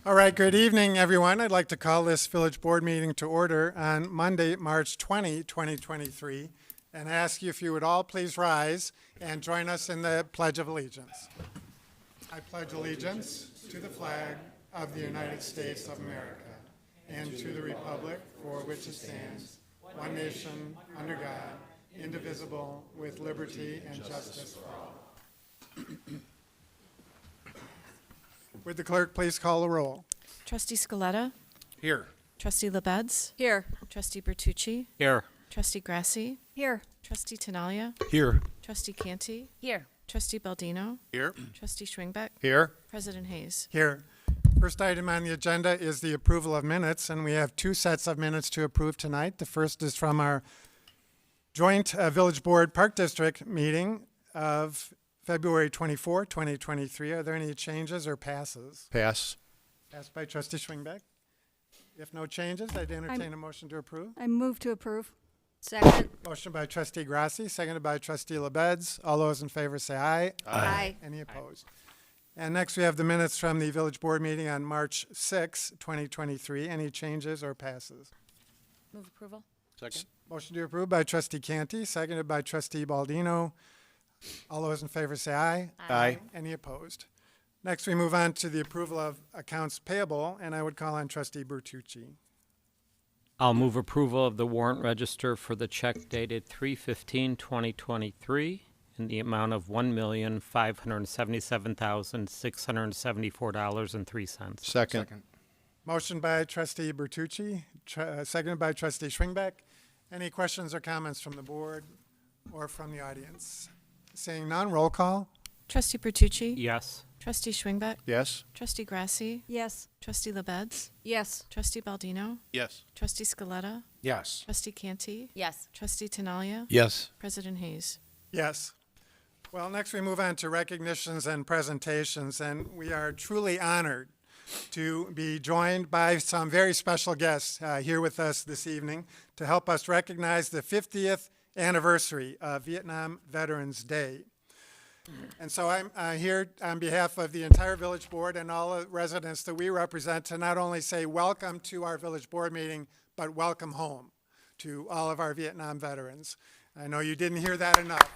All right, good evening, everyone. I'd like to call this village board meeting to order on Monday, March 20, 2023, and ask you if you would all please rise and join us in the Pledge of Allegiance. I pledge allegiance to the flag of the United States of America and to the republic for which it stands, one nation, under God, indivisible, with liberty and justice for all. Would the clerk please call the roll? Trustee Scaletta? Here. Trustee LaBedz? Here. Trustee Bertucci? Here. Trustee Grasse? Here. Trustee Tinaglia? Here. Trustee Canty? Here. Trustee Baldino? Here. Trustee Schwingbeck? Here. President Hayes? Here. First item on the agenda is the approval of minutes, and we have two sets of minutes to approve tonight. The first is from our joint Village Board Park District meeting of February 24, 2023. Are there any changes or passes? Pass. Passed by Trustee Schwingbeck. If no changes, I'd entertain a motion to approve. I move to approve. Second. Motion by Trustee Grasse, seconded by Trustee LaBedz. All those in favor say aye. Aye. Any opposed? And next we have the minutes from the Village Board meeting on March 6, 2023. Any changes or passes? Move approval. Second. Motion to approve by Trustee Canty, seconded by Trustee Baldino. All those in favor say aye. Aye. Any opposed? Next, we move on to the approval of accounts payable, and I would call on Trustee Bertucci. I'll move approval of the warrant register for the check dated 3/15/2023 in the amount of $1,577,674.03. Second. Motion by Trustee Bertucci, seconded by Trustee Schwingbeck. Any questions or comments from the board or from the audience? Seeing none, roll call. Trustee Bertucci? Yes. Trustee Schwingbeck? Yes. Trustee Grasse? Yes. Trustee LaBedz? Yes. Trustee Baldino? Yes. Trustee Scaletta? Yes. Trustee Canty? Yes. Trustee Tinaglia? Yes. President Hayes? Yes. Well, next we move on to recognitions and presentations, and we are truly honored to be joined by some very special guests here with us this evening to help us recognize the 50th anniversary of Vietnam Veterans Day. And so I'm here on behalf of the entire Village Board and all the residents that we represent to not only say welcome to our Village Board meeting, but welcome home to all of our Vietnam veterans. I know you didn't hear that enough.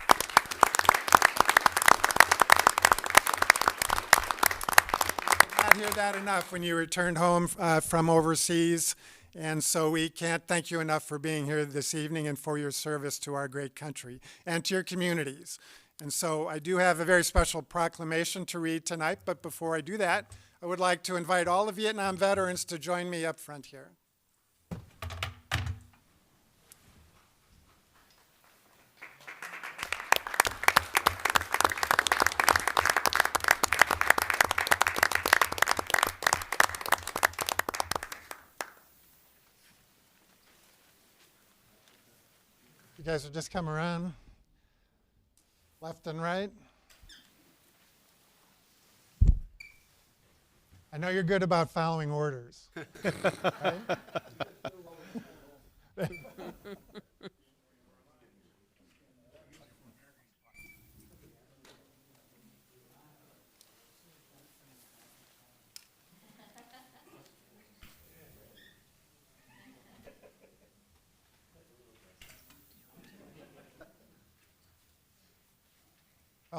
Not hear that enough when you returned home from overseas. And so we can't thank you enough for being here this evening and for your service to our great country and to your communities. And so I do have a very special proclamation to read tonight, but before I do that, I would like to invite all the Vietnam veterans to join me up front here. You guys will just come around. Left and right. I know you're good about following orders. Right?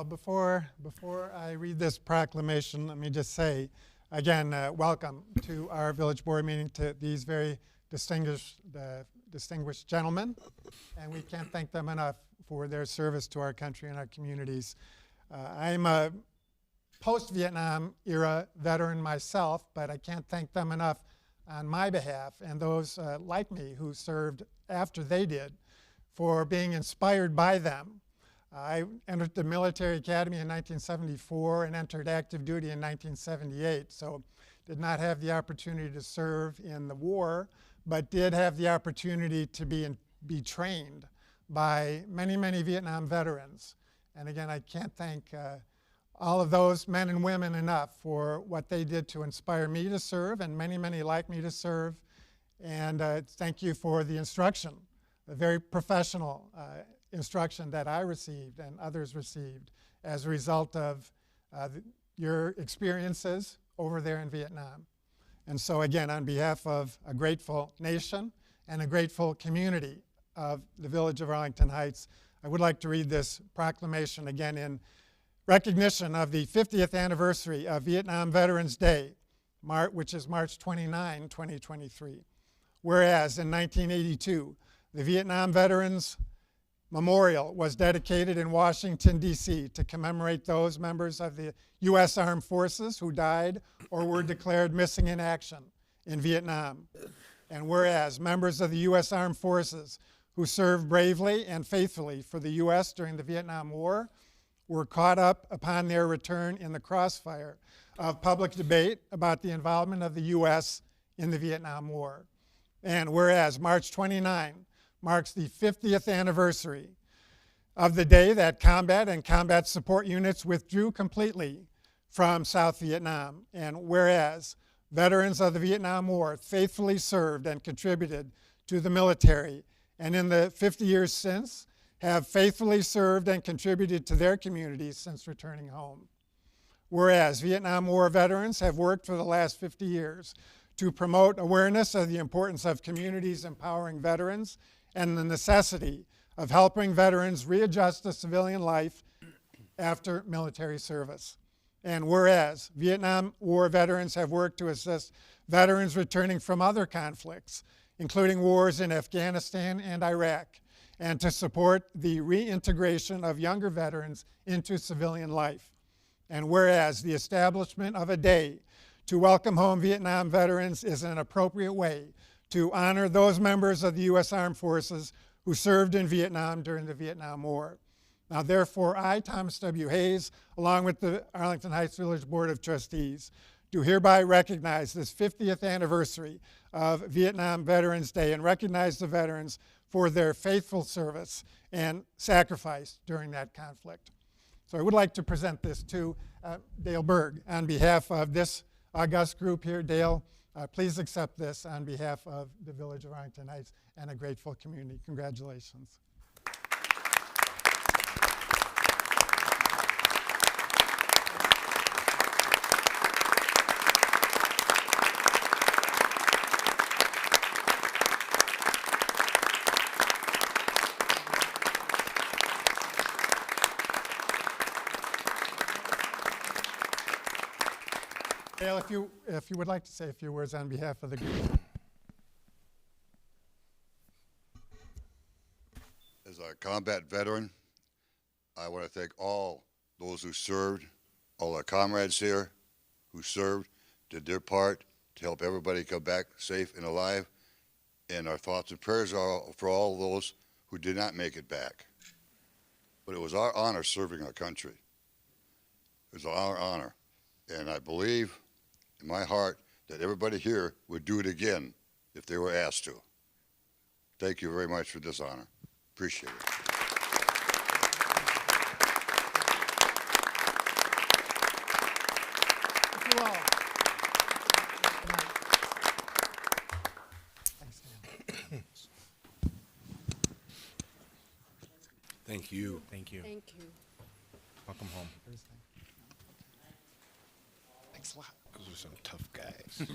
Before I read this proclamation, let me just say, again, welcome to our Village Board meeting to these very distinguished gentlemen, and we can't thank them enough for their service to our country and our communities. I'm a post-Vietnam era veteran myself, but I can't thank them enough on my behalf and those like me who served after they did for being inspired by them. I entered the military academy in 1974 and entered active duty in 1978, so did not have the opportunity to serve in the war, but did have the opportunity to be trained by many, many Vietnam veterans. And again, I can't thank all of those men and women enough for what they did to inspire me to serve and many, many like me to serve. And thank you for the instruction, the very professional instruction that I received and others received as a result of your experiences over there in Vietnam. And so again, on behalf of a grateful nation and a grateful community of the village of Arlington Heights, I would like to read this proclamation again in recognition of the 50th anniversary of Vietnam Veterans Day, which is March 29, 2023. Whereas in 1982, the Vietnam Veterans Memorial was dedicated in Washington, D.C. to commemorate those members of the U.S. Armed Forces who died or were declared missing in action in Vietnam. And whereas members of the U.S. Armed Forces who served bravely and faithfully for the U.S. during the Vietnam War were caught up upon their return in the crossfire of public debate about the involvement of the U.S. in the Vietnam War. And whereas March 29 marks the 50th anniversary of the day that combat and combat support units withdrew completely from South Vietnam. And whereas veterans of the Vietnam War faithfully served and contributed to the military, and in the 50 years since, have faithfully served and contributed to their communities since returning home. Whereas Vietnam War veterans have worked for the last 50 years to promote awareness of the importance of communities empowering veterans and the necessity of helping veterans readjust to civilian life after military service. And whereas Vietnam War veterans have worked to assist veterans returning from other conflicts, including wars in Afghanistan and Iraq, and to support the reintegration of younger veterans into civilian life. And whereas the establishment of a day to welcome home Vietnam veterans is an appropriate way to honor those members of the U.S. Armed Forces who served in Vietnam during the Vietnam War. Now, therefore, I, Thomas W. Hayes, along with the Arlington Heights Village Board of Trustees, do hereby recognize this 50th anniversary of Vietnam Veterans Day and recognize the veterans for their faithful service and sacrifice during that conflict. So I would like to present this to Dale Berg on behalf of this august group here. Dale, please accept this on behalf of the Village of Arlington Heights and a grateful community. Congratulations. Dale, if you would like to say a few words on behalf of the group. As a combat veteran, I want to thank all those who served, all our comrades here who served, did their part to help everybody come back safe and alive. And our thoughts and prayers are for all those who did not make it back. But it was our honor serving our country. It was our honor. And I believe in my heart that everybody here would do it again if they were asked to. Thank you very much for this honor. Appreciate it. Thank you all. Thanks, Dale. Thank you. Thank you. Thank you. Welcome home. Thanks a lot. Those are some tough guys.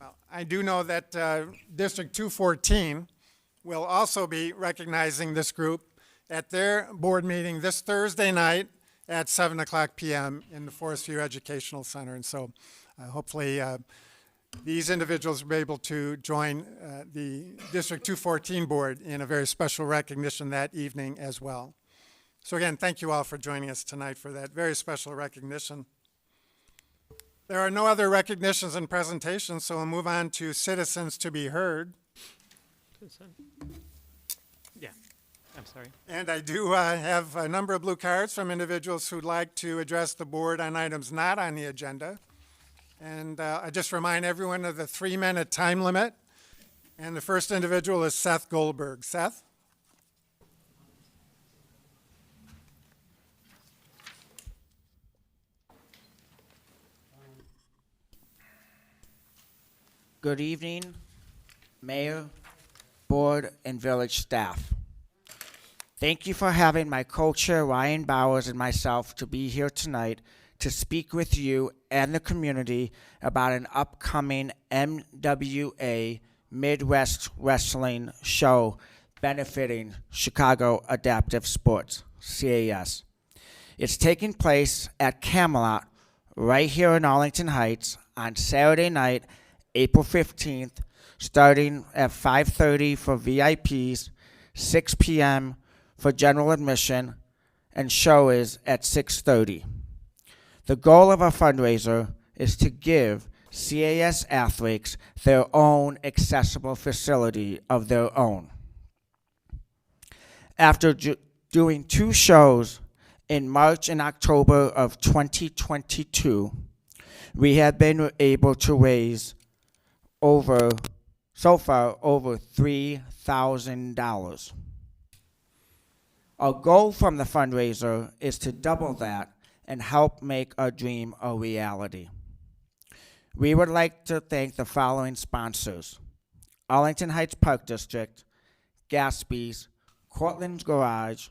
Well, I do know that District 214 will also be recognizing this group at their board meeting this Thursday night at 7 o'clock p.m. in the Forest View Educational Center. And so hopefully these individuals will be able to join the District 214 board in a very special recognition that evening as well. So again, thank you all for joining us tonight for that very special recognition. There are no other recognitions and presentations, so we'll move on to citizens to be heard. Yeah, I'm sorry. And I do have a number of blue cards from individuals who'd like to address the board on items not on the agenda. And I just remind everyone of the 3-minute time limit. And the first individual is Seth Goldberg. Seth? Good evening, Mayor, board and village staff. Thank you for having my co-chair Ryan Bowers and myself to be here tonight to speak with you and the community about an upcoming MWA Midwest Wrestling show benefiting Chicago Adaptive Sports, CAS. It's taking place at Camelot right here in Arlington Heights on Saturday night, April 15th, starting at 5:30 for VIPs, 6 p.m. for general admission, and show is at 6:30. The goal of our fundraiser is to give CAS athletes their own accessible facility of their own. After doing 2 shows in March and October of 2022, we have been able to raise so far over $3,000. Our goal from the fundraiser is to double that and help make our dream a reality. We would like to thank the following sponsors: Arlington Heights Park District, Gatsby's, Cortland's Garage,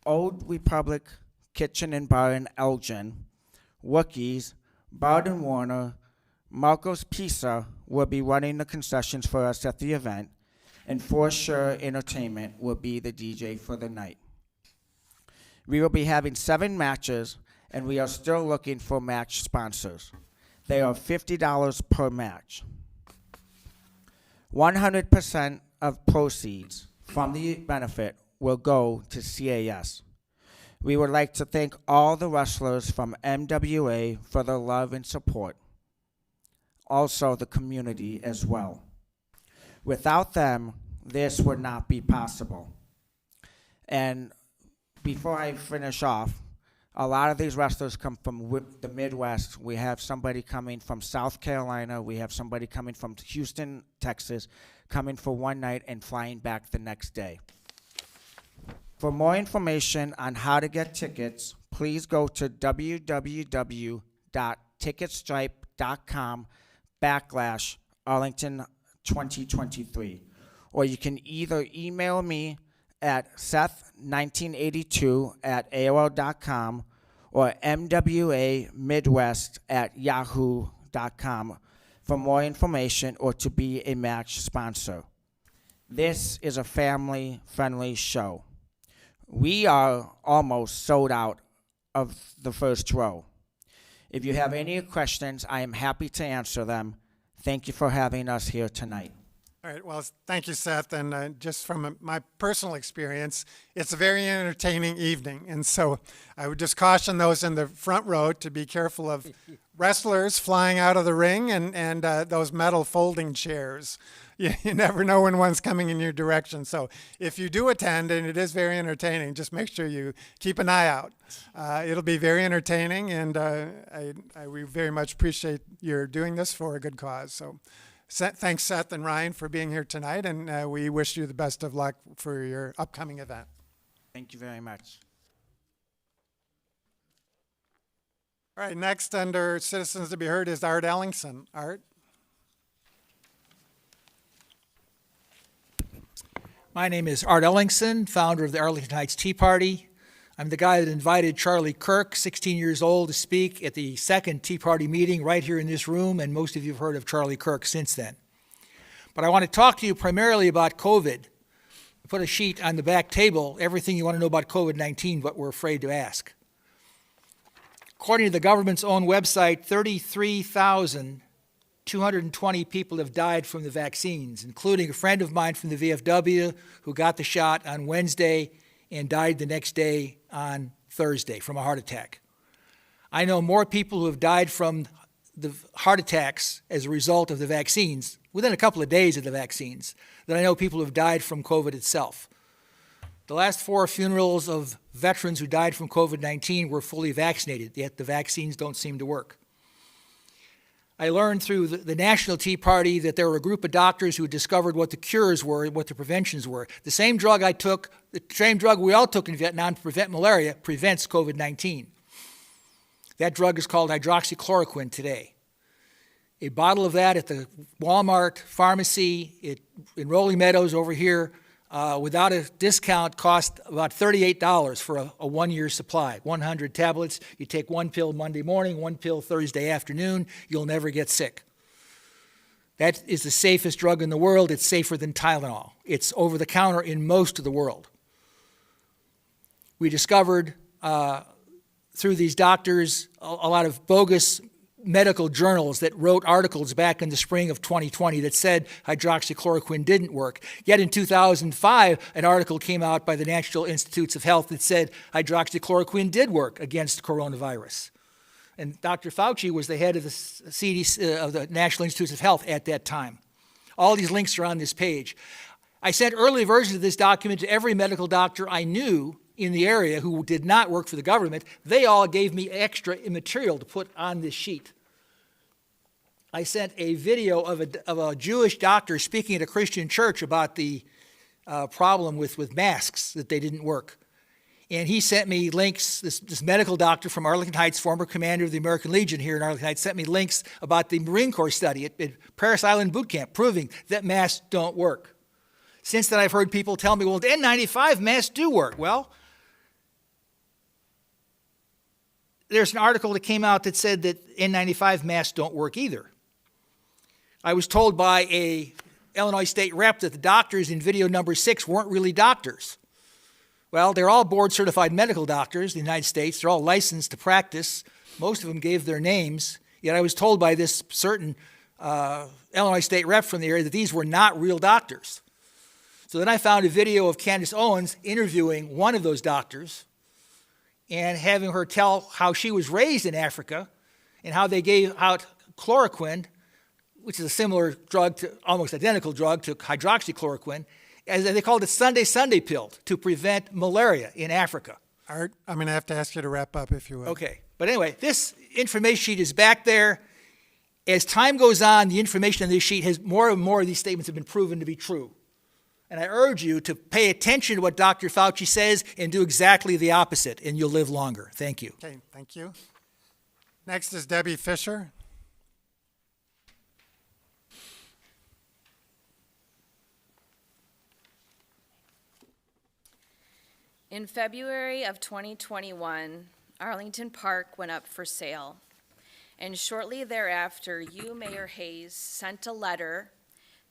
Old Republic Kitchen and Bar in Elgin, Wookiees, Bard & Warner, Marco's Pizza will be running the concessions for us at the event, and For Sure Entertainment will be the DJ for the night. We will be having 7 matches, and we are still looking for match sponsors. They are $50 per match. 100% of proceeds from the benefit will go to CAS. We would like to thank all the wrestlers from MWA for their love and support. Also the community as well. Without them, this would not be possible. And before I finish off, a lot of these wrestlers come from the Midwest. We have somebody coming from South Carolina. We have somebody coming from Houston, Texas, coming for one night and flying back the next day. For more information on how to get tickets, please go to www.ticketstripe.com/Arlington 2023. Or you can either email me at seth1982@aol.com or mwamidwest@yahoo.com for more information or to be a match sponsor. This is a family-friendly show. We are almost sold out of the first row. If you have any questions, I am happy to answer them. Thank you for having us here tonight. All right, well, thank you, Seth. And just from my personal experience, it's a very entertaining evening. And so I would just caution those in the front row to be careful of wrestlers flying out of the ring and those metal folding chairs. You never know when one's coming in your direction. So if you do attend, and it is very entertaining, just make sure you keep an eye out. It'll be very entertaining, and we very much appreciate your doing this for a good cause. So thanks, Seth and Ryan, for being here tonight, and we wish you the best of luck for your upcoming event. Thank you very much. All right, next under Citizens to be Heard is Art Ellingson. Art? My name is Art Ellingson, founder of the Arlington Heights Tea Party. I'm the guy that invited Charlie Kirk, 16 years old, to speak at the second Tea Party meeting right here in this room, and most of you have heard of Charlie Kirk since then. But I want to talk to you primarily about COVID. I put a sheet on the back table, everything you want to know about COVID-19, but we're afraid to ask. According to the government's own website, 33,220 people have died from the vaccines, including a friend of mine from the VFW who got the shot on Wednesday and died the next day on Thursday from a heart attack. I know more people who have died from the heart attacks as a result of the vaccines, within a couple of days of the vaccines, than I know people who have died from COVID itself. The last 4 funerals of veterans who died from COVID-19 were fully vaccinated, yet the vaccines don't seem to work. I learned through the National Tea Party that there were a group of doctors who discovered what the cures were and what the preventions were. The same drug I took, the same drug we all took in Vietnam to prevent malaria, prevents COVID-19. That drug is called hydroxychloroquine today. a bottle of that at the Walmart pharmacy in Rolling Meadows over here, without a discount, cost about $38 for a one-year supply. 100 tablets. You take one pill Monday morning, one pill Thursday afternoon. You'll never get sick. That is the safest drug in the world. It's safer than Tylenol. It's over the counter in most of the world. We discovered through these doctors a lot of bogus medical journals that wrote articles back in the spring of 2020 that said hydroxychloroquine didn't work. Yet in 2005, an article came out by the National Institutes of Health that said hydroxychloroquine did work against coronavirus. And Dr. Fauci was the head of the CDC, of the National Institutes of Health at that time. All these links are on this page. I sent early versions of this document to every medical doctor I knew in the area who did not work for the government. They all gave me extra material to put on this sheet. I sent a video of a Jewish doctor speaking at a Christian church about the problem with masks, that they didn't work. And he sent me links, this medical doctor from Arlington Heights, former commander of the American Legion here in Arlington Heights, sent me links about the Marine Corps study at Paris Island Boot Camp proving that masks don't work. Since then, I've heard people tell me, well, the N95 masks do work. Well, there's an article that came out that said that N95 masks don't work either. I was told by a Illinois state rep that the doctors in video number 6 weren't really doctors. Well, they're all board-certified medical doctors in the United States. They're all licensed to practice. Most of them gave their names. Yet I was told by this certain Illinois state rep from the area that these were not real doctors. So then I found a video of Candace Owens interviewing one of those doctors and having her tell how she was raised in Africa and how they gave out chloroquine, which is a similar drug, almost identical drug to hydroxychloroquine, as they called it Sunday pill to prevent malaria in Africa. Art, I'm going to have to ask you to wrap up if you will. Okay. But anyway, this information sheet is back there. As time goes on, the information on this sheet has more and more of these statements have been proven to be true. And I urge you to pay attention to what Dr. Fauci says and do exactly the opposite, and you'll live longer. Thank you. Okay, thank you. Next is Debbie Fisher. In February of 2021, Arlington Park went up for sale. And shortly thereafter, you, Mayor Hayes, sent a letter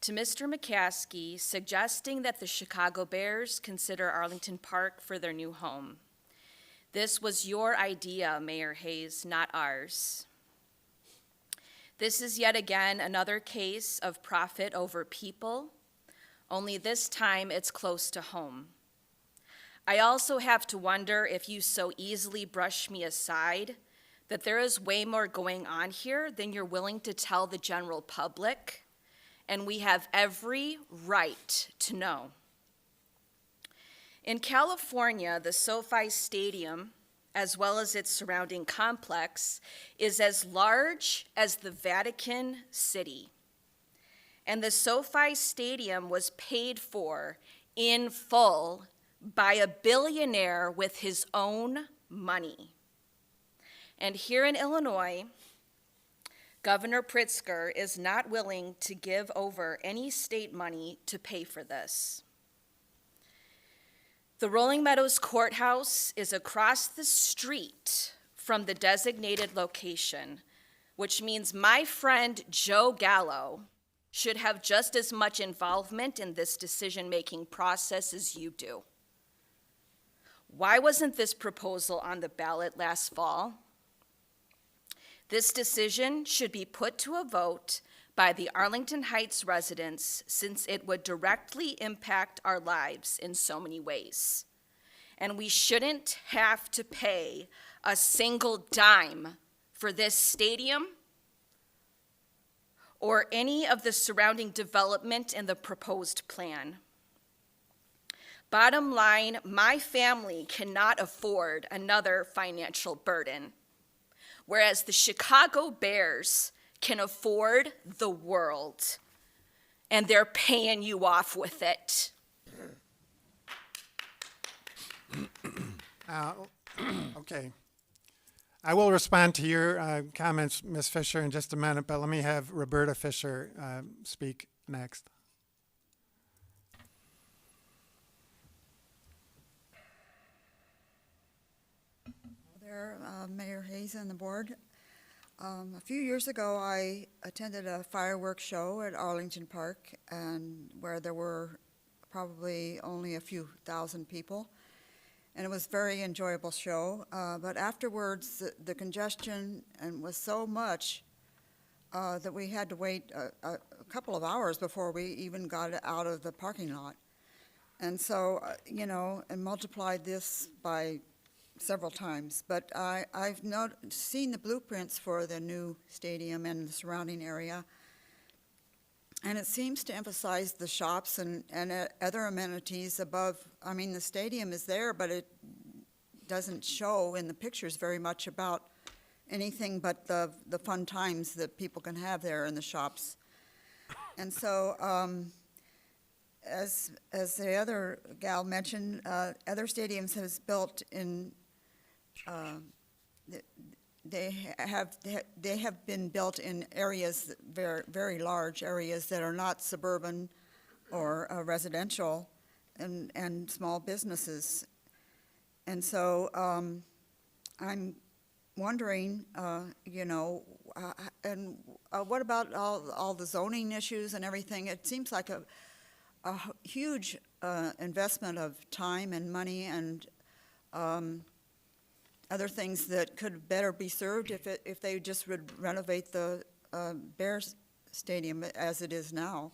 to Mr. McCaskey suggesting that the Chicago Bears consider Arlington Park for their new home. This was your idea, Mayor Hayes, not ours. This is yet again another case of profit over people, only this time it's close to home. I also have to wonder if you so easily brush me aside that there is way more going on here than you're willing to tell the general public, and we have every right to know. In California, the SoFi Stadium, as well as its surrounding complex, is as large as the Vatican City. And the SoFi Stadium was paid for in full by a billionaire with his own money. And here in Illinois, Governor Pritzker is not willing to give over any state money to pay for this. The Rolling Meadows Courthouse is across the street from the designated location, which means my friend Joe Gallo should have just as much involvement in this decision-making process as you do. Why wasn't this proposal on the ballot last fall? This decision should be put to a vote by the Arlington Heights residents since it would directly impact our lives in so many ways. And we shouldn't have to pay a single dime for this stadium or any of the surrounding development in the proposed plan. Bottom line, my family cannot afford another financial burden, whereas the Chicago Bears can afford the world, and they're paying you off with it. Okay. I will respond to your comments, Ms. Fisher, in just a minute, but let me have Roberta Fisher speak next. There, Mayor Hayes and the board. A few years ago, I attended a fireworks show at Arlington Park, and where there were probably only a few thousand people, and it was a very enjoyable show. But afterwards, the congestion was so much that we had to wait a couple of hours before we even got out of the parking lot. And so, and multiplied this by several times, but I've seen the blueprints for the new stadium and the surrounding area, and it seems to emphasize the shops and other amenities above. I mean, the stadium is there, but it doesn't show in the pictures very much about anything but the fun times that people can have there in the shops. And so, as the other gal mentioned, other stadiums has built in. They have been built in areas, very, very large areas that are not suburban or residential, and small businesses. And so I'm wondering, and what about all the zoning issues and everything? It seems like a huge investment of time and money and other things that could better be served if they just would renovate the Bears Stadium as it is now.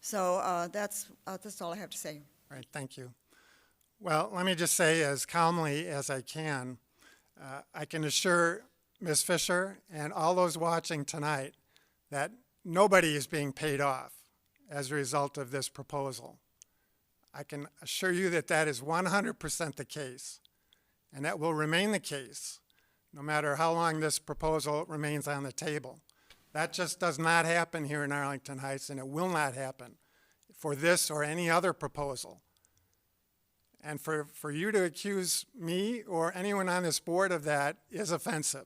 So that's all I have to say. All right, thank you. Well, let me just say as calmly as I can assure Ms. Fisher and all those watching tonight that nobody is being paid off as a result of this proposal. I can assure you that that is 100% the case. And that will remain the case no matter how long this proposal remains on the table. That just does not happen here in Arlington Heights, and it will not happen for this or any other proposal. And for you to accuse me or anyone on this board of that is offensive.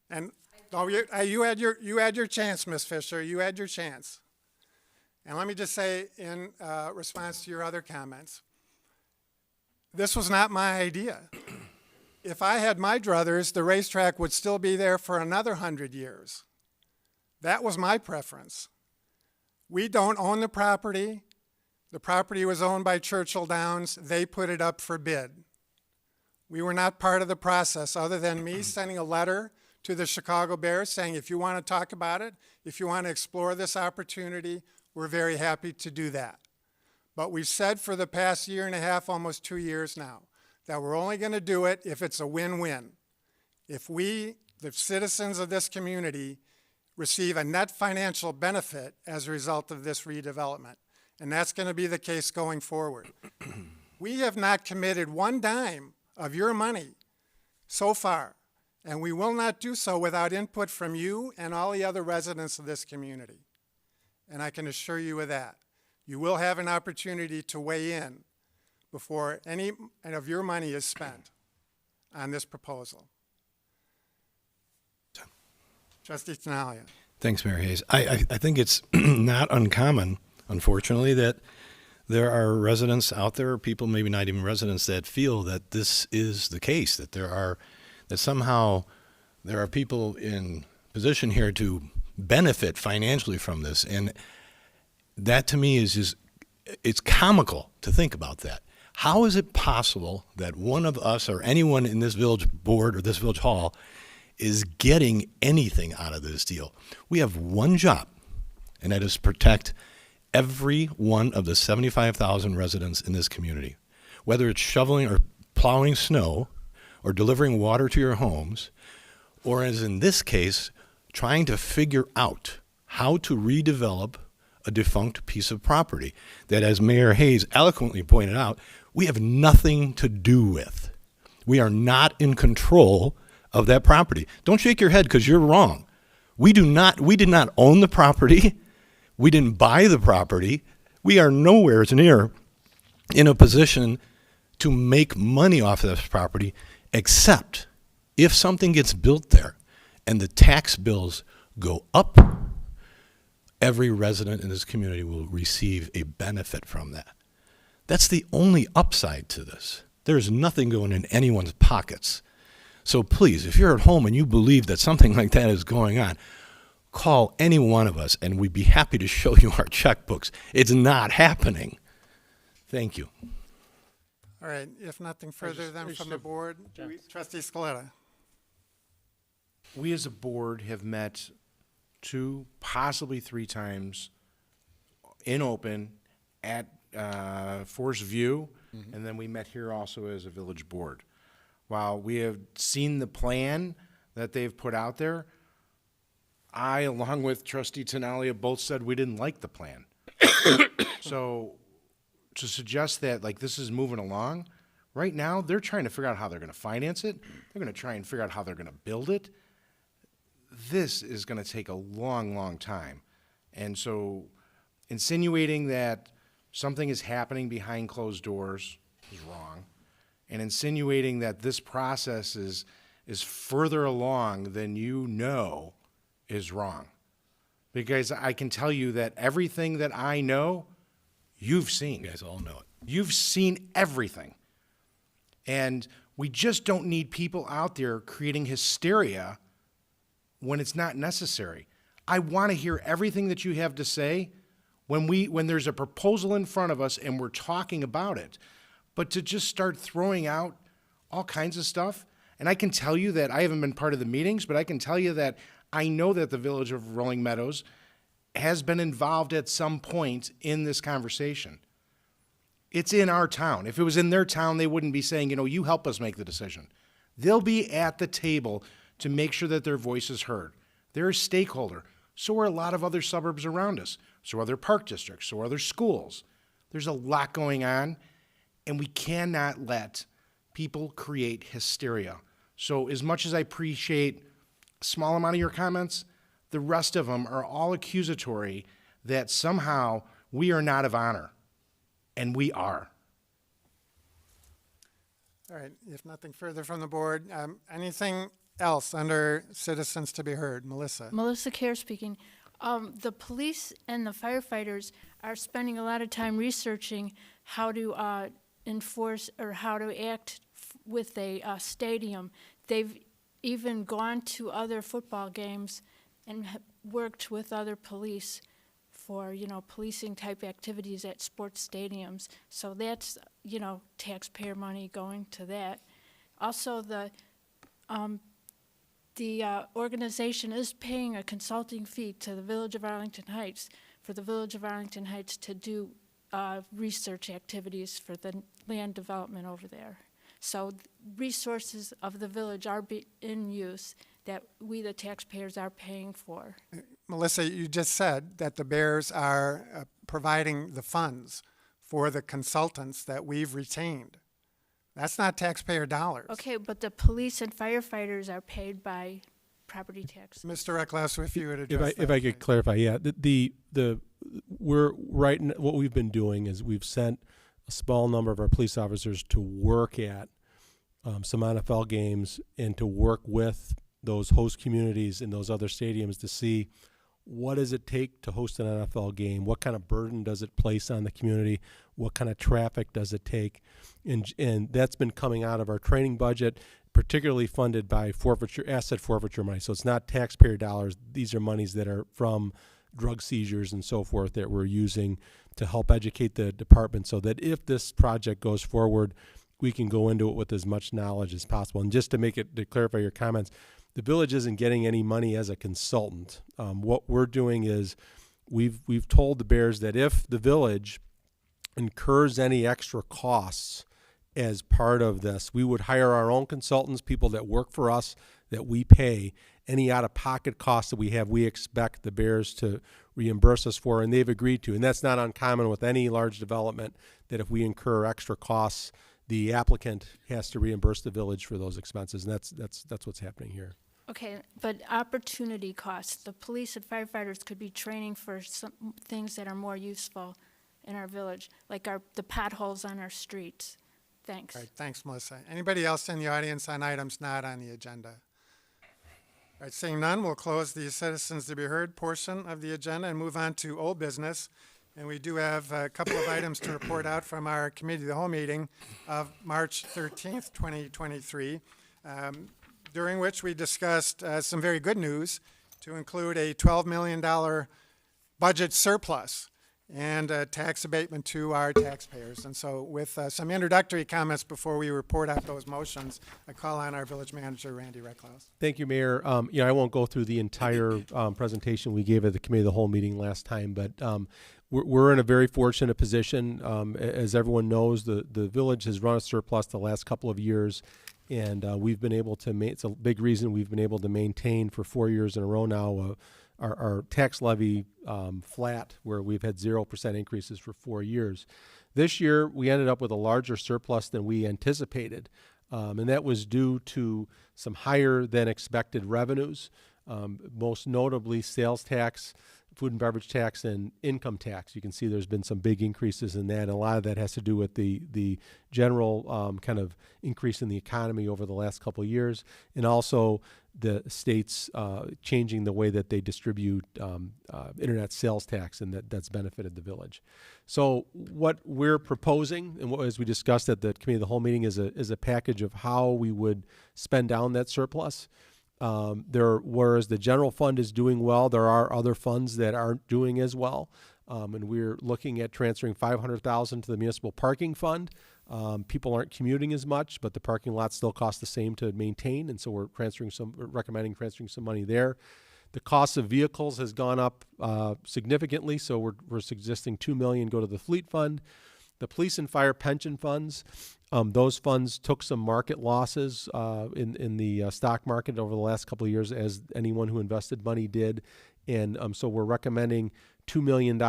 And you had your chance, Ms. Fisher. You had your chance. And let me just say in response to your other comments, this was not my idea. If I had my druthers, the racetrack would still be there for another 100 years. That was my preference. We don't own the property. The property was owned by Churchill Downs. They put it up for bid. We were not part of the process other than me sending a letter to the Chicago Bears saying, if you want to talk about it, if you want to explore this opportunity, we're very happy to do that. But we've said for the past year and a half, almost 2 years now, that we're only going to do it if it's a win-win. If we, the citizens of this community, receive a net financial benefit as a result of this redevelopment. And that's going to be the case going forward. We have not committed one dime of your money so far, and we will not do so without input from you and all the other residents of this community. And I can assure you of that. You will have an opportunity to weigh in before any of your money is spent on this proposal. Trustee Tinaglia. Thanks, Mayor Hayes. I think it's not uncommon, unfortunately, that there are residents out there, or people maybe not even residents, that feel that this is the case, that somehow there are people in position here to benefit financially from this. And that to me is just, it's comical to think about that. How is it possible that one of us or anyone in this village board or this village hall is getting anything out of this deal? We have one job, and that is protect every one of the 75,000 residents in this community. Whether it's shoveling or plowing snow or delivering water to your homes, or as in this case, trying to figure out how to redevelop a defunct piece of property that, as Mayor Hayes eloquently pointed out, we have nothing to do with. We are not in control of that property. Don't shake your head because you're wrong. We did not own the property. We didn't buy the property. We are nowhere near in a position to make money off of this property, except If something gets built there and the tax bills go up, every resident in this community will receive a benefit from that. That's the only upside to this. There's nothing going in anyone's pockets. So please, if you're at home and you believe that something like that is going on, call any one of us and we'd be happy to show you our checkbooks. It's not happening. Thank you. All right, if nothing further then from the board, Trustee Scaletta. We as a board have met 2, possibly 3 times in open at Forest View, and then we met here also as a village board. While we have seen the plan that they've put out there, I, along with Trustee Tinaglia, both said we didn't like the plan. So to suggest that like this is moving along, right now they're trying to figure out how they're going to finance it. They're going to try and figure out how they're going to build it. This is going to take a long, long time. And so insinuating that something is happening behind closed doors is wrong. And insinuating that this process is further along than you know is wrong. Because I can tell you that everything that I know, you've seen. You guys all know it. You've seen everything. And we just don't need people out there creating hysteria when it's not necessary. I want to hear everything that you have to say when there's a proposal in front of us and we're talking about it. But to just start throwing out all kinds of stuff, and I can tell you that I haven't been part of the meetings, but I can tell you that I know that the Village of Rolling Meadows has been involved at some point in this conversation. It's in our town. If it was in their town, they wouldn't be saying, you help us make the decision. They'll be at the table to make sure that their voice is heard. They're a stakeholder. So are a lot of other suburbs around us. So are other park districts. So are other schools. There's a lot going on, and we cannot let people create hysteria. So as much as I appreciate a small amount of your comments, the rest of them are all accusatory that somehow we are not of honor, and we are. All right, if nothing further from the board, anything else under citizens to be heard? Melissa. Melissa Kerr speaking. The police and the firefighters are spending a lot of time researching how to enforce or how to act with a stadium. They've even gone to other football games and worked with other police for, policing type activities at sports stadiums. So that's, taxpayer money going to that. Also, the organization is paying a consulting fee to the Village of Arlington Heights for the Village of Arlington Heights to do research activities for the land development over there. So resources of the village are in use that we, the taxpayers, are paying for. Melissa, you just said that the Bears are providing the funds for the consultants that we've retained. That's not taxpayer dollars. Okay, but the police and firefighters are paid by property tax. Mr. Reckles, if you would address If I could clarify, yeah, what we've been doing is we've sent a small number of our police officers to work at some NFL games and to work with those host communities in those other stadiums to see what does it take to host an NFL game, what kind of burden does it place on the community, what kind of traffic does it take, and that's been coming out of our training budget, particularly funded by asset forfeiture money. So it's not taxpayer dollars. These are monies that are from drug seizures and so forth that we're using to help educate the department so that if this project goes forward, we can go into it with as much knowledge as possible. And just to clarify your comments, the village isn't getting any money as a consultant. What we're doing is we've told the Bears that if the village incurs any extra costs as part of this, we would hire our own consultants, people that work for us, that we pay. Any out-of-pocket costs that we have, we expect the Bears to reimburse us for, and they've agreed to. And that's not uncommon with any large development, that if we incur extra costs, the applicant has to reimburse the village for those expenses, and that's what's happening here. Okay, but opportunity costs. The police and firefighters could be training for some things that are more useful in our village, like the potholes on our streets. Thanks. All right, thanks, Melissa. Anybody else in the audience on items not on the agenda? All right, seeing none, we'll close the citizens to be heard portion of the agenda and move on to old business. And we do have a couple of items to report out from our committee of the whole meeting of March 13th, 2023, during which we discussed some very good news to include a $12 million budget surplus and tax abatement to our taxpayers. And so with some introductory comments before we report out those motions, I call on our village manager, Randy Recklaus. Thank you, Mayor. I won't go through the entire presentation we gave at the committee of the whole meeting last time, but we're in a very fortunate position. As everyone knows, the village has run a surplus the last couple of years, and we've been able to it's a big reason we've been able to maintain for 4 years in a row now our tax levy flat, where we've had 0% increases for 4 years. This year, we ended up with a larger surplus than we anticipated, and that was due to some higher than expected revenues, most notably sales tax, food and beverage tax, and income tax. You can see there's been some big increases in that, and a lot of that has to do with the general kind of increase in the economy over the last couple of years, and also the states changing the way that they distribute internet sales tax, and that's benefited the village. So what we're proposing, and what, as we discussed at the committee of the whole meeting, is a package of how we would spend down that surplus. Whereas the general fund is doing well, there are other funds that aren't doing as well. And we're looking at transferring $500,000 to the municipal parking fund. People aren't commuting as much, but the parking lots still cost the same to maintain, and so we're recommending transferring some money there. The cost of vehicles has gone up significantly, so we're suggesting $2 million go to the fleet fund. The police and fire pension funds, those funds took some market losses in the stock market over the last couple of years, as anyone who invested money did. And so we're recommending $2 million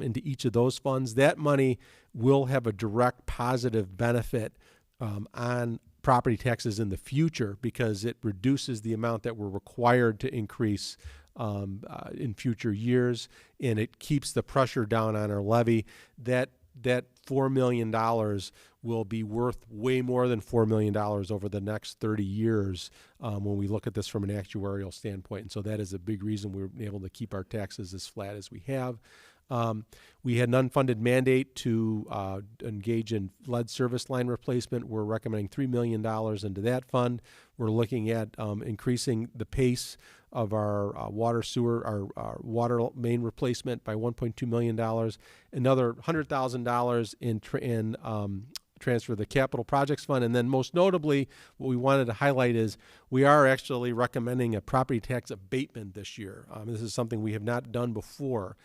into each of those funds. That money will have a direct positive benefit on property taxes in the future, because it reduces the amount that we're required to increase in future years, and it keeps the pressure down on our levy. That $4 million will be worth way more than $4 million over the next 30 years when we look at this from an actuarial standpoint. And so that is a big reason we're able to keep our taxes as flat as we have. We had an unfunded mandate to engage in lead service line replacement. We're recommending $3 million into that fund. We're looking at increasing the pace of our water water main replacement by $1.2 million. Another $100,000 in transfer the capital projects fund. And then most notably, what we wanted to highlight is we are actually recommending a property tax abatement this year. This is something we have not done before.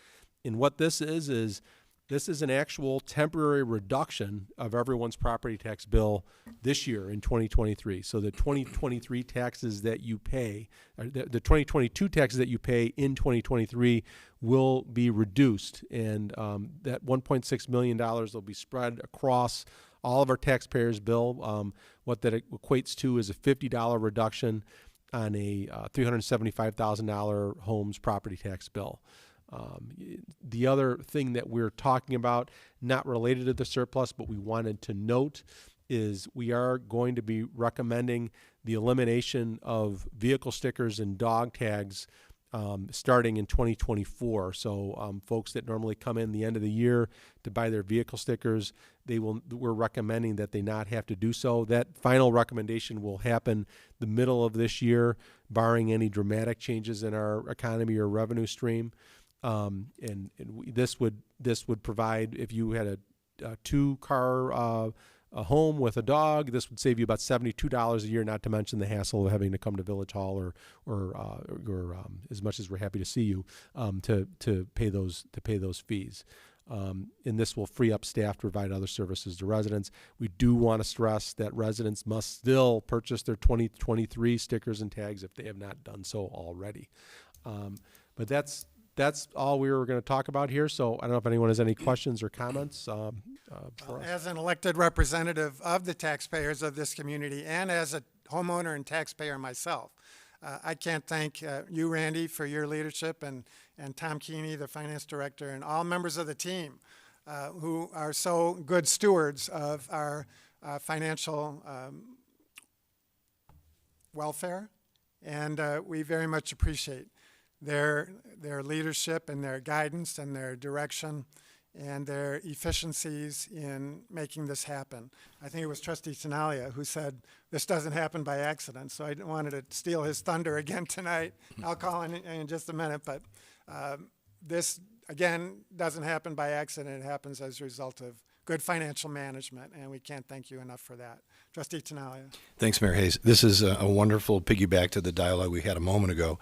And what this is an actual temporary reduction of everyone's property tax bill this year in 2023. So the 2023 taxes that you pay, the 2022 taxes that you pay in 2023 will be reduced. And that $1.6 million will be spread across all of our taxpayers' bill. What that equates to is a $50 reduction on a $375,000 home's property tax bill. The other thing that we're talking about, not related to the surplus, but we wanted to note, is we are going to be recommending the elimination of vehicle stickers and dog tags starting in 2024. So folks that normally come in the end of the year to buy their vehicle stickers, we're recommending that they not have to do so. That final recommendation will happen the middle of this year, barring any dramatic changes in our economy or revenue stream. This would provide, if you had a two-car a home with a dog, this would save you about $72 a year, not to mention the hassle of having to come to Village Hall or as much as we're happy to see you, to pay those fees. And this will free up staff to provide other services to residents. We do want to stress that residents must still purchase their 2023 stickers and tags if they have not done so already. But that's all we were going to talk about here. So I don't know if anyone has any questions or comments for us. As an elected representative of the taxpayers of this community, and as a homeowner and taxpayer myself, I can't thank you, Randy, for your leadership, and Tom Keeney, the finance director, and all members of the team who are so good stewards of our financial welfare, and we very much appreciate their leadership and their guidance and their direction and their efficiencies in making this happen. I think it was Trustee Tinaglia who said this doesn't happen by accident, so I wanted to steal his thunder again tonight. I'll call in just a minute, but this, again, doesn't happen by accident. It happens as a result of good financial management, and we can't thank you enough for that. Trustee Tinaglia. Thanks, Mayor Hayes. This is a wonderful piggyback to the dialogue we had a moment ago.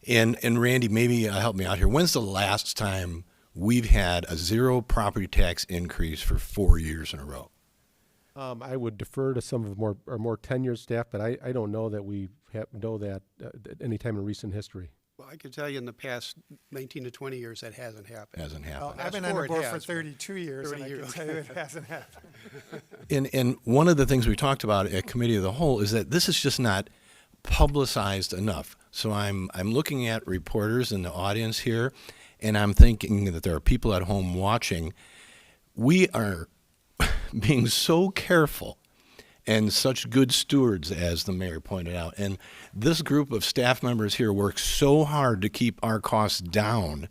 And Randy, maybe help me out here. When's the last time we've had a zero property tax increase for 4 years in a row? I would defer to some of our more tenured staff, but I don't know that we know that at any time in recent history. Well, I can tell you in the past 19 to 20 years that hasn't happened. Hasn't happened. Well, I've been on the board for 32 years, and I can tell you it hasn't happened. And one of the things we talked about at Committee of the Whole is that this is just not publicized enough. So I'm looking at reporters in the audience here, and I'm thinking that there are people at home watching. We are being so careful and such good stewards, as the mayor pointed out. And this group of staff members here works so hard to keep our costs down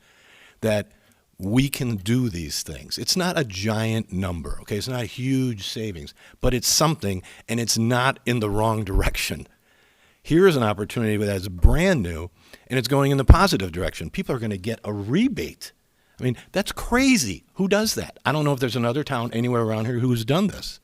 that we can do these things. It's not a giant number, okay? It's not a huge savings, but it's something, and it's not in the wrong direction. Here's an opportunity that's brand new, and it's going in the positive direction. People are going to get a rebate. I mean, that's crazy. Who does that? I don't know if there's another town anywhere around here who's done this.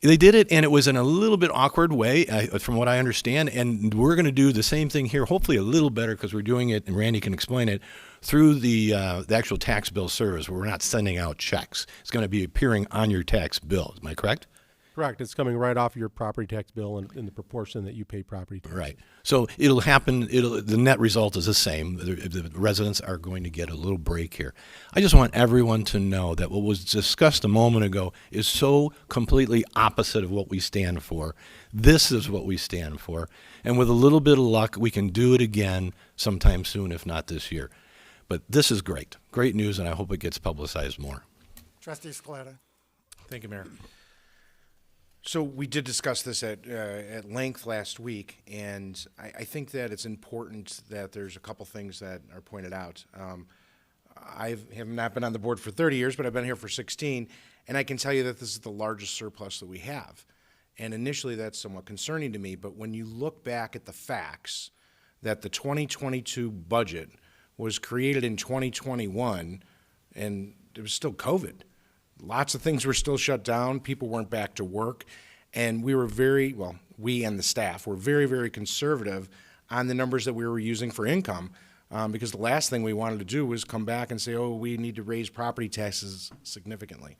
They did it, and it was in a little bit awkward way, from what I understand, and we're going to do the same thing here, hopefully a little better, because we're doing it, and Randy can explain it, through the actual tax bill service, where we're not sending out checks. It's going to be appearing on your tax bill. Am I correct? Correct. It's coming right off your property tax bill in the proportion that you pay property tax. Right. So it'll happen. The net result is the same. The residents are going to get a little break here. I just want everyone to know that what was discussed a moment ago is so completely opposite of what we stand for. This is what we stand for. And with a little bit of luck, we can do it again sometime soon, if not this year. But this is great. Great news, and I hope it gets publicized more. Trustee Scaletta. Thank you, Mayor. So we did discuss this at length last week, and I think that it's important that there's a couple things that are pointed out. I have not been on the board for 30 years, but I've been here for 16, and I can tell you that this is the largest surplus that we have. And initially that's somewhat concerning to me, but when you look back at the facts, that the 2022 budget was created in 2021, and it was still COVID. Lots of things were still shut down. People weren't back to work. And we were we and the staff were very, very conservative on the numbers that we were using for income, because the last thing we wanted to do was come back and say, oh, we need to raise property taxes significantly.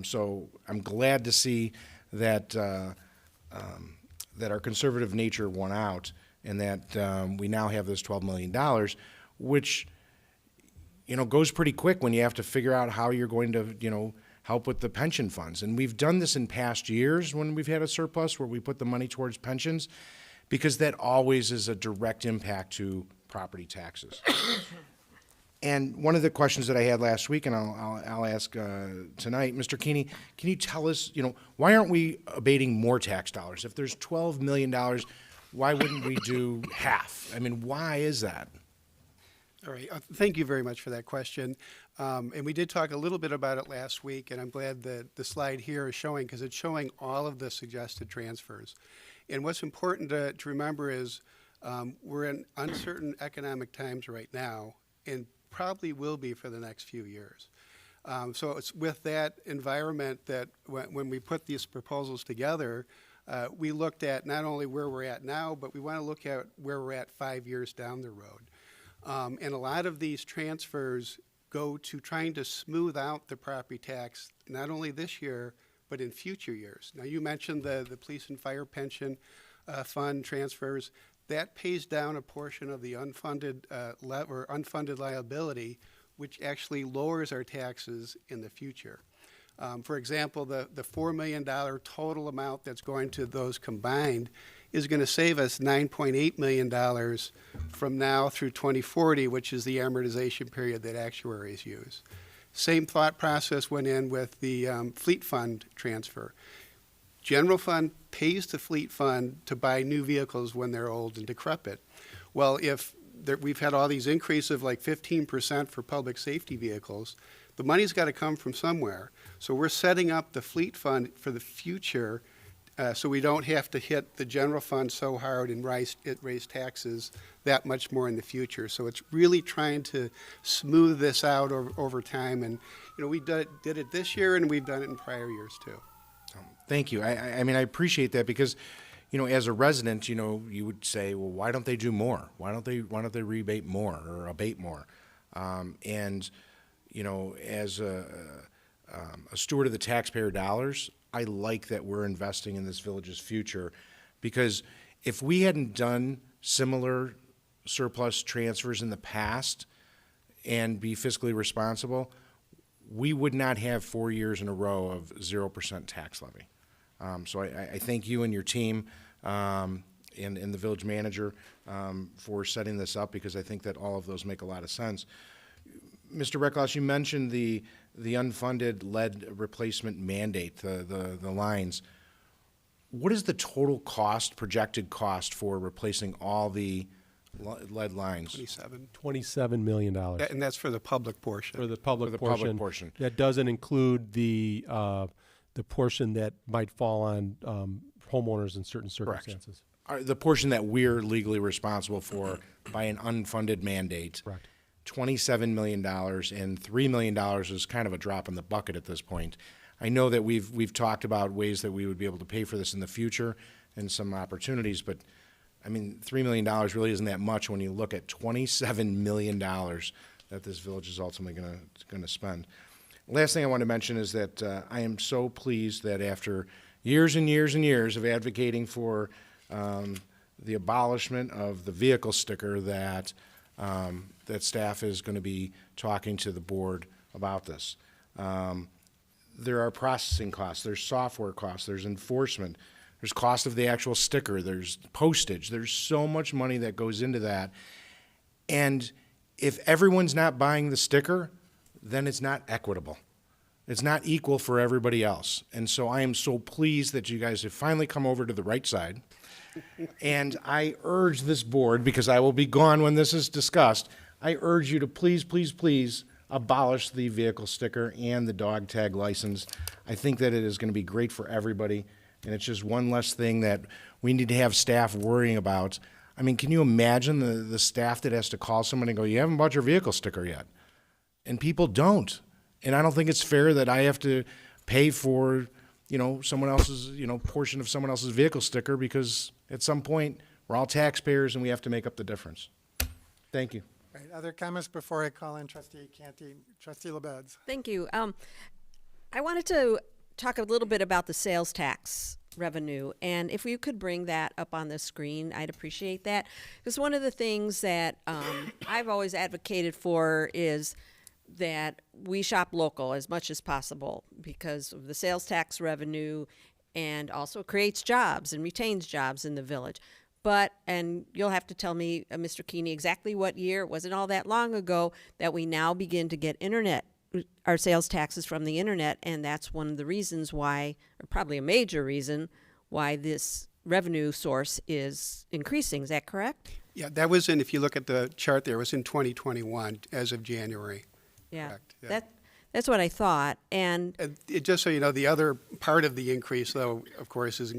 So I'm glad to see that, that our conservative nature won out, and that we now have this $12 million, which goes pretty quick when you have to figure out how you're going to, help with the pension funds. And we've done this in past years when we've had a surplus where we put the money towards pensions, because that always is a direct impact to property taxes. And one of the questions that I had last week, and I'll ask tonight, Mr. Keeney, can you tell us, why aren't we abating more tax dollars? If there's $12 million, why wouldn't we do half? I mean, why is that? All right. Thank you very much for that question. And we did talk a little bit about it last week, and I'm glad that the slide here is showing, because it's showing all of the suggested transfers. And what's important to remember is we're in uncertain economic times right now, and probably will be for the next few years. So it's with that environment that when we put these proposals together, we looked at not only where we're at now, but we want to look at where we're at 5 years down the road. And a lot of these transfers go to trying to smooth out the property tax, not only this year, but in future years. Now, you mentioned the police and fire pension fund transfers. That pays down a portion of the unfunded unfunded liability, which actually lowers our taxes in the future. For example, the $4 million total amount that's going to those combined is going to save us $9.8 million from now through 2040, which is the amortization period that actuaries use. Same thought process went in with the fleet fund transfer. General fund pays the fleet fund to buy new vehicles when they're old and decrepit. Well, if we've had all these increases of like 15% for public safety vehicles, the money's got to come from somewhere. So we're setting up the fleet fund for the future so we don't have to hit the general fund so hard and raise taxes that much more in the future. So it's really trying to smooth this out over time. And, you know, we did it this year and we've done it in prior years too. Thank you. I mean, I appreciate that because, you know, as a resident, you know, you would say, well, why don't they do more? Why don't they rebate more or abate more? And, you know, as a steward of the taxpayer dollars, I like that we're investing in this village's future, because if we hadn't done similar surplus transfers in the past and be fiscally responsible, we would not have 4 years in a row of 0% tax levy. So I thank you and your team and the village manager for setting this up, because I think that all of those make a lot of sense. Mr. Reckloss, you mentioned the unfunded lead replacement mandate, the lines. What is the total cost, projected cost, for replacing all the lead lines? $27 million. And that's for the public portion. For the public portion. That doesn't include the portion that might fall on homeowners in certain circumstances. Correct. The portion that we're legally responsible for by an unfunded mandate. Correct. $27 million, and $3 million is kind of a drop in the bucket at this point. I know that we've talked about ways that we would be able to pay for this in the future and some opportunities, but I mean, $3 million really isn't that much when you look at $27 million that this village is ultimately going to spend. Last thing I want to mention is that I am so pleased that after years and years and years of advocating for the abolishment of the vehicle sticker, that staff is going to be talking to the board about this. There are processing costs, there's software costs, there's enforcement, there's cost of the actual sticker, there's postage, there's so much money that goes into that. And if everyone's not buying the sticker, then it's not equitable. It's not equal for everybody else. And so I am so pleased that you guys have finally come over to the right side. And I urge this board, because I will be gone when this is discussed, I urge you to please, please, please abolish the vehicle sticker and the dog tag license. I think that it is going to be great for everybody, and it's just one less thing that we need to have staff worrying about. I mean, can you imagine the staff that has to call someone and go, you haven't bought your vehicle sticker yet? And people don't. And I don't think it's fair that I have to pay for, you know, someone else's, you know, portion of someone else's vehicle sticker, because at some point we're all taxpayers and we have to make up the difference. Thank you. Right. Other comments before I call in Trustee Canty? Trustee LaBedz. Thank you. I wanted to talk a little bit about the sales tax revenue, and if you could bring that up on the screen, I'd appreciate that. Because one of the things that I've always advocated for is that we shop local as much as possible, because of the sales tax revenue, and also creates jobs and retains jobs in the village. But, and you'll have to tell me, Mr. Keeney, exactly what year, it wasn't all that long ago, that we now begin to get our sales taxes from the internet, and that's one of the reasons why, or probably a major reason, why this revenue source is increasing. Is that correct? Yeah, that was in, if you look at the chart there, it was in 2021 as of January. Yeah, Correct. Yeah. That's what I thought. And just so you know, the other part of the increase, though, of course, is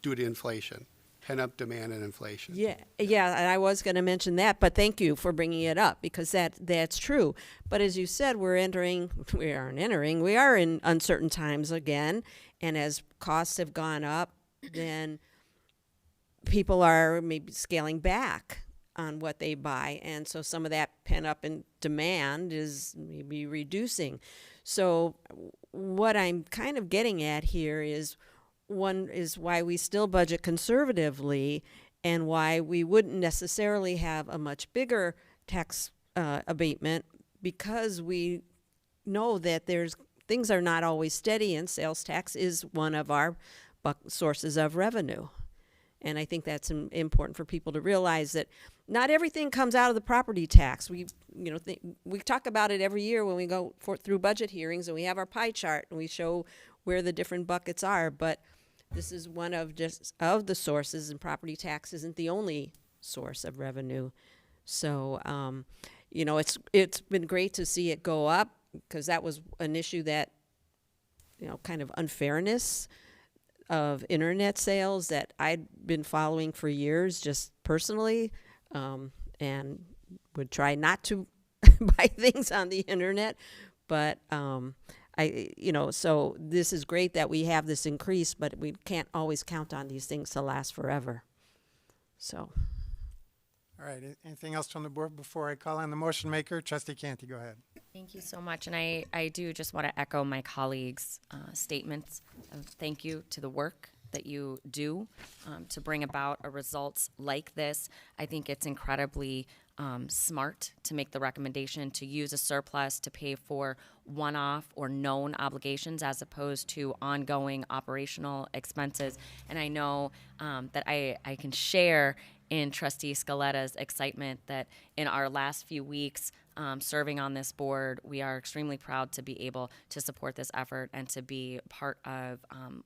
due to inflation. Pent-up demand and inflation. Yeah, and I was going to mention that, but thank you for bringing it up, because that's true. But as you said, we are in uncertain times again, and as costs have gone up, then people are maybe scaling back on what they buy, and so some of that pent-up in demand is maybe reducing. So what I'm kind of getting at here is, one is why we still budget conservatively, and why we wouldn't necessarily have a much bigger tax abatement, because we know that things are not always steady, and sales tax is one of our sources of revenue. And I think that's important for people to realize, that not everything comes out of the property tax. We talk about it every year when we go through budget hearings, and we have our pie chart and we show where the different buckets are. But this is one of the sources, and property tax isn't the only source of revenue. So, it's been great to see it go up, because that was an issue that, kind of unfairness of internet sales that I'd been following for years, just personally, and would try not to buy things on the internet. But, so this is great that we have this increase, but we can't always count on these things to last forever. So. All right, anything else from the board before I call on the motion maker? Trustee Canty, go ahead. Thank you so much. And I do just want to echo my colleagues' statements of thank you to the work that you do to bring about a results like this. I think it's incredibly smart to make the recommendation to use a surplus to pay for one-off or known obligations as opposed to ongoing operational expenses. And I know that I can share in Trustee Scaletta's excitement that in our last few weeks serving on this board, we are extremely proud to be able to support this effort and to be part of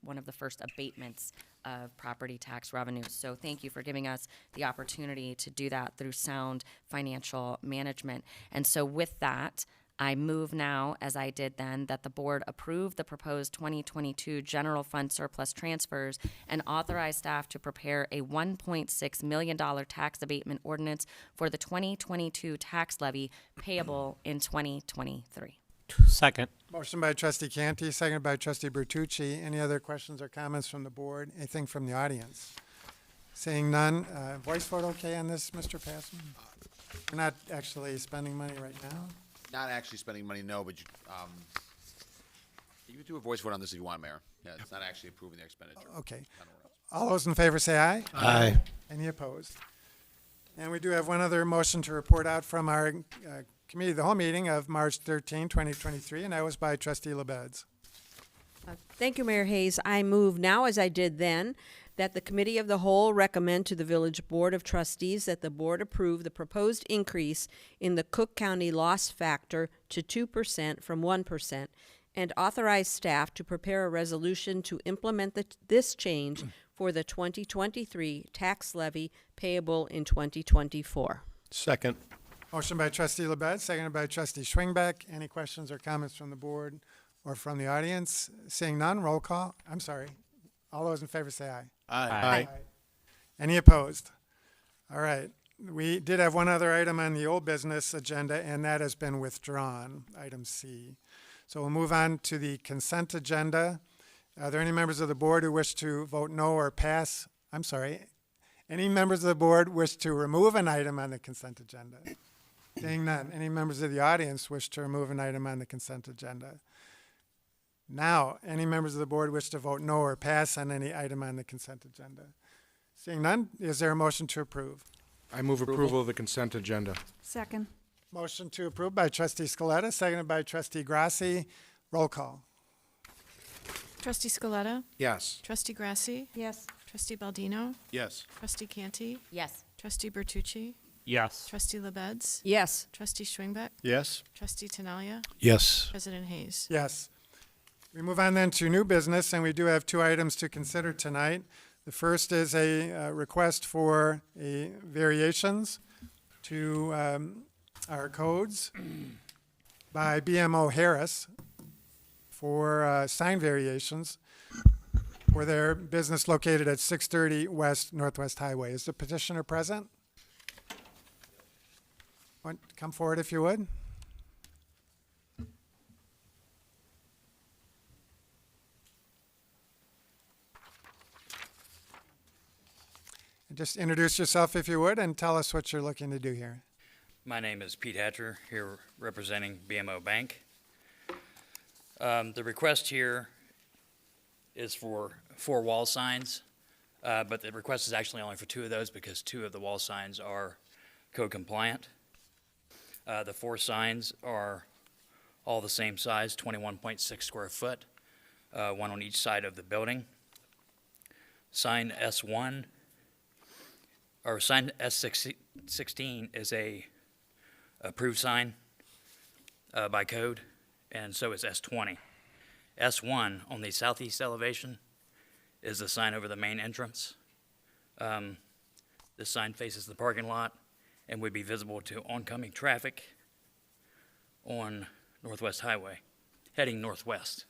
one of the first abatements of property tax revenues. So thank you for giving us the opportunity to do that through sound financial management. And so with that, I move now, as I did then, that the board approve the proposed 2022 general fund surplus transfers and authorize staff to prepare a $1.6 million tax abatement ordinance for the 2022 tax levy payable in 2023. Second. Motion by Trustee Canty, seconded by Trustee Bertucci. Any other questions or comments from the board? Anything from the audience? Seeing none, voice vote okay on this, Mr. Passman? We're not actually spending money right now? Not actually spending money, no, but you can do a voice vote on this if you want, Mayor. Yeah, it's not actually approving the expenditure. Okay. All those in favor say aye. Aye. Any opposed? And we do have one other motion to report out from our committee of the whole meeting of March 13, 2023, and that was by Trustee LaBedz. Thank you, Mayor Hayes. I move now, as I did then, that the Committee of the Whole recommend to the Village Board of Trustees that the board approve the proposed increase in the Cook County loss factor to 2% from 1%, and authorize staff to prepare a resolution to implement this change for the 2023 tax levy payable in 2024. Second. Motion by Trustee LaBedz, seconded by Trustee Schwingbeck. Any questions or comments from the board or from the audience? Seeing none, roll call. I'm sorry. All those in favor say aye. Aye. Any opposed? All right. We did have one other item on the old business agenda, and that has been withdrawn, item C. So we'll move on to the consent agenda. Are there any members of the board who wish to vote no or pass? I'm sorry. Any members of the board wish to remove an item on the consent agenda? Seeing none. Any members of the audience wish to remove an item on the consent agenda? Now, any members of the board wish to vote no or pass on any item on the consent agenda? Seeing none, is there a motion to approve? I move approval of the consent agenda. Second. Motion to approve by Trustee Scaletta, seconded by Trustee Grasse. Roll call. Trustee Scaletta, Yes. Trustee Grasse, Yes. Trustee Baldino, Yes. Trustee Canty, Yes. Trustee Bertucci, Yes. Trustee LaBedz, Yes. Trustee Schwingbeck, Yes. Trustee Tinaglia, Yes. President Hayes. Yes. We move on then to new business, and we do have two items to consider tonight. The first is a request for variations to our codes by BMO Harris for sign variations for their business located at 630 West Northwest Highway. Is the petitioner present? Come forward if you would. And just introduce yourself if you would and tell us what you're looking to do here. My name is Pete Hatcher, here representing BMO Bank. The request here is for 4 wall signs, but the request is actually only for 2 of those because 2 of the wall signs are code compliant. The 4 signs are all the same size, 21.6 square foot, one on each side of the building. Sign S1 Our sign S16 is a approved sign by code, and so is S20. S1 on the southeast elevation is the sign over the main entrance. This sign faces the parking lot and would be visible to oncoming traffic on Northwest Highway, heading northwest.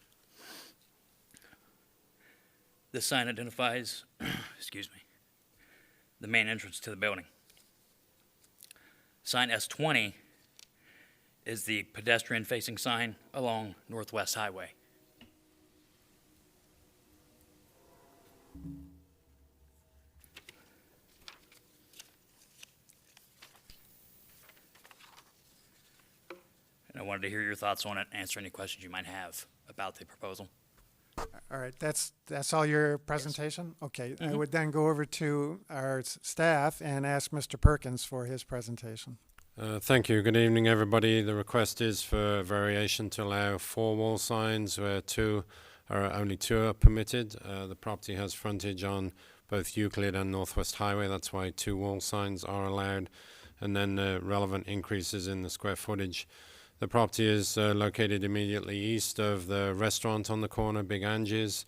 This sign identifies, excuse me, the main entrance to the building. Sign S20 is the pedestrian-facing sign along Northwest Highway. And I wanted to hear your thoughts on it and answer any questions you might have about the proposal. All right, that's all your presentation? Yes. Okay, I would then go over to our staff and ask Mr. Perkins for his presentation. Thank you. Good evening, everybody. The request is for a variation to allow 4 wall signs where only two are permitted. The property has frontage on both Euclid and Northwest Highway. That's why 2 wall signs are allowed. And then the relevant increases in the square footage. The property is located immediately east of the restaurant on the corner, Big Angie's.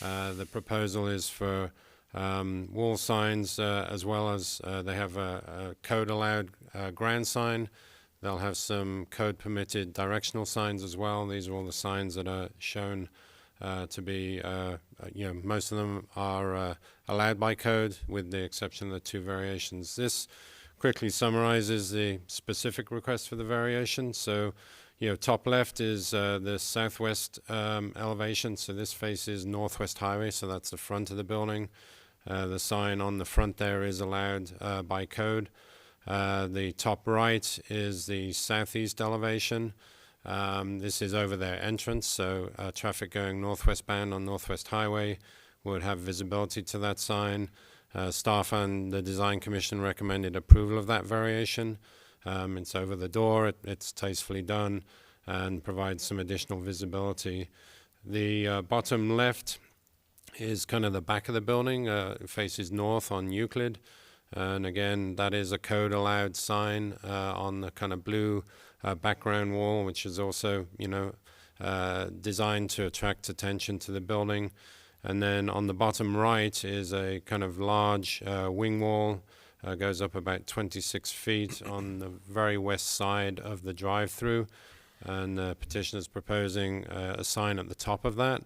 The proposal is for wall signs as well as they have a code-allowed grand sign. They'll have some code-permitted directional signs as well. These are all the signs that are shown to be, most of them are allowed by code with the exception of the 2 variations. This quickly summarizes the specific request for the variation. So, top left is the southwest elevation. So this faces Northwest Highway, so that's the front of the building. The sign on the front there is allowed by code. The top right is the southeast elevation. This is over their entrance, so traffic going northwest bound on Northwest Highway would have visibility to that sign. Staff and the Design Commission recommended approval of that variation. It's over the door, it's tastefully done, and provides some additional visibility. The bottom left is kind of the back of the building. It faces north on Euclid. And again, that is a code-allowed sign on the kind of blue background wall, which is also, designed to attract attention to the building. And then on the bottom right is a kind of large wing wall, goes up about 26 feet on the very west side of the drive-through. And the petitioner's proposing a sign at the top of that.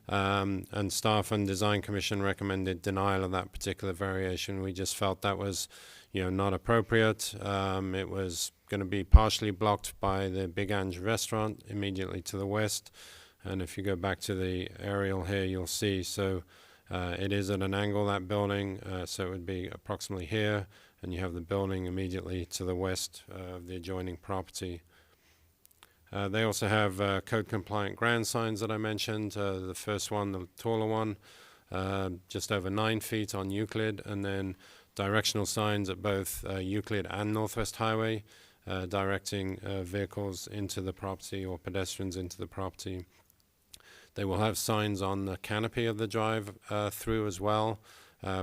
And Staff and Design Commission recommended denial of that particular variation. We just felt that was, not appropriate. It was going to be partially blocked by the Big Ange restaurant immediately to the west. And if you go back to the aerial here, you'll see. So it is at an angle, that building. So it would be approximately here. And you have the building immediately to the west of the adjoining property. They also have code-compliant ground signs that I mentioned. The first one, the taller one, just over 9 feet on Euclid, and then directional signs at both Euclid and Northwest Highway, directing vehicles into the property or pedestrians into the property. They will have signs on the canopy of the drive through as well,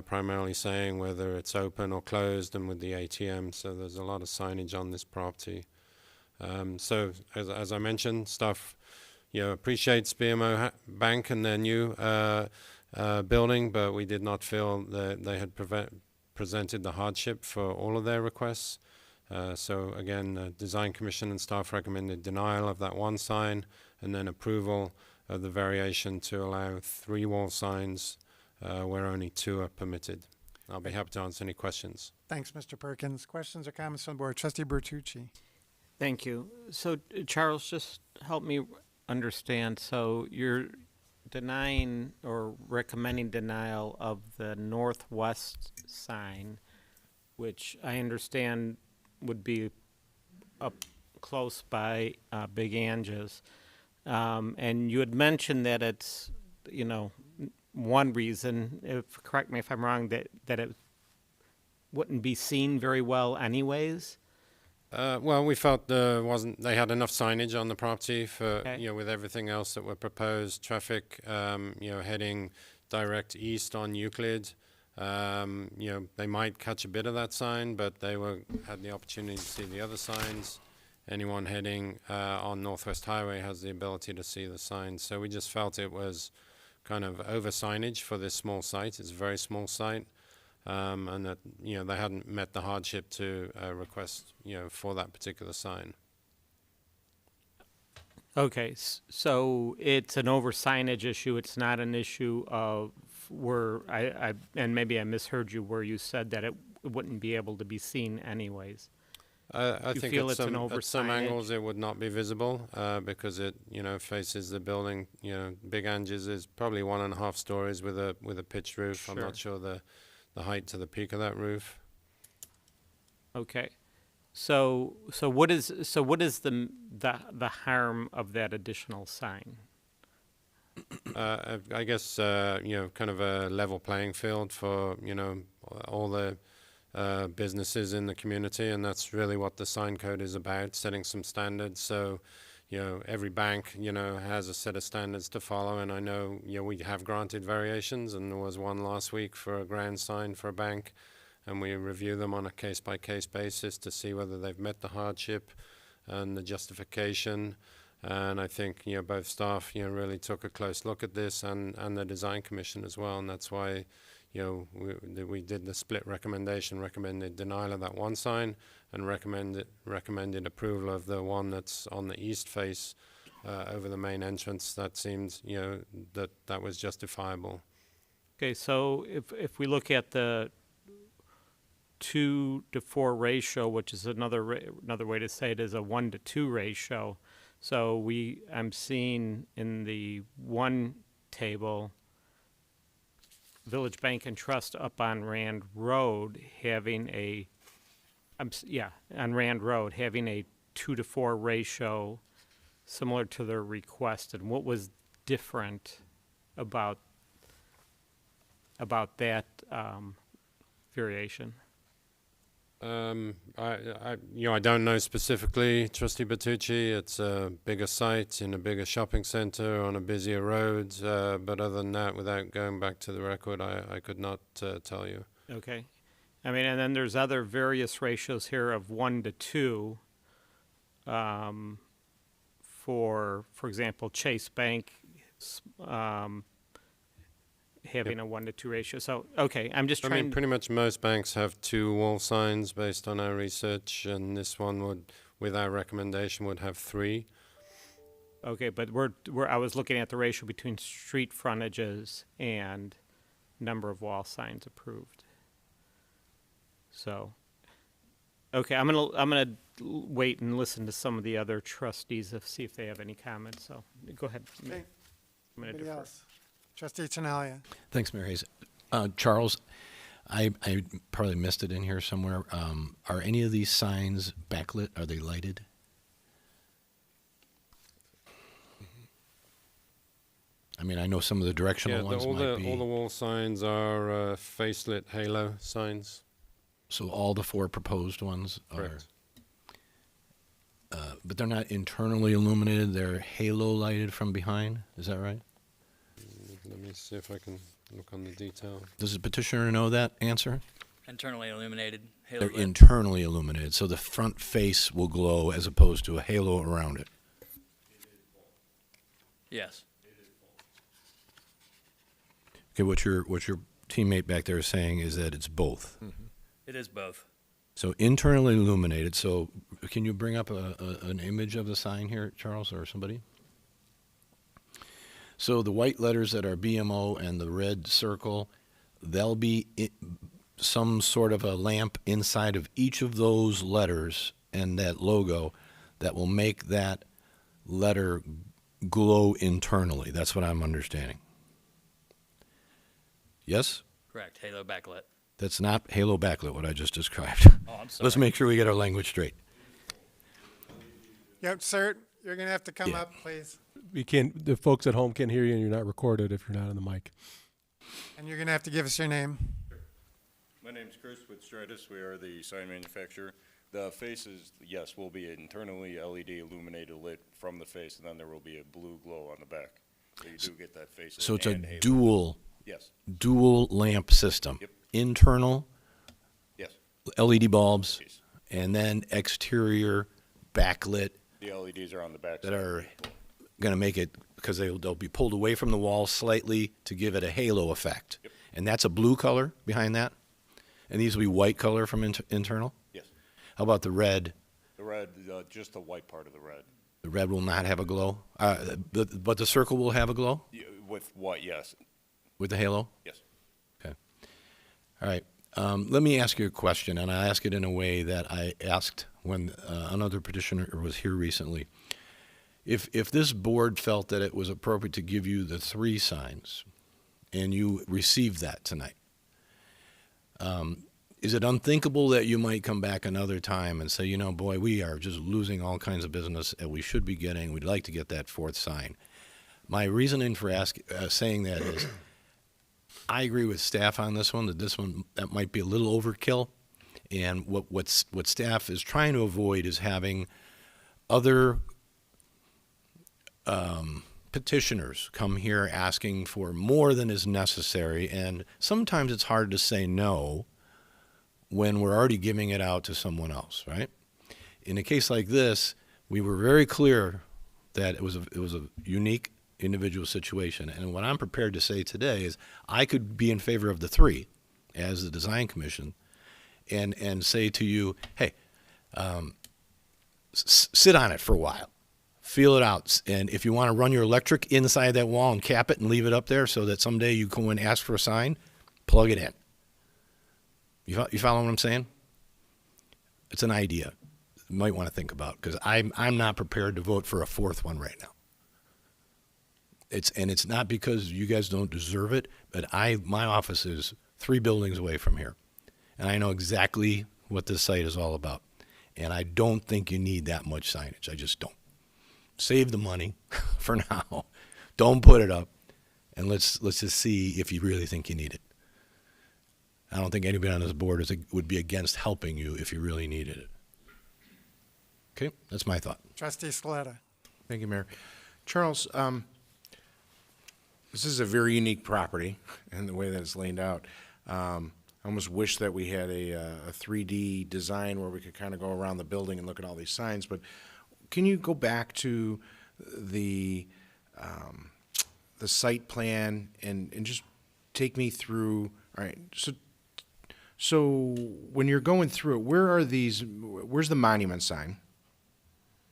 primarily saying whether it's open or closed and with the ATM. So there's a lot of signage on this property. So as I mentioned, staff appreciates BMO Bank and their new building, but we did not feel that they had presented the hardship for all of their requests. So again, Design Commission and staff recommended denial of that one sign and then approval of the variation to allow 3 wall signs where only 2 are permitted. I'll be happy to answer any questions. Thanks, Mr. Perkins. Questions or comments from the board? Trustee Bertucci. Thank you. So, Charles, just help me understand. So you're denying or recommending denial of the northwest sign, which I understand would be up close by Big Angie's. And you had mentioned that it's, one reason, correct me if I'm wrong, that it wouldn't be seen very well anyways. Well, we felt they had enough signage on the property for, with everything else that were proposed, traffic, heading direct east on Euclid, You know, they might catch a bit of that sign, but they had the opportunity to see the other signs. Anyone heading on Northwest Highway has the ability to see the signs. So we just felt it was kind of over signage for this small site. It's a very small site, and that, you know, they hadn't met the hardship to request, you know, for that particular sign. Okay, so it's an over signage issue. It's not an issue of where and maybe I misheard you where you said that it wouldn't be able to be seen anyways. I You think feel at it's an over some signage? angles it would not be visible because it, you know, faces the building. You know, Big Ange's is probably 1.5 stories with a pitched roof. I'm Sure. not sure the height to the peak of that roof. Okay, so what is the harm of that additional sign? I guess you know, kind of a level playing field for, you know, all the businesses in the community, and that's really what the sign code is about, setting some standards. So, you know, every bank, you know, has a set of standards to follow, and I know, you know, we have granted variations, and there was one last week for a grand sign for a bank, and we review them on a case-by-case basis to see whether they've met the hardship and the justification. And I think, you know, both staff, you know, really took a close look at this, and the design commission as well, and that's why, you know, we did the split recommendation, recommended denial of that one sign, and recommended approval of the one that's on the east face over the main entrance. That seemed, you know, that was justifiable. Okay, so if we look at the 2 to 4 ratio, which is another way to say it is a 1 to 2 ratio. So I'm seeing in the one table, Village Bank and Trust up on Rand Road having on Rand Road having a 2 to 4 ratio, similar to their request. And what was different about that variation? I don't know specifically, Trustee Bertucci. It's a bigger site in a bigger shopping center on a busier road. But other than that, without going back to the record, I could not tell you. Okay. I mean, and then there's other various ratios here of 1 to 2. For example, Chase Bank having a 1 to 2 ratio. So, okay, I'm just trying. I mean, pretty much most banks have 2 wall signs based on our research, and this one would, with our recommendation, would have 3. Okay, but I was looking at the ratio between street frontages and number of wall signs approved. So, okay, I'm gonna wait and listen to some of the other trustees to see if they have any comments. So, go ahead. Okay. I'm gonna Anybody defer. else? Trustee Tinaglia. Thanks, Mayor Hayes. Charles, I probably missed it in here somewhere. Are any of these signs backlit? Are they lighted? I mean, I know some of the directional ones might be. All the wall signs are facelit halo signs. So all the 4 proposed ones Correct. are. But they're not internally illuminated. They're halo lighted from behind. Is that right? Let me see if I can look on the detail. Does the petitioner know that answer? Internally illuminated. Halo They're lit. internally illuminated, so the front face will glow as opposed to a halo around it. Yes. Okay, what your teammate back there is saying is that it's both. It is both. So internally illuminated. So can you bring up an image of the sign here, Charles, or somebody? So the white letters that are BMO and the red circle, there'll be some sort of a lamp inside of each of those letters and that logo that will make that letter glow internally. That's what I'm understanding. Yes? Correct. Halo backlit. That's not halo backlit, what I just described. Oh, I'm sorry. Let's make sure we get our language straight. Yep, sir, you're going to have to come up, please. The folks at home can't hear you, and you're not recorded if you're not on the mic. And you're going to have to give us your name. My name's Chris with Stratus. We are the sign manufacturer. The faces, yes, will be internally LED illuminated lit from the face, and then there will be a blue glow on the back. So you do get that face. So it's a and halo. dual Yes. dual lamp system. Yep. internal Yes. LED bulbs, and then exterior backlit The LEDs are on the back. that are going to make it, because they'll be pulled away from the wall slightly to give it a halo effect. Yep. And that's a blue color behind that? And these will be white color from internal? Yes. How about the red? The red, just the white part of the red. The red will not have a glow? But the circle will have a glow With white, yes. with the halo? Yes. Okay. All right. Let me ask you a question, and I ask it in a way that I asked when another petitioner was here recently. If this board felt that it was appropriate to give you the 3 signs, and you received that tonight, is it unthinkable that you might come back another time and say, you know, boy, we are just losing all kinds of business that we should be getting. We'd like to get that 4th sign. My reasoning for saying that is I agree with staff on this one, that might be a little overkill. And what staff is trying to avoid is having other petitioners come here asking for more than is necessary. And sometimes it's hard to say no when we're already giving it out to someone else, right? In a case like this, we were very clear that it was a unique individual situation. And what I'm prepared to say today is I could be in favor of the 3 as the design commission and say to you, hey, sit on it for a while, feel it out. And if you want to run your electric inside that wall and cap it and leave it up there so that someday you go and ask for a sign, plug it in. You follow what I'm saying? It's an idea you might want to think about, because I'm not prepared to vote for a 4th one right now. It's not because you guys don't deserve it, but my office is 3 buildings away from here, and I know exactly what this site is all about. And I don't think you need that much signage. I just don't. Save the money for now. Don't put it up, and let's just see if you really think you need it. I don't think anybody on this board would be against helping you if you really needed it. Okay, that's my thought. Trustee Scaletta. Thank you, Mayor. Charles, this is a very unique property in the way that it's laid out. I almost wish that we had a 3D design where we could kind of go around the building and look at all these signs, but can you go back to the site plan and just take me through, all right, so when you're going through it, where's the monument sign?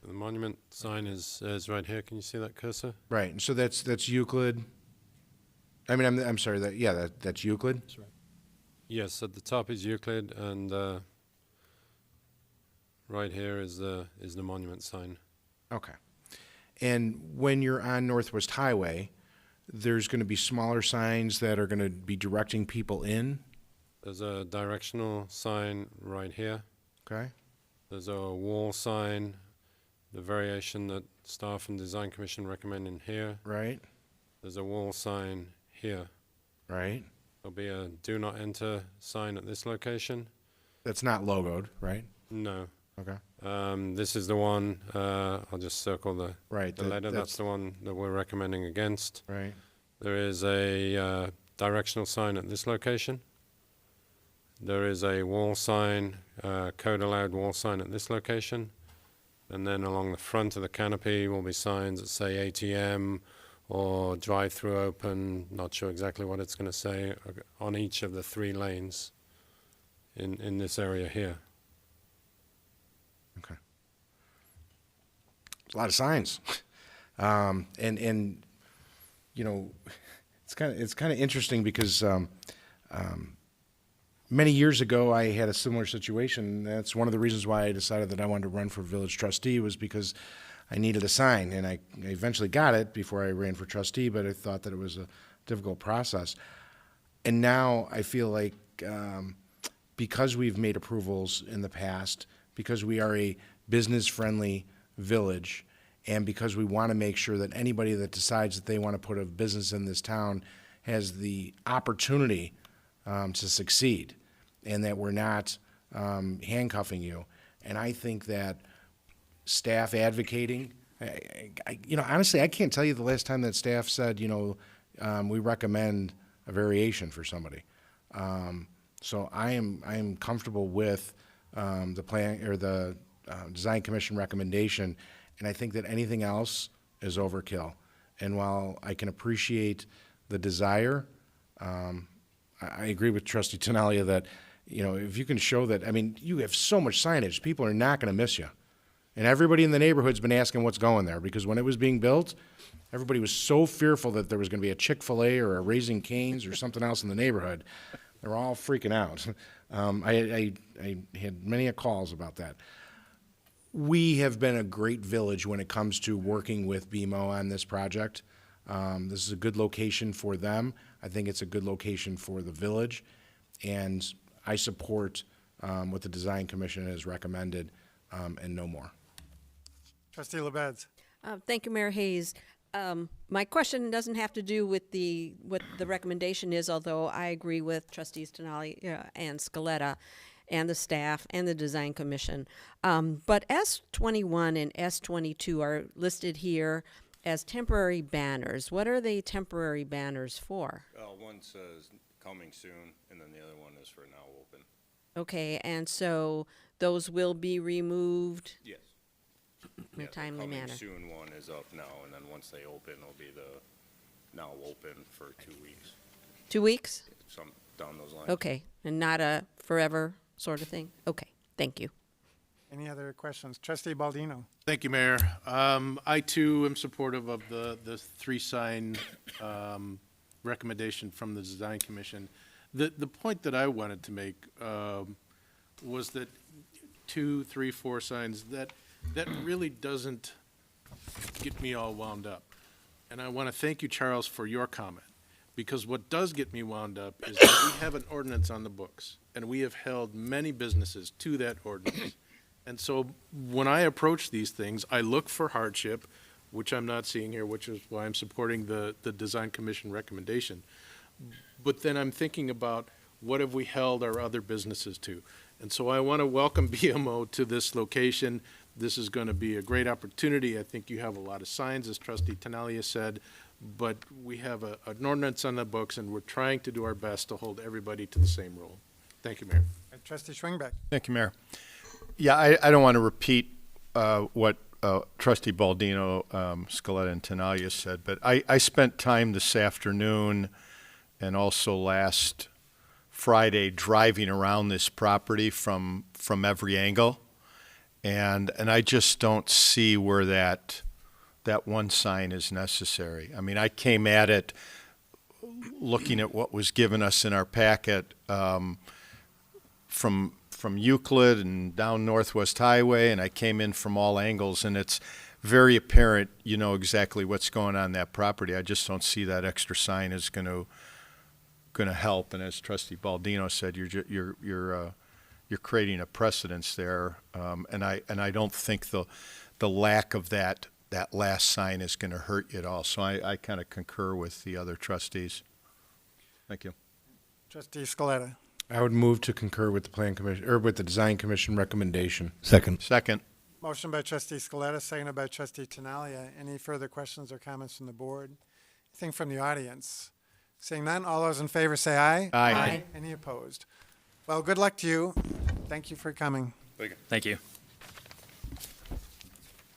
The monument sign is right here. Can you see that cursor? Right, and so that's Euclid. I mean, I'm sorry. That's Euclid. That's right. Yes, at the top is Euclid, and right here is the monument sign. Okay. And when you're on Northwest Highway, there's going to be smaller signs that are going to be directing people in. There's a directional sign right here. Okay. There's a wall sign, the variation that staff and design commission recommend in here. Right. There's a wall sign here. Right. There'll be a do not enter sign at this location. That's not logoed, right? No. Okay. This is the one, I'll just circle the letter. That's the one that we're recommending against. Right. There is a directional sign at this location. There is a wall sign, code allowed wall sign at this location. And then along the front of the canopy will be signs that say ATM or drive-through open, not sure exactly what it's going to say, on each of the 3 lanes in this area here. Okay. A lot of signs. And you know, it's kind of interesting because many years ago I had a similar situation. That's one of the reasons why I decided that I wanted to run for village trustee, was because I needed a sign, and I eventually got it before I ran for trustee, but I thought that it was a difficult process. And now I feel like because we've made approvals in the past, because we are a business-friendly village, and because we want to make sure that anybody that decides that they want to put a business in this town has the opportunity to succeed, and that we're not handcuffing you. And I think that staff advocating, you know, honestly, I can't tell you the last time that staff said, you know, we recommend a variation for somebody. So I am comfortable with the plan or the Design Commission recommendation, and I think that anything else is overkill. And while I can appreciate the desire, I agree with Trustee Tinaglia that, you know, if you can show that, I mean, you have so much signage, people are not going to miss you. And everybody in the neighborhood's been asking what's going there, because when it was being built, everybody was so fearful that there was going to be a Chick-fil-A or a Raising Cane's or something else in the neighborhood. They were all freaking out. I had many calls about that. We have been a great village when it comes to working with BMO on this project. This is a good location for them. I think it's a good location for the village, and I support what the Design Commission has recommended, and no more. Trustee LaBedz. Thank you, Mayor Hayes. My question doesn't have to do with what the recommendation is, although I agree with Trustees Tinaglia and Scaletta and the staff and the Design Commission. But S21 and S22 are listed here as temporary banners. What are they temporary banners for? One says coming soon, and then the other one is for now open. Okay, and so those will be removed Yes. in a timely manner? Coming soon one is up now, and then once they open, it'll be the now open for 2 weeks. 2 weeks? Some down those lines. Okay, and not a forever sort of thing? Okay, thank you. Any other questions? Trustee Baldino. Thank you, Mayor. I too am supportive of the 3-sign recommendation from the Design Commission. The point that I wanted to make was that 2, 3, 4 signs, that really doesn't get me all wound up. And I want to thank you, Charles, for your comment, because what does get me wound up is that we have an ordinance on the books, and we have held many businesses to that ordinance. And so when I approach these things, I look for hardship, which I'm not seeing here, which is why I'm supporting the Design Commission recommendation. But then I'm thinking about, what have we held our other businesses to? And so I want to welcome BMO to this location. This is going to be a great opportunity. I think you have a lot of signs, as Trustee Tinaglia said, but we have an ordinance on the books, and we're trying to do our best to hold everybody to the same rule. Thank you, Mayor. And Trustee Schwingbeck. Thank you, Mayor. Yeah, I don't want to repeat what Trustee Baldino, Scaletta, and Tinaglia said, but I spent time this afternoon and also last Friday driving around this property from every angle, and I just don't see where that one sign is necessary. I mean, I came at it looking at what was given us in our packet from Euclid and down Northwest Highway, and I came in from all angles, and it's very apparent, you know, exactly what's going on that property. I just don't see that extra sign is going to help. And as Trustee Baldino said, you're creating a precedence there, and I don't think the lack of that last sign is going to hurt you at all. So I kind of concur with the other trustees. Thank you. Trustee Scaletta. I would move to concur with the Plan Commission, or with the Design Commission recommendation. Second. Motion by Trustee Scaletta, seconded by Trustee Tinaglia. Any further questions or comments from the board? Anything from the audience? Seeing none, all those in favor say aye. Aye. Aye. Any opposed? Well, good luck to you. Thank you for coming. Thank you.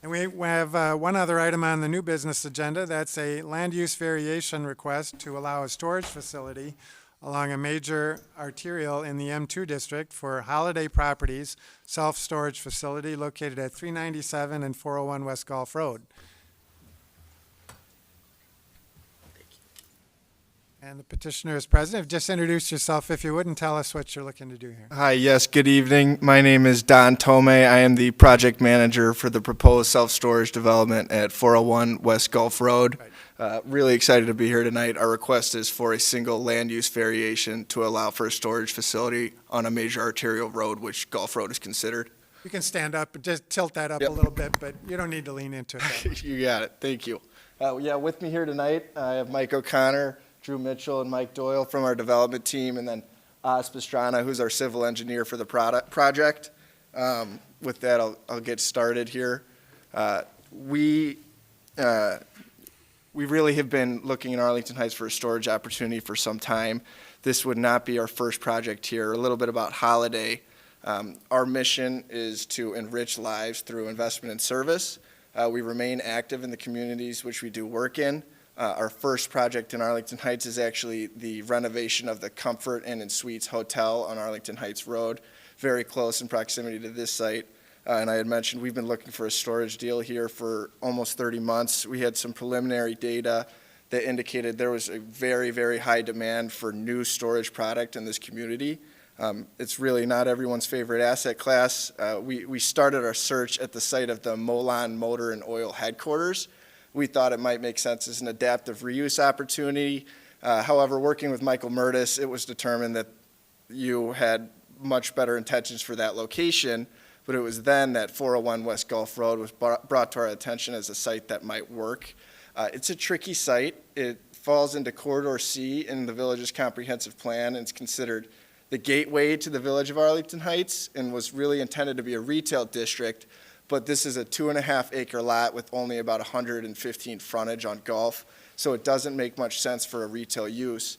And we have one other item on the new business agenda. That's a land use variation request to allow a storage facility along a major arterial in the M2 district for Holiday Properties self-storage facility located at 397 and 401 West Gulf Road. And the petitioner is present. Just introduce yourself, if you would, and tell us what you're looking to do here. Hi, yes, good evening. My name is Don Tomei. I am the project manager for the proposed self-storage development at 401 West Gulf Road. Really excited to be here tonight. Our request is for a single land use variation to allow for a storage facility on a major arterial road, which Gulf Road is considered. You can stand up, but just tilt that up a little bit, but you don't need to lean into it that much. You got it. Thank you. Yeah, with me here tonight, I have Mike O'Connor, Drew Mitchell, and Mike Doyle from our development team, and then Oz Pastrana, who's our civil engineer for the project. With that, I'll get started here. we really have been looking in Arlington Heights for a storage opportunity for some time. This would not be our first project here. A little bit about Holiday. Our mission is to enrich lives through investment and service. We remain active in the communities which we do work in. Our first project in Arlington Heights is actually the renovation of the Comfort Inn and Suites Hotel on Arlington Heights Road, very close in proximity to this site. And I had mentioned we've been looking for a storage deal here for almost 30 months. We had some preliminary data that indicated there was a very, very high demand for new storage product in this community. It's really not everyone's favorite asset class. We started our search at the site of the Molon Motor and Oil headquarters. We thought it might make sense as an adaptive reuse opportunity. However, working with Michael Murtis, it was determined that you had much better intentions for that location, but it was then that 401 West Gulf Road was brought to our attention as a site that might work. It's a tricky site. It falls into Corridor C in the village's comprehensive plan, and it's considered the gateway to the village of Arlington Heights and was really intended to be a retail district, but this is a 2.5 acre lot with only about 115 frontage on Gulf, so it doesn't make much sense for a retail use.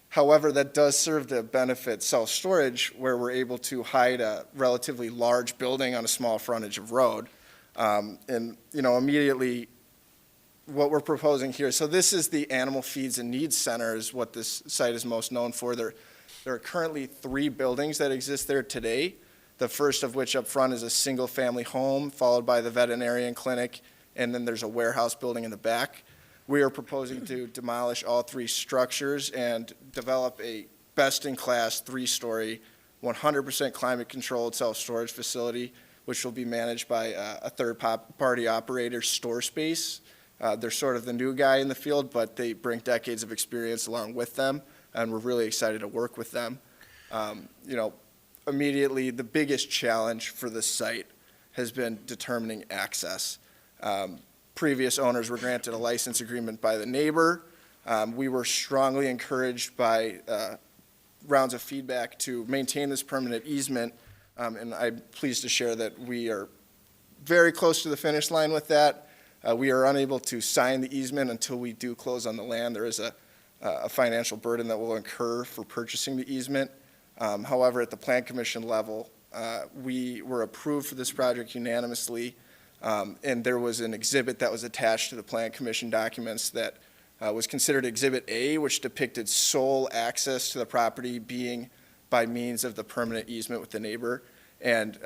However, that does serve to benefit self-storage, where we're able to hide a relatively large building on a small frontage of road. And, you know, immediately what we're proposing here, so this is the Animal Feeds and Needs Center is what this site is most known for. There are currently 3 buildings that exist there today, the first of which up front is a single-family home, followed by the veterinarian clinic, and then there's a warehouse building in the back. We are proposing to demolish all 3 structures and develop a best-in-class 3-story, 100% climate-controlled self-storage facility, which will be managed by a third-party operator, Store Space. They're sort of the new guy in the field, but they bring decades of experience along with them, and we're really excited to work with them. You know, immediately, the biggest challenge for this site has been determining access. Previous owners were granted a license agreement by the neighbor. We were strongly encouraged by rounds of feedback to maintain this permanent easement, and I'm pleased to share that we are very close to the finish line with that. We are unable to sign the easement until we do close on the land. There is a financial burden that will incur for purchasing the easement. However, at the Plan Commission level, we were approved for this project unanimously. And there was an exhibit that was attached to the Plan Commission documents that was considered Exhibit A, which depicted sole access to the property being by means of the permanent easement with the neighbor. And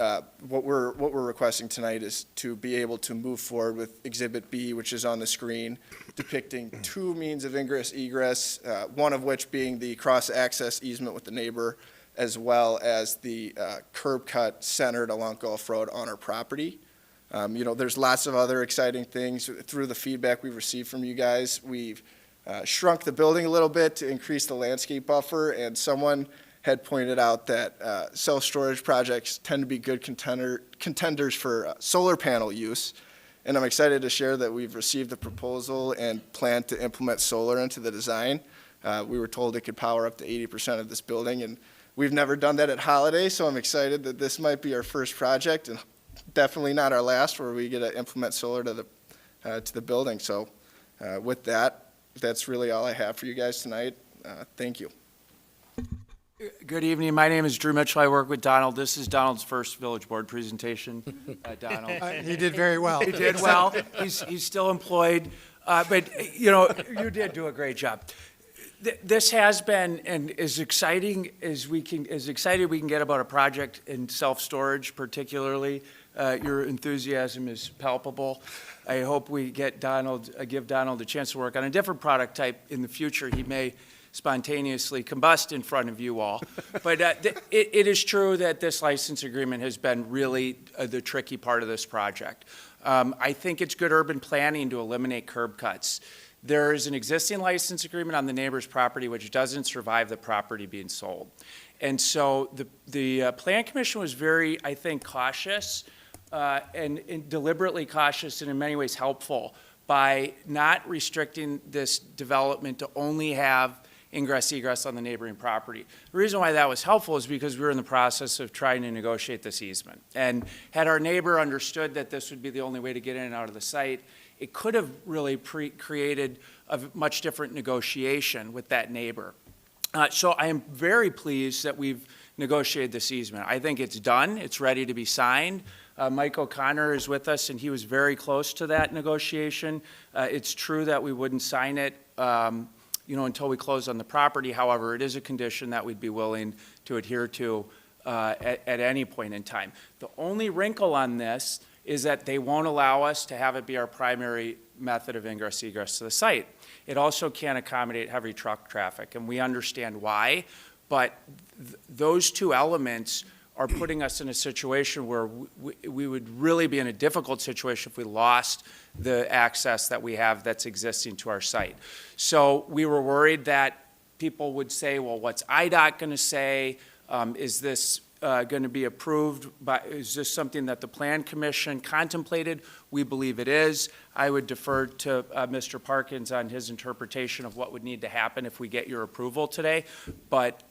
what we're requesting tonight is to be able to move forward with Exhibit B, which is on the screen, depicting 2 means of ingress egress, one of which being the cross-access easement with the neighbor, as well as the curb cut centered along Gulf Road on our property. You know, there's lots of other exciting things. Through the feedback we've received from you guys, we've shrunk the building a little bit to increase the landscape buffer, and someone had pointed out that self-storage projects tend to be good contenders for solar panel use. And I'm excited to share that we've received the proposal and plan to implement solar into the design. We were told it could power up to 80% of this building, and we've never done that at Holiday, so I'm excited that this might be our first project, and definitely not our last, where we get to implement solar to the building. So with that, that's really all I have for you guys tonight. Thank you. Good evening. My name is Drew Mitchell. I work with Donald. This is Donald's first village board presentation. Donald. He did very well. He did well. He's still employed, but you know, you did do a great job. This has been and as exciting as we can get about a project in self-storage, particularly. Your enthusiasm is palpable. I hope we give Donald a chance to work on a different product type in the future. He may spontaneously combust in front of you all. But it is true that this license agreement has been really the tricky part of this project. I think it's good urban planning to eliminate curb cuts. There is an existing license agreement on the neighbor's property which doesn't survive the property being sold. And so the Plan Commission was very, I think, cautious and deliberately cautious and in many ways helpful by not restricting this development to only have ingress egress on the neighboring property. The reason why that was helpful is because we were in the process of trying to negotiate this easement. And had our neighbor understood that this would be the only way to get in and out of the site it could have really created a much different negotiation with that neighbor. So I am very pleased that we've negotiated this easement. I think it's done. It's ready to be signed. Mike O'Connor is with us, and he was very close to that negotiation. It's true that we wouldn't sign it, until we close on the property. However, it is a condition that we'd be willing to adhere to at any point in time. The only wrinkle on this is that they won't allow us to have it be our primary method of ingress egress to the site. It also can't accommodate heavy truck traffic, and we understand why, but those two elements are putting us in a situation where we would really be in a difficult situation if we lost the access that we have that's existing to our site. So we were worried that people would say, well, what's IDOT going to say? Is this going to be approved? Is this something that the Plan Commission contemplated? We believe it is. I would defer to Mr. Parkins on his interpretation of what would need to happen if we get your approval today. But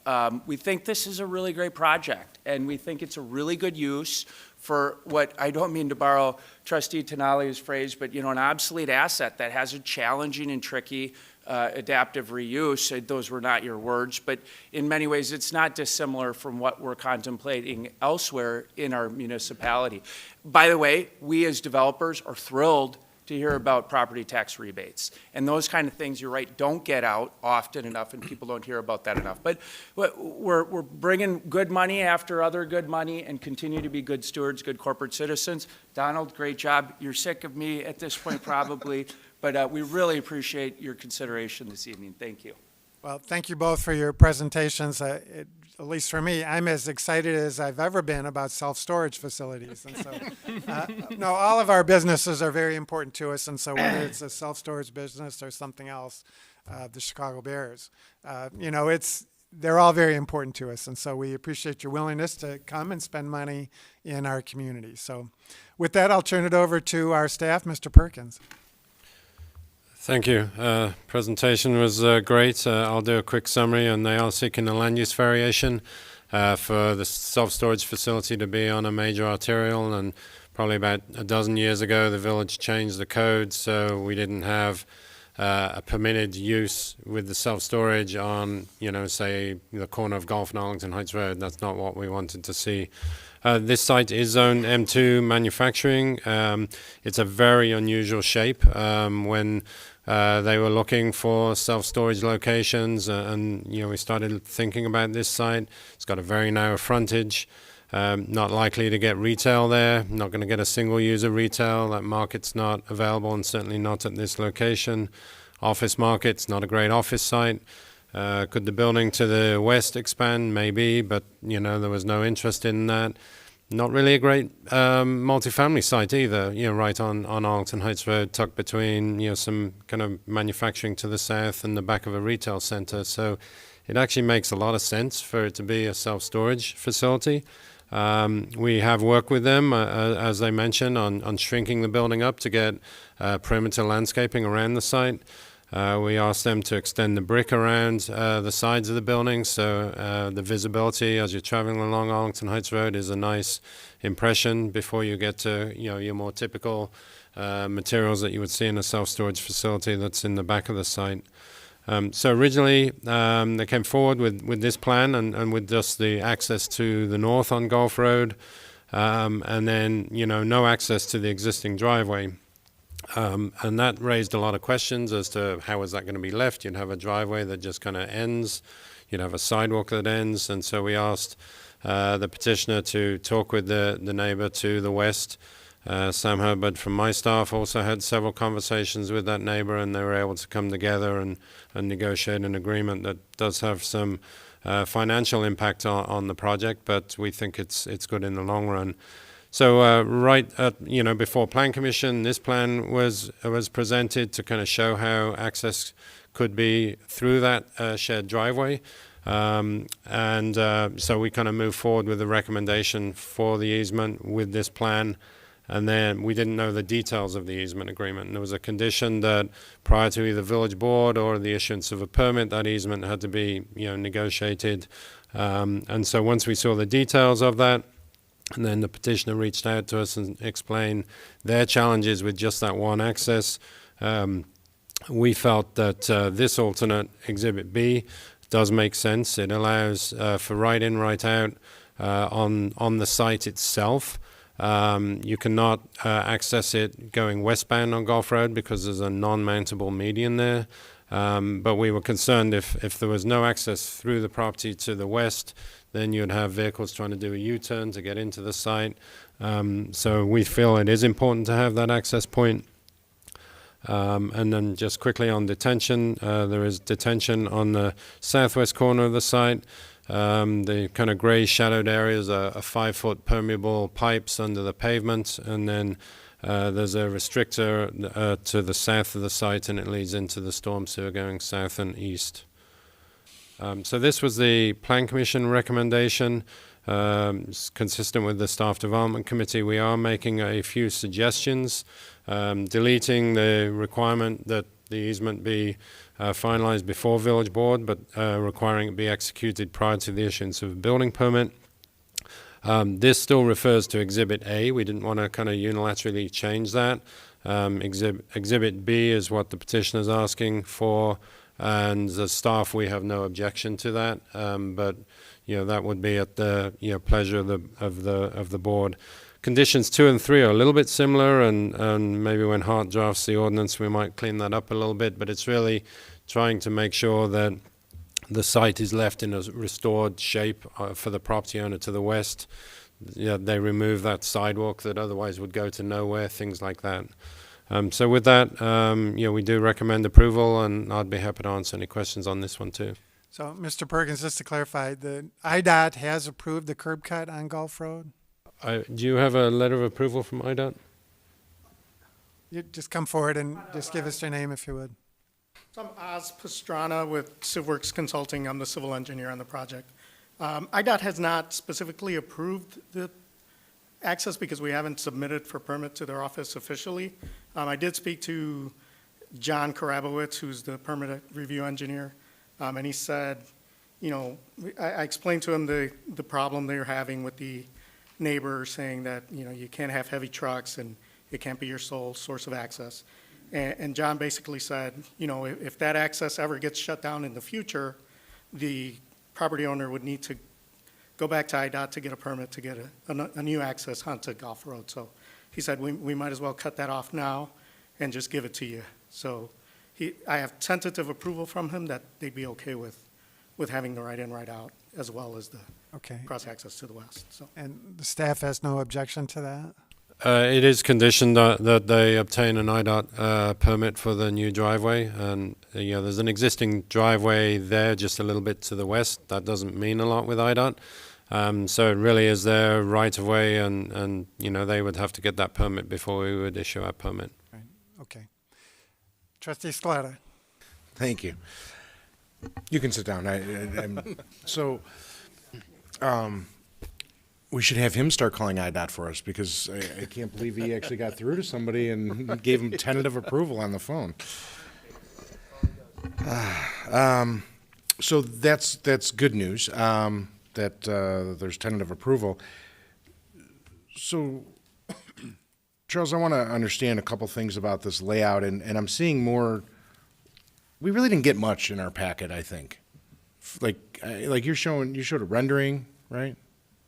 we think this is a really great project, and we think it's a really good use for what, I don't mean to borrow Trustee Tinaglia's phrase, but an obsolete asset that has a challenging and tricky adaptive reuse. Those were not your words, but in many ways it's not dissimilar from what we're contemplating elsewhere in our municipality. By the way, we as developers are thrilled to hear about property tax rebates. And those kind of things, you're right, don't get out often enough, and people don't hear about that enough. But we're bringing good money after other good money and continue to be good stewards, good corporate citizens. Donald, great job. You're sick of me at this point probably, but we really appreciate your consideration this evening. Thank you. Well, thank you both for your presentations. At least for me, I'm as excited as I've ever been about self-storage facilities. And so, no, all of our businesses are very important to us. And so whether it's a self-storage business or something else, the Chicago Bears, they're all very important to us. And so we appreciate your willingness to come and spend money in our community. So with that, I'll turn it over to our staff, Mr. Perkins. Thank you. Presentation was great. I'll do a quick summary, and they are seeking a land use variation for the self-storage facility to be on a major arterial, and probably about a dozen years ago the village changed the code so we didn't have a permitted use with the self-storage on, say, the corner of Golf and Arlington Heights Road. That's not what we wanted to see. This site is zoned M2 manufacturing. It's a very unusual shape. When they were looking for self-storage locations, and we started thinking about this site. It's got a very narrow frontage. Not likely to get retail there. Not going to get a single user retail. That market's not available, and certainly not at this location. Office market's not a great office site. Could the building to the west expand? Maybe, but there was no interest in that. Not really a great multifamily site either. Right on Arlington Heights Road, tucked between some kind of manufacturing to the south and the back of a retail center. So it actually makes a lot of sense for it to be a self-storage facility. We have worked with them, as they mentioned, on shrinking the building up to get perimeter landscaping around the site. We asked them to extend the brick around the sides of the building, so the visibility as you're traveling along Arlington Heights Road is a nice impression before you get to your more typical materials that you would see in a self-storage facility that's in the back of the site. So originally they came forward with this plan and with just the access to the north on Gulf Road, and then no access to the existing driveway. And that raised a lot of questions as to how is that going to be left. You'd have a driveway that just kind of ends. You'd have a sidewalk that ends. And so we asked the petitioner to talk with the neighbor to the west. Sam Herbert from my staff also had several conversations with that neighbor, and they were able to come together and negotiate an agreement that does have some financial impact on the project, but we think it's good in the long run. So right at, before Plan Commission, this plan was presented to kind of show how access could be through that shared driveway. So we kind of moved forward with the recommendation for the easement with this plan. And then we didn't know the details of the easement agreement. And there was a condition that prior to either village board or the issuance of a permit, that easement had to be, negotiated. And so once we saw the details of that, And then the petitioner reached out to us and explained their challenges with just that one access. We felt that this alternate Exhibit B does make sense. It allows for right in, right out on the site itself. You cannot access it going westbound on Gulf Road because there's a non-mountable median there. But we were concerned if there was no access through the property to the west, then you'd have vehicles trying to do a U-turn to get into the site. So we feel it is important to have that access point. And then just quickly on detention, there is detention on the southwest corner of the site. The kind of gray shadowed areas are 5-foot permeable pipes under the pavement, and then there's a restrictor to the south of the site, and it leads into the storm sewer going south and east. So this was the Plan Commission recommendation. It's consistent with the Staff Development Committee. We are making a few suggestions, deleting the requirement that the easement be finalized before Village Board, but requiring it be executed prior to the issuance of a building permit. This still refers to Exhibit A. We didn't want to kind of unilaterally change that. Exhibit B is what the petitioner is asking for, and as staff, we have no objection to that. But that would be at the pleasure of the board. Conditions 2 and 3 are a little bit similar, and maybe when Hart drafts the ordinance, we might clean that up a little bit. But it's really trying to make sure that the site is left in a restored shape for the property owner to the west. They remove that sidewalk that otherwise would go to nowhere, things like that. So with that, we do recommend approval, and I'd be happy to answer any questions on this one too. So, Mr. Perkins, just to clarify, the IDOT has approved the curb cut on Gulf Road? Do you have a letter of approval from IDOT? You just come forward and just give us your name if you would. So I'm Oz Pastrana with CivWorks Consulting. I'm the civil engineer on the project. IDOT has not specifically approved the access because we haven't submitted for permit to their office officially. I did speak to John Karabowitz, who's the permit review engineer, and he said, I explained to him the problem they're having with the neighbor saying that, you can't have heavy trucks and it can't be your sole source of access. And John basically said, if that access ever gets shut down in the future, the property owner would need to go back to IDOT to get a permit to get a new access onto Gulf Road. So he said, we might as well cut that off now and just give it to you. So I have tentative approval from him that they'd be okay with having the right in, right out, as well as the cross access to the west. So. And the staff has no objection to that? It is conditioned that they obtain an IDOT permit for the new driveway, and there's an existing driveway there just a little bit to the west. That doesn't mean a lot with IDOT, so it really is their right of way, and they would have to get that permit before we would issue our permit. Right. Okay. Trustee Scaletta. Thank you. You can sit down. We should have him start calling IDOT for us, because I can't believe he actually got through to somebody and gave him tentative approval on the phone. So that's good news, that there's tentative approval. So, Charles, I want to understand a couple things about this layout, and I'm seeing more. We really didn't get much in our packet, I think. Like you showed a rendering, right?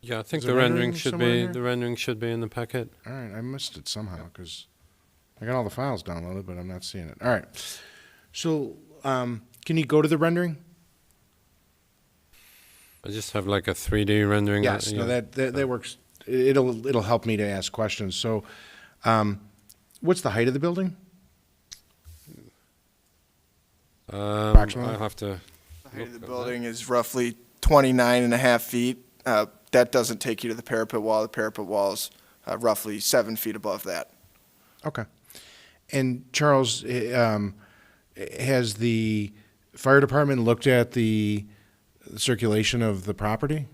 Yeah, I think the rendering should be in the packet. All right, I missed it somehow because I got all the files downloaded, but I'm not seeing it. All right, so can you go to the rendering? I just have like a 3D rendering. Yes, no, that works. It'll help me to ask questions. So, what's the height of the building? Approximately. I'll have to. The height of the building is roughly 29.5 feet. That doesn't take you to the parapet wall. The parapet wall is roughly 7 feet above that. Okay. And Charles, has the fire department looked at the circulation of the property?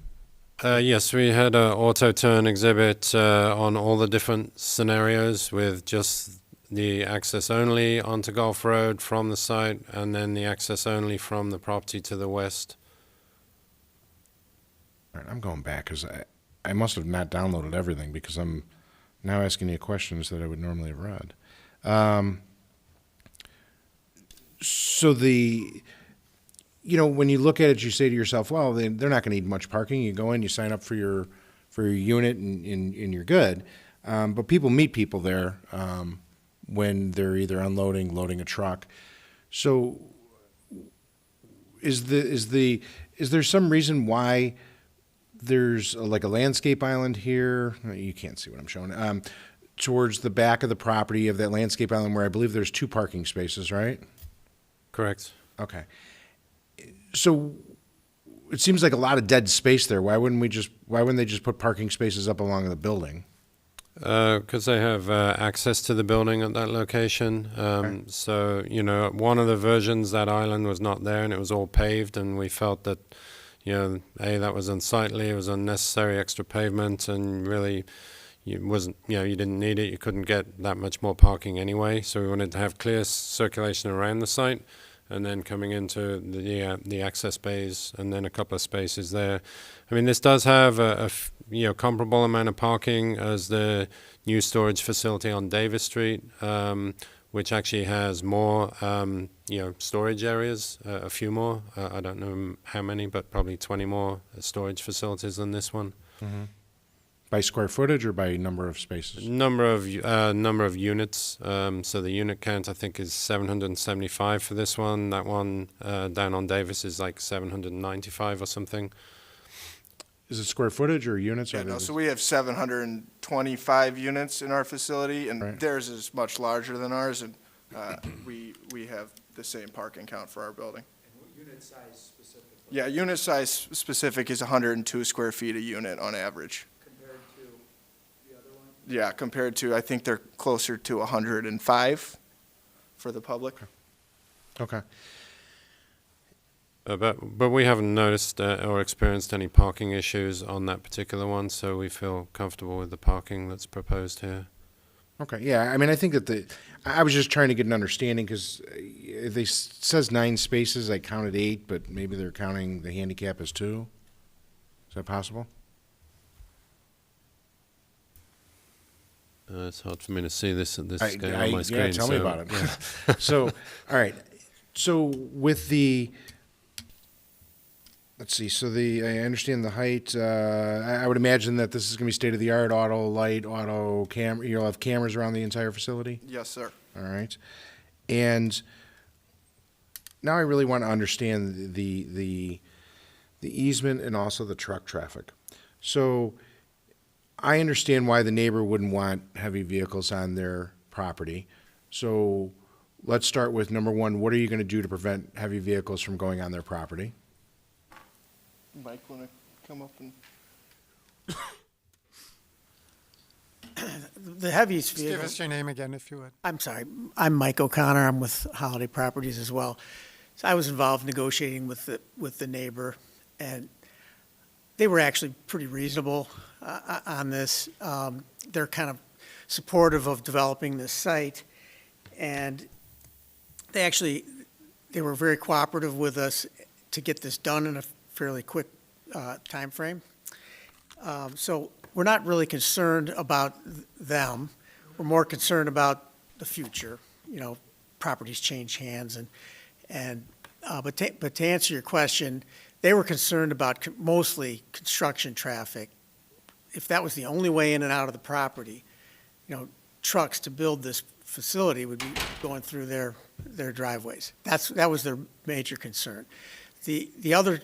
Yes, we had an auto turn exhibit on all the different scenarios with just the access only onto Gulf Road from the site, and then the access only from the property to the west. All right, I'm going back because I must have not downloaded everything because I'm now asking you questions that I would normally have read. So when you look at it, you say to yourself, well, they're not going to need much parking. You go in, you sign up for your unit, and you're good. But people meet people there when they're either unloading, loading a truck. So is there some reason why there's like a landscape island here? You can't see what I'm showing. Towards the back of the property of that landscape island where I believe there's 2 parking spaces, right? Correct. Okay. So it seems like a lot of dead space there. Why wouldn't they just put parking spaces up along the building? Because they have access to the building at that location. Okay. So, one of the versions, that island was not there and it was all paved, and we felt that, that was unsightly, it was unnecessary extra pavement, and really you didn't need it. You couldn't get that much more parking anyway. So we wanted to have clear circulation around the site, and then coming into the access bays, and then a couple of spaces there. I mean, this does have a comparable amount of parking as the new storage facility on Davis Street, which actually has more, storage areas, a few more. I don't know how many, but probably 20 more storage facilities than this one. Mm-hmm. By square footage or by number of spaces? Number of units. So the unit count, I think, is 775 for this one. That one down on Davis is like 795 or something. Is it square footage or units? Yeah, no, so we have 725 units in our facility, and Right. theirs is much larger than ours, and we have the same parking count for our building. And unit size specifically? Yeah, unit size specific is 102 square feet a unit on average. Compared to the other one? Yeah, compared to, I think they're closer to 105 for the public. Okay. But we haven't noticed or experienced any parking issues on that particular one, so we feel comfortable with the parking that's proposed here. Okay, yeah, I mean, I think that I was just trying to get an understanding, because it says 9 spaces, I counted 8, but maybe they're counting the handicap as 2? Is that possible? It's hard for me to see this at this scale on my screen. Yeah, tell me so, about it. yeah. So, all right, so with the... Let's see, so I understand the height. I would imagine that this is going to be state-of-the-art, auto light, auto camera. You'll have cameras around the entire facility? Yes, sir. All right. And now I really want to understand the easement and also the truck traffic. So I understand why the neighbor wouldn't want heavy vehicles on their property. So let's start with number 1. What are you going to do to prevent heavy vehicles from going on their property? Mike, want to come up and... The heaviest Just vehicle. give us your name again, if you would. I'm sorry. I'm Mike O'Connor. I'm with Holiday Properties as well. So I was involved negotiating with the neighbor, and they were actually pretty reasonable on this. They're kind of supportive of developing this site, and they were very cooperative with us to get this done in a fairly quick time frame. So we're not really concerned about them. We're more concerned about the future. Properties change hands, but to answer your question, they were concerned about mostly construction traffic. If that was the only way in and out of the property, trucks to build this facility would be going through their driveways. That was their major concern. The other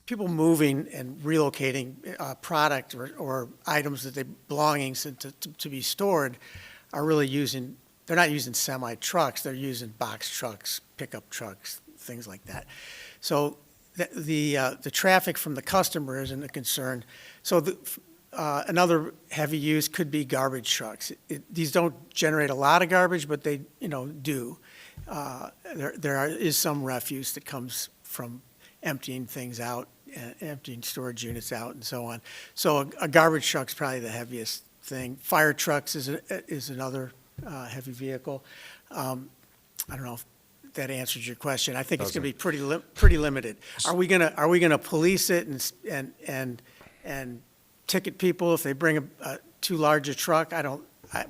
people moving and relocating product or items that they belongings to be stored are really they're not using semi trucks, they're using box trucks, pickup trucks, things like that. So the traffic from the customer isn't a concern. So another heavy use could be garbage trucks. These don't generate a lot of garbage, but they do. There is some refuse that comes from emptying things out, emptying storage units out, and so on. So a garbage truck's probably the heaviest thing. Fire trucks is another heavy vehicle. I don't know if that answers your question. I think it's going to be pretty limited. Are we gonna police it and ticket people if they bring a too large a truck.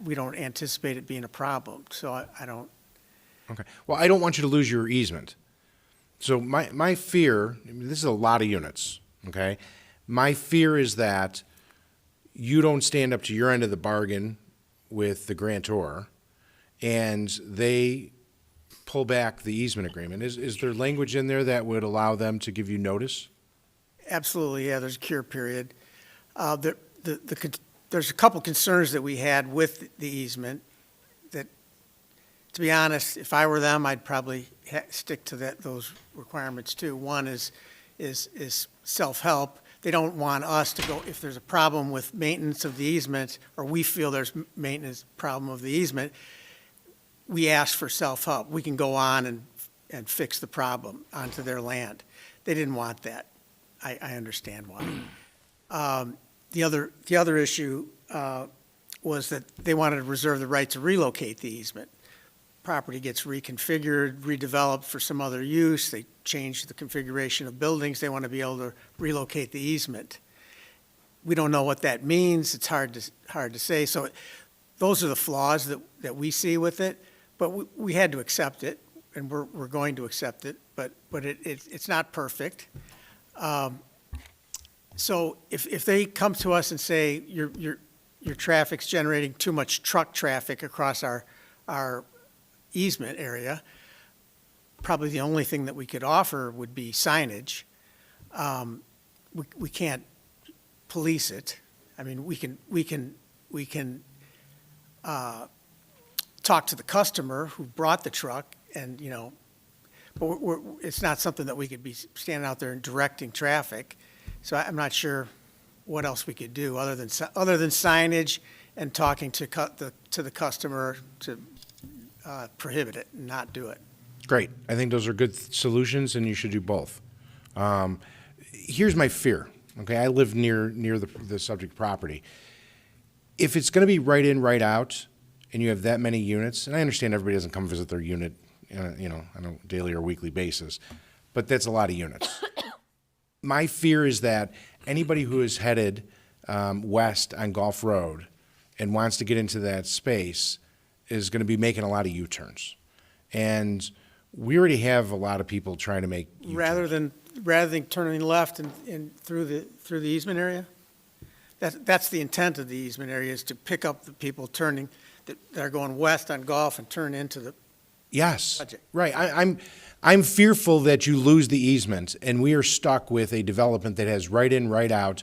We don't anticipate it being a problem, so I don't. Okay. Well, I don't want you to lose your easement. So my fear, this is a lot of units, okay? My fear is that you don't stand up to your end of the bargain with the grantor, and they pull back the easement agreement. Is there language in there that would allow them to give you notice? Absolutely, yeah, there's a cure period. There's a couple concerns that we had with the easement that, to be honest, if I were them, I'd probably stick to those requirements too. One is self-help. They don't want us to go, if there's a problem with maintenance of the easement, or we feel there's maintenance problem of the easement, we ask for self-help. We can go on and fix the problem onto their land. They didn't want that. I understand why. The other issue was that they wanted to reserve the right to relocate the easement. Property gets reconfigured, redeveloped for some other use. They change the configuration of buildings. They want to be able to relocate the easement. We don't know what that means. It's hard to say. So those are the flaws that we see with it. But we had to accept it, and we're going to accept it. But it's not perfect. So if they come to us and say your traffic's generating too much truck traffic across our easement area, probably the only thing that we could offer would be signage. We can't police it. I mean, we can talk to the customer who brought the truck, and but it's not something that we could be standing out there and directing traffic. So I'm not sure what else we could do other than signage and talking to the customer to prohibit it and not do it. Great. I think those are good solutions, and you should do both. Here's my fear. Okay, I live near the subject property. If it's going to be right in, right out, and you have that many units, and I understand everybody doesn't come visit their unit, on a daily or weekly basis, but that's a lot of units. My fear is that anybody who is headed west on Gulf Road and wants to get into that space is going to be making a lot of U-turns. And we already have a lot of people trying to make U-turns. Rather than turning left and through the easement area? That's the intent of the easement area, is to pick up the people turning that are going west on Gulf and turn into the project. Right. I'm fearful that you lose the easement, and we are stuck with a development that has right in, right out,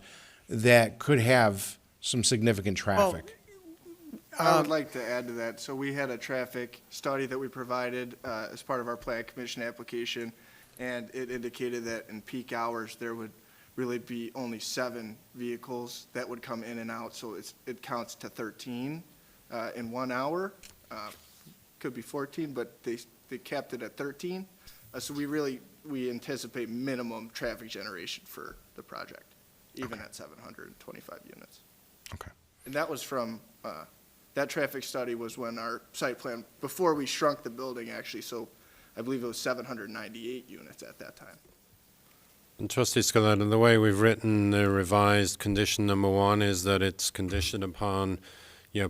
that could have some significant traffic. I would like to add to that. So we had a traffic study that we provided as part of our Plan Commission application, and it indicated that in peak hours there would really be only 7 vehicles that would come in and out. So it counts to 13 in 1 hour. Could be 14, but they capped it at 13. So we anticipate minimum traffic generation for the project, even at 725 units. Okay. And that was from, that traffic study was when our site plan, before we shrunk the building actually, so I believe it was 798 units at that time. And Trustee Scaletta, the way we've written the revised condition number 1 is that it's conditioned upon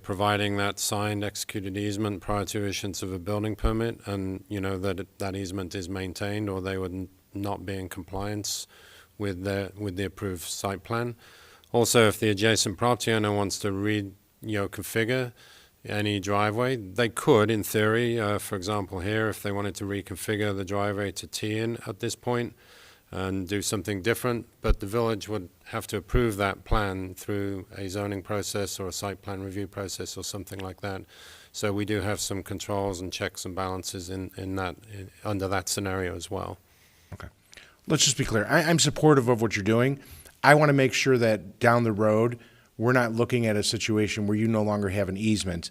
providing that signed executed easement prior to issuance of a building permit, and, that easement is maintained, or they would not be in compliance with the approved site plan. Also, if the adjacent property owner wants to configure any driveway, they could, in theory. For example, here, if they wanted to reconfigure the driveway to T-in at this point and do something different, but the village would have to approve that plan through a zoning process or a site plan review process or something like that. So we do have some controls and checks and balances under that scenario as well. Okay. Let's just be clear. I'm supportive of what you're doing. I want to make sure that down the road, we're not looking at a situation where you no longer have an easement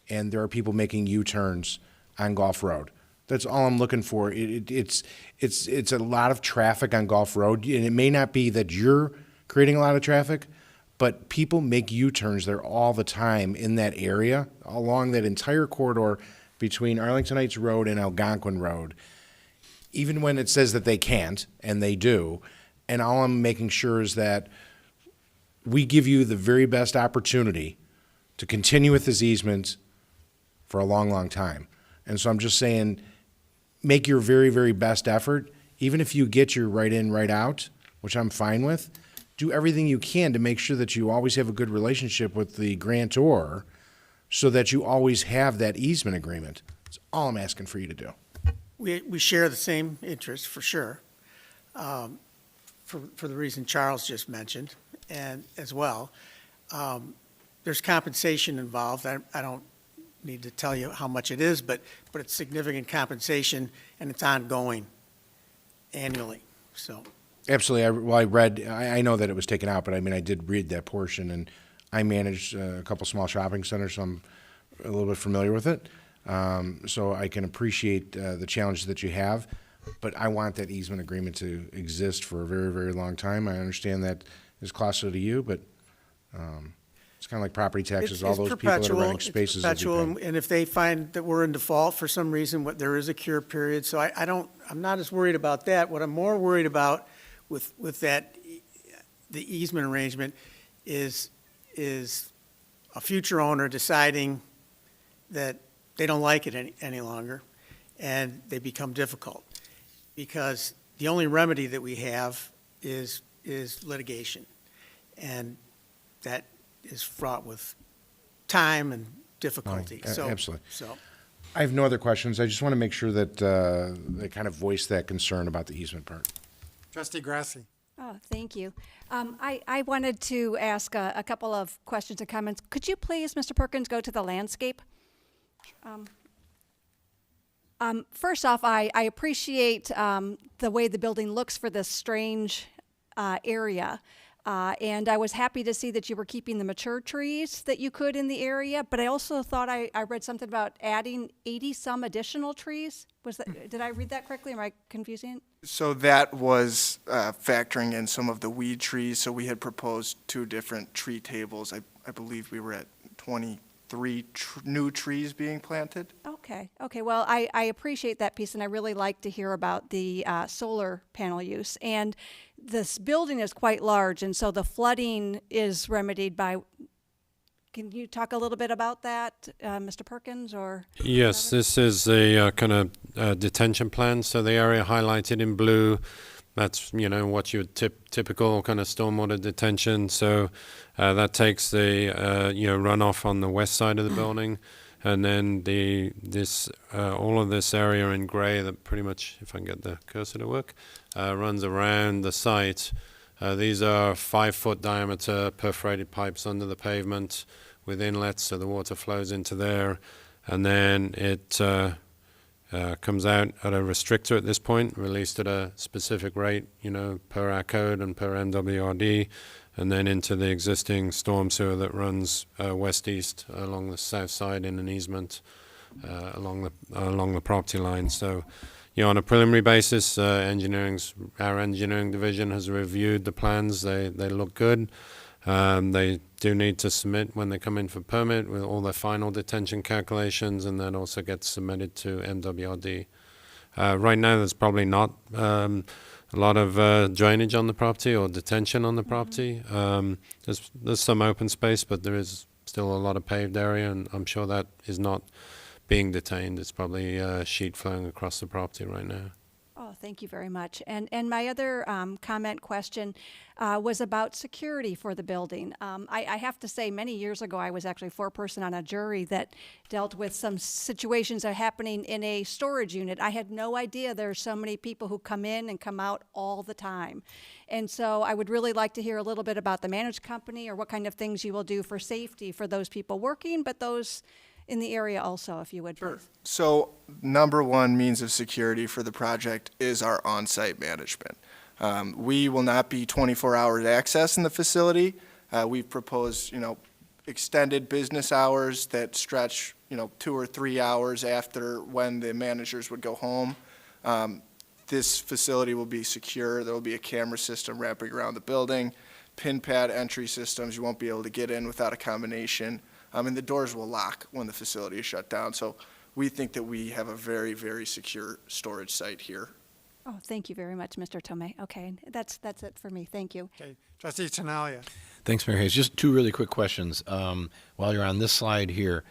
and there are people making U-turns on Gulf Road. That's all I'm looking for. It's a lot of traffic on Gulf Road, and it may not be that you're creating a lot of traffic, but people make U-turns there all the time in that area, along that entire corridor between Arlington Heights Road and Algonquin Road, even when it says that they can't, and they do. And all I'm making sure is that we give you the very best opportunity to continue with this easement for a long, long time. And so I'm just saying, make your very, very best effort. Even if you get your right in, right out, which I'm fine with, do everything you can to make sure that you always have a good relationship with the grantor so that you always have that easement agreement. That's all I'm asking for you to do. We share the same interest, for sure, for the reason Charles just mentioned, and as well. There's compensation involved. I don't need to tell you how much it is, but it's significant compensation, and it's ongoing annually, so. Absolutely. I know that it was taken out, but I mean, I did read that portion, and I managed a couple small shopping centers, so I'm a little bit familiar with it. So I can appreciate the challenges that you have, but I want that easement agreement to exist for a very, very long time. I understand that is costly to you, but it's kind of like property taxes. All those people that are renting spaces will be paying. And if they find that we're in default for some reason, there is a cure period. So I'm not as worried about that. What I'm more worried about with that, the easement arrangement is a future owner deciding that they don't like it any longer, and they become difficult. Because the only remedy that we have is litigation. And that is fraught with time and difficulty. Absolutely. So I have no other questions. I just want to make sure that they kind of voice that concern about the easement part. Trustee Grasse. Oh, thank you. I wanted to ask a couple of questions and comments. Could you please, Mr. Perkins, go to the landscape? First off, I appreciate the way the building looks for this strange area. And I was happy to see that you were keeping the mature trees that you could in the area, but I also thought I read something about adding 80-some additional trees. Did I read that correctly? Am I confusing it? So that was factoring in some of the weed trees. So we had proposed 2 different tree tables. I believe we were at 23 new trees being planted. Okay. Well, I appreciate that piece, and I really like to hear about the solar panel use. And this building is quite large, and so the flooding is remedied by. Can you talk a little bit about that, Mr. Perkins, or? Yes, this is a kind of detention plan. So the area highlighted in blue, that's, what you would typical kind of stormwater detention. So that takes the, runoff on the west side of the building. And then all of this area in gray that pretty much, if I can get the cursor to work, runs around the site. These are 5-foot diameter perforated pipes under the pavement with inlets, so the water flows into there. And then it comes out at a restrictor at this point, released at a specific rate, per our code and per MWRD, and then into the existing storm sewer that runs west-east along the south side in an easement along the property line. So, on a preliminary basis, our engineering division has reviewed the plans. They look good. They do need to submit when they come in for permit with all their final detention calculations, and that also gets submitted to MWRD. Right now, there's probably not a lot of drainage on the property or detention on the property. There's some open space, but there is still a lot of paved area, and I'm sure that is not being detained. It's probably sheet flowing across the property right now. Oh, thank you very much. And my other question was about security for the building. I have to say, many years ago, I was actually foreperson on a jury that dealt with some situations that are happening in a storage unit. I had no idea there are so many people who come in and come out all the time. And so I would really like to hear a little bit about the managed company or what kind of things you will do for safety for those people working, but those in the area also, if you would. Sure. So number one means of security for the project is our on-site management. We will not be 24 hours access in the facility. We've proposed, extended business hours that stretch, 2 or 3 hours after when the managers would go home. This facility will be secure. There will be a camera system wrapping around the building, pin pad entry systems. You won't be able to get in without a combination. And the doors will lock when the facility is shut down. So we think that we have a very, very secure storage site here Oh, thank you very much, Mr. Tomei. Okay, that's it for me. Thank you. Okay, Trustee Tinaglia. Thanks, Mayor Hayes. Just two really quick questions. While you're on this slide here,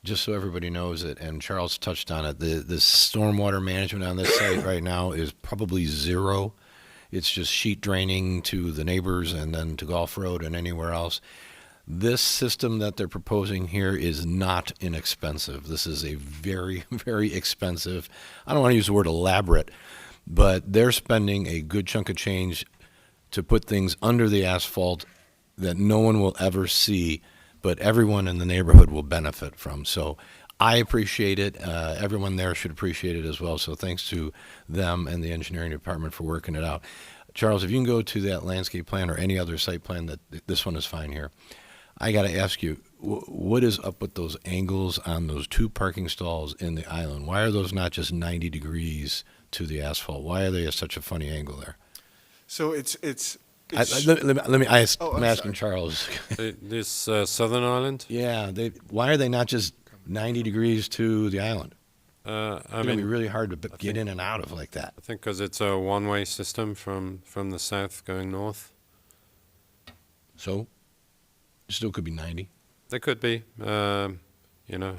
just so everybody knows it, and Charles touched on it, the stormwater management on this site right now is probably zero. It's just sheet draining to the neighbors and then to Golf Road and anywhere else. This system that they're proposing here is not inexpensive. This is a very, very expensive, I don't want to use the word elaborate, but they're spending a good chunk of change to put things under the asphalt that no one will ever see, but everyone in the neighborhood will benefit from. So I appreciate it. Everyone there should appreciate it as well. So thanks to them and the engineering department for working it out. Charles, if you can go to that landscape plan or any other site plan, that this one is fine here. I got to ask you, what is up with those angles on those two parking stalls in the island? Why are those not just 90 degrees to the asphalt? Why are they at such a funny angle there? So it's I'm asking Charles. This Southern Island? Yeah, why are they not just 90 degrees to the island? I It's going to be really hard to get in and out of like that. I think because it's a one-way system from the south going north. So, it still could be 90. They could be. I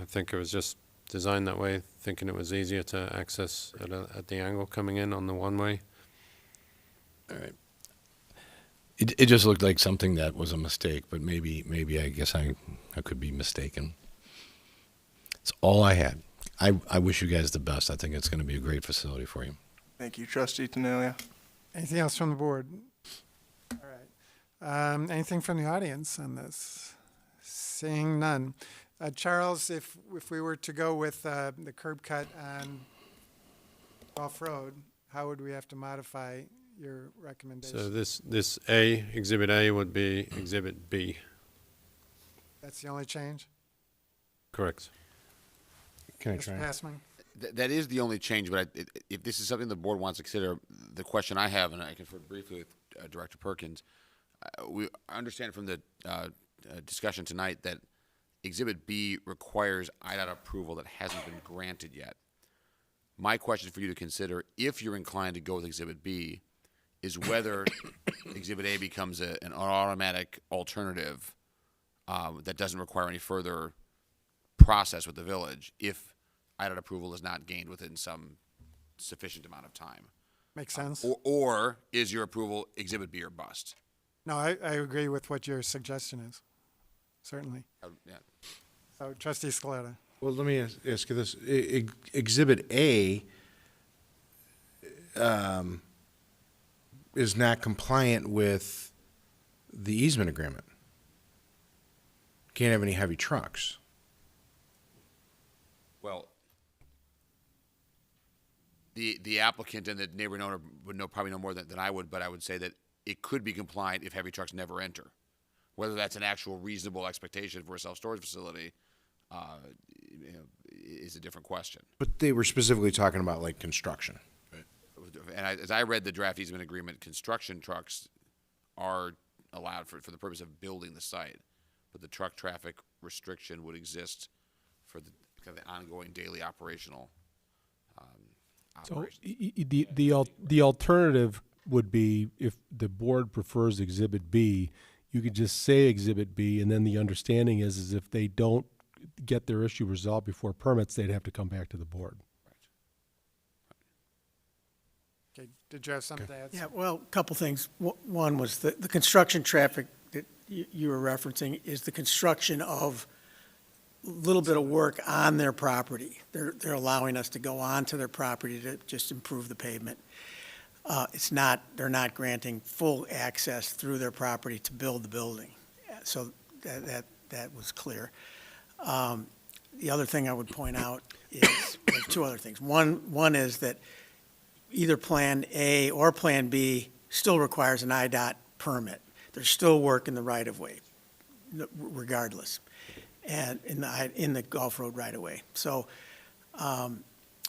think it was just designed that way, thinking it was easier to access at the angle coming in on the one-way. All right. It just looked like something that was a mistake, but maybe I guess I could be mistaken. It's all I had. I wish you guys the best. I think it's going to be a great facility for you. Thank you, Trustee Tinaglia. Anything else from the board? All right. Anything from the audience on this? Seeing none. Charles, if we were to go with the curb cut on Golf Road, how would we have to modify your recommendation? So this Exhibit A would be Exhibit B. That's the only change? Correct. Can I Mr. try? Passman? That is the only change, but if this is something the board wants to consider, the question I have, and I conferred briefly with Director Perkins, I understand from the discussion tonight that Exhibit B requires IDOT approval that hasn't been granted yet. My question for you to consider, if you're inclined to go with Exhibit B, is whether Exhibit A becomes an automatic alternative that doesn't require any further process with the village if IDOT approval is not gained within some sufficient amount of time. Makes sense. Or is your approval Exhibit B or bust? No, I agree with what your suggestion is, certainly. Yeah. So, Trustee Scaletta. Well, let me ask you this. Exhibit A is not compliant with the easement agreement. Can't have any heavy trucks. Well, the applicant and the neighboring owner would probably know more than I would, but I would say that it could be compliant if heavy trucks never enter. Whether that's an actual reasonable expectation for a self-storage facility is a different question. But they were specifically talking about like construction. And as I read the draft easement agreement, construction trucks are allowed for the purpose of building the site, but the truck traffic restriction would exist for the ongoing daily operational operations. So the alternative would be, if the board prefers Exhibit B, you could just say Exhibit B, and then the understanding is if they don't get their issue resolved before permits, they'd have to come back to the board. Okay, did you have something to add? Yeah, well, a couple things. One was the construction traffic that you were referencing is the construction of a little bit of work on their property. They're allowing us to go onto their property to just improve the pavement. They're not granting full access through their property to build the building. So that was clear. The other thing I would point out is, well, two other things. One is that either Plan A or Plan B still requires an IDOT permit. There's still work in the right-of-way, regardless, and in the Golf Road right-of-way. So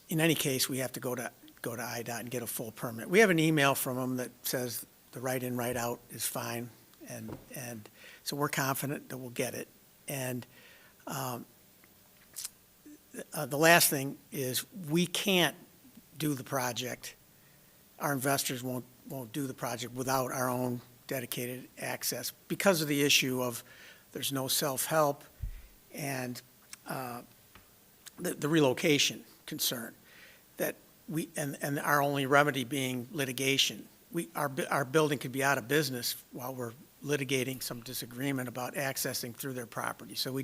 in any case, we have to go to IDOT and get a full permit. We have an email from them that says the right-in, right-out is fine, and so we're confident that we'll get it. And the last thing is we can't do the project our investors won't do the project without our own dedicated access because of the issue of there's no self-help and the relocation concern that and our only remedy being litigation. Our building could be out of business while we're litigating some disagreement about accessing through their property. So we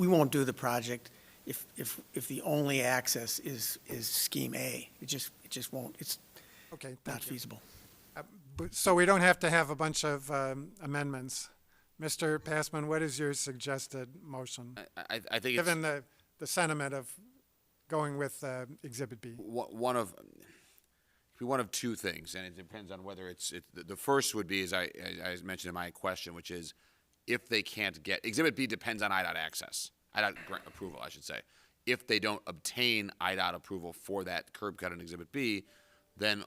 won't do the project if the only access is scheme A. It just won't. It's Okay, not thank you. feasible. So we don't have to have a bunch of amendments. Mr. Passman, what is your suggested motion? I think Given the sentiment of going with Exhibit B. one of two things, and it depends on whether the first would be, as I mentioned in my question, which is if they can't get, Exhibit B depends on IDOT access, IDOT approval, I should say. If they don't obtain IDOT approval for that curb cut in Exhibit B, then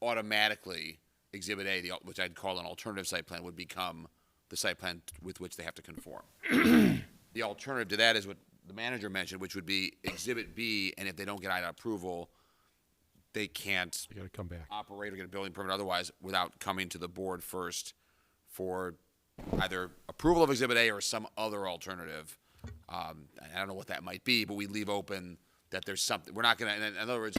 automatically Exhibit A, which I'd call an alternative site plan, would become the site plan with which they have to conform. The alternative to that is what the manager mentioned, which would be Exhibit B, and if they don't get IDOT approval, they can't come back. operate or get a building permit otherwise without coming to the board first for either approval of Exhibit A or some other alternative. I don't know what that might be, but we leave open that there's something. We're not going to, in other words,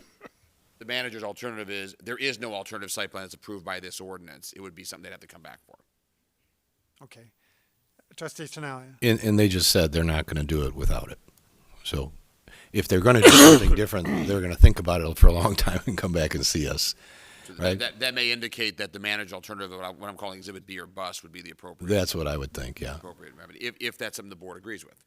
the manager's alternative is there is no alternative site plan that's approved by this ordinance. It would be something they'd have to come back for. Okay. Trustee Tinaglia. And they just said they're not going to do it without it. So if they're going to do something different, they're going to think about it for a long time and come back and see us. So right? That may indicate that the manager's alternative, what I'm calling Exhibit B or bust, would be the appropriate. That's what I would think, yeah. Appropriate remedy, if that's something the board agrees with.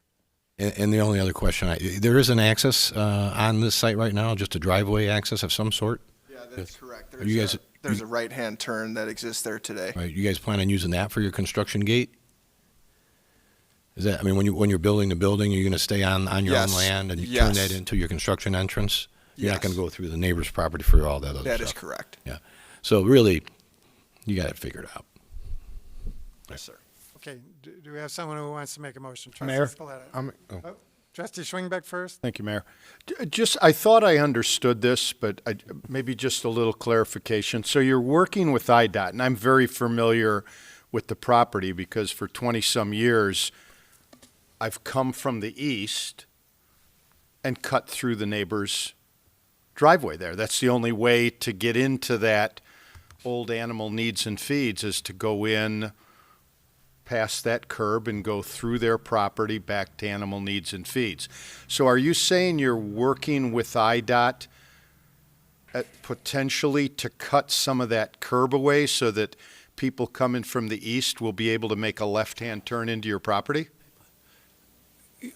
And the only other question, there is an access on this site right now, just a driveway access of some sort? Yeah, that's correct. Are you guys, There's a right-hand turn that exists there today. right, you guys plan on using that for your construction gate? Is that, I mean, when you're building the building, you're going to stay on your Yes. own land and you turn Yes. that into your construction entrance? You're not Yes. going to go through the neighbor's property for all that other stuff? That is correct. Yeah. So really, you got it figured out. Yes, sir. Okay, do we have someone who wants to make a motion? Mayor, Trustee Scaletta. Trustee Schwingbeck first. Thank you, Mayor. I thought I understood this, but maybe just a little clarification. So you're working with IDOT, and I'm very familiar with the property because for 20-some years, I've come from the east and cut through the neighbor's driveway there. That's the only way to get into that old animal needs and feeds is to go in past that curb and go through their property back to animal needs and feeds. So are you saying you're working with IDOT potentially to cut some of that curb away so that people coming from the east will be able to make a left-hand turn into your property?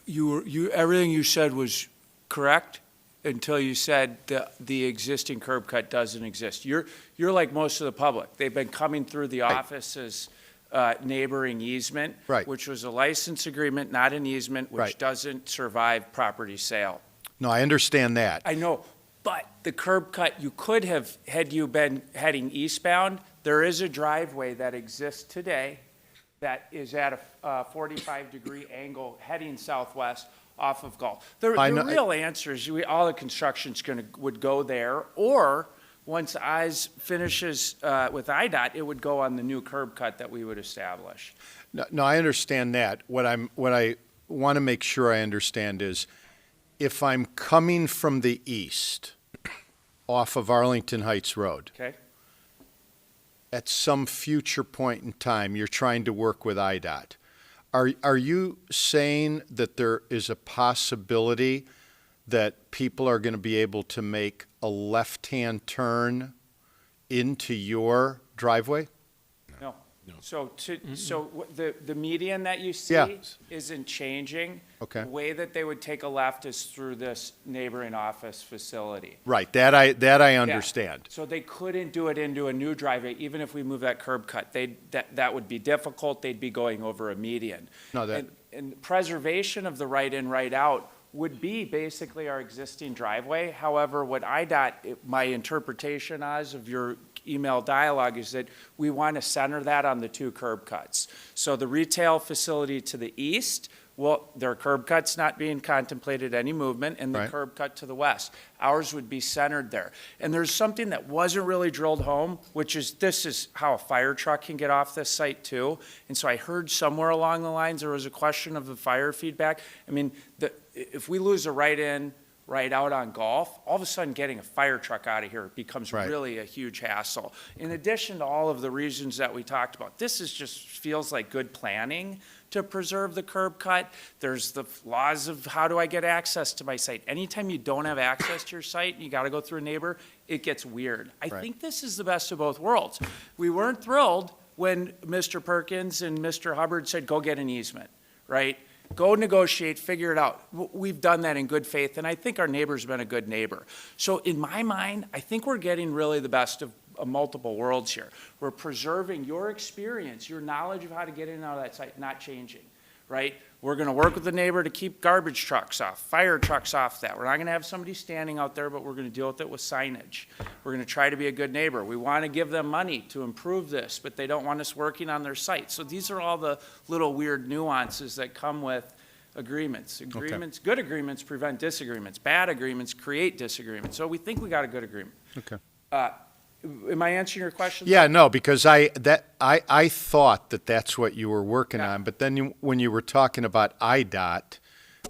Everything you said was correct until you said the existing curb cut doesn't exist. You're like most of the public. They've been coming through the office's neighboring easement, which was a license agreement, not an easement, which doesn't survive property sale. No, I understand that. I know, but the curb cut, you could have, had you been heading eastbound, there is a driveway that exists today that is at a 45-degree angle heading southwest off of Gulf. The real answer is all the construction's would go there, or once Oz finishes with IDOT, it would go on the new curb cut that we would establish. No, I understand that. What I want to make sure I understand is if I'm coming from the east off of Arlington Heights Road. Okay. At some future point in time, you're trying to work with IDOT. Are you saying that there is a possibility that people are going to be able to make a left-hand turn into your driveway? No. So the median that you see isn't changing. Okay. The way that they would take a left is through this neighboring office facility. Right. That I understand. Yeah. So they couldn't do it into a new driveway, even if we move that curb cut. That would be difficult. They'd be going over a median. No, and preservation of the right in, right out would be basically our existing driveway. However, what IDOT, my interpretation, Oz, of your email dialogue is that we want to center that on the 2 curb cuts. So the retail facility to the east, well, their curb cut's not being contemplated any movement, and the Right. curb cut to the west. Ours would be centered there. And there's something that wasn't really drilled home, which is this is how a fire truck can get off this site too. And so I heard somewhere along the lines there was a question of the fire feedback. I mean, if we lose a right in, right out on Golf, all of a sudden getting a fire truck out of here becomes Right. really a huge hassle. In addition to all of the reasons that we talked about, this is just feels like good planning to preserve the curb cut. There's the laws of how do I get access to my site. Anytime you don't have access to your site, and you got to go through a neighbor, it gets weird. I Right. think this is the best of both worlds. We weren't thrilled when Mr. Perkins and Mr. Hubbard said, go get an easement, right? Go negotiate, figure it out. We've done that in good faith, and I think our neighbor's been a good neighbor. So in my mind, I think we're getting really the best of multiple worlds here. We're preserving your experience, your knowledge of how to get in and out of that site, not changing, right? We're going to work with the neighbor to keep garbage trucks off, fire trucks off that. We're not going to have somebody standing out there, but we're going to deal with it with signage. We're going to try to be a good neighbor. We want to give them money to improve this, but they don't want us working on their site. So these are all the little weird nuances that come with agreements. Agreements, Good agreements prevent disagreements. Bad agreements create disagreements. So we think we got a good agreement. Okay. Am I answering your question? Yeah, no, because I thought that that's what you were working on, but then when you were talking about IDOT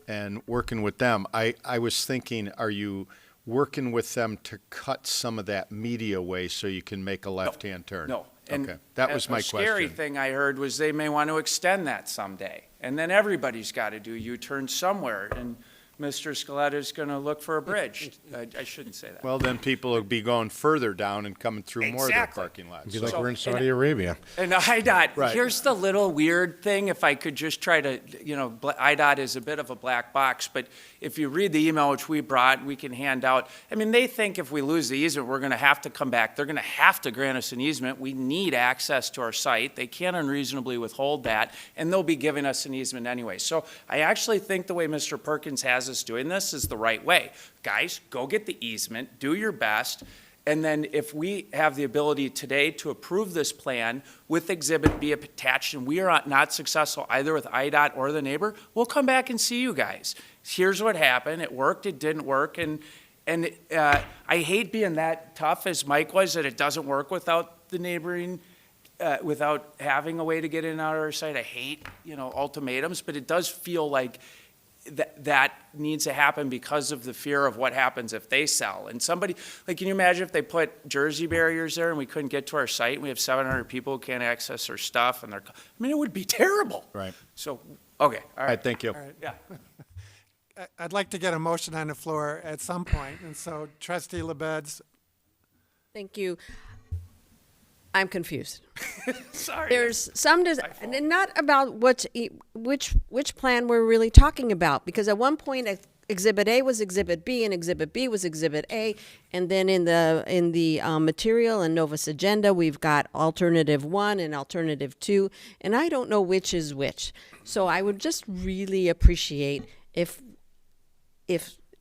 and working with them, I was thinking, are you working with them to cut some of that media away so you can make a left-hand turn? No. And Okay, that was my a scary question. thing I heard was they may want to extend that someday. And then everybody's got to do U-turn somewhere. And Mr. Scaletta's going to look for a bridge. I shouldn't say that. Well, then people will be going further down and coming through more of their Exactly. parking lots. Be like So- we're in Saudi Arabia. And IDOT, Right. here's the little weird thing, if I could just try to, IDOT is a bit of a black box, but if you read the email which we brought, we can hand out, I mean, they think if we lose the easement, we're going to have to come back. They're going to have to grant us an easement. We need access to our site. They can't unreasonably withhold that, and they'll be giving us an easement anyway. So I actually think the way Mr. Perkins has us doing this is the right way. Guys, go get the easement, do your best, and then if we have the ability today to approve this plan with Exhibit B attached, and we are not successful either with IDOT or the neighbor, we'll come back and see you guys. Here's what happened. It worked, it didn't work, and I hate being that tough as Mike was, that it doesn't work without the neighboring, without having a way to get in and out of our site. I hate, ultimatums, but it does feel like that needs to happen because of the fear of what happens if they sell. And somebody, can you imagine if they put Jersey barriers there and we couldn't get to our site and we have 700 people who can't access their stuff and it would be terrible. Right. So, okay, All right, thank you. All right. yeah. I'd like to get a motion on the floor at some point, and so Trustee LaBedz. Thank you. I'm confused. Sorry. There's some, and not about which plan we're really talking about, because at one point Exhibit A was Exhibit B and Exhibit B was Exhibit A, and then in the material and Novus agenda we've got Alternative 1 and Alternative 2, and I don't know which is which. So I would just really appreciate if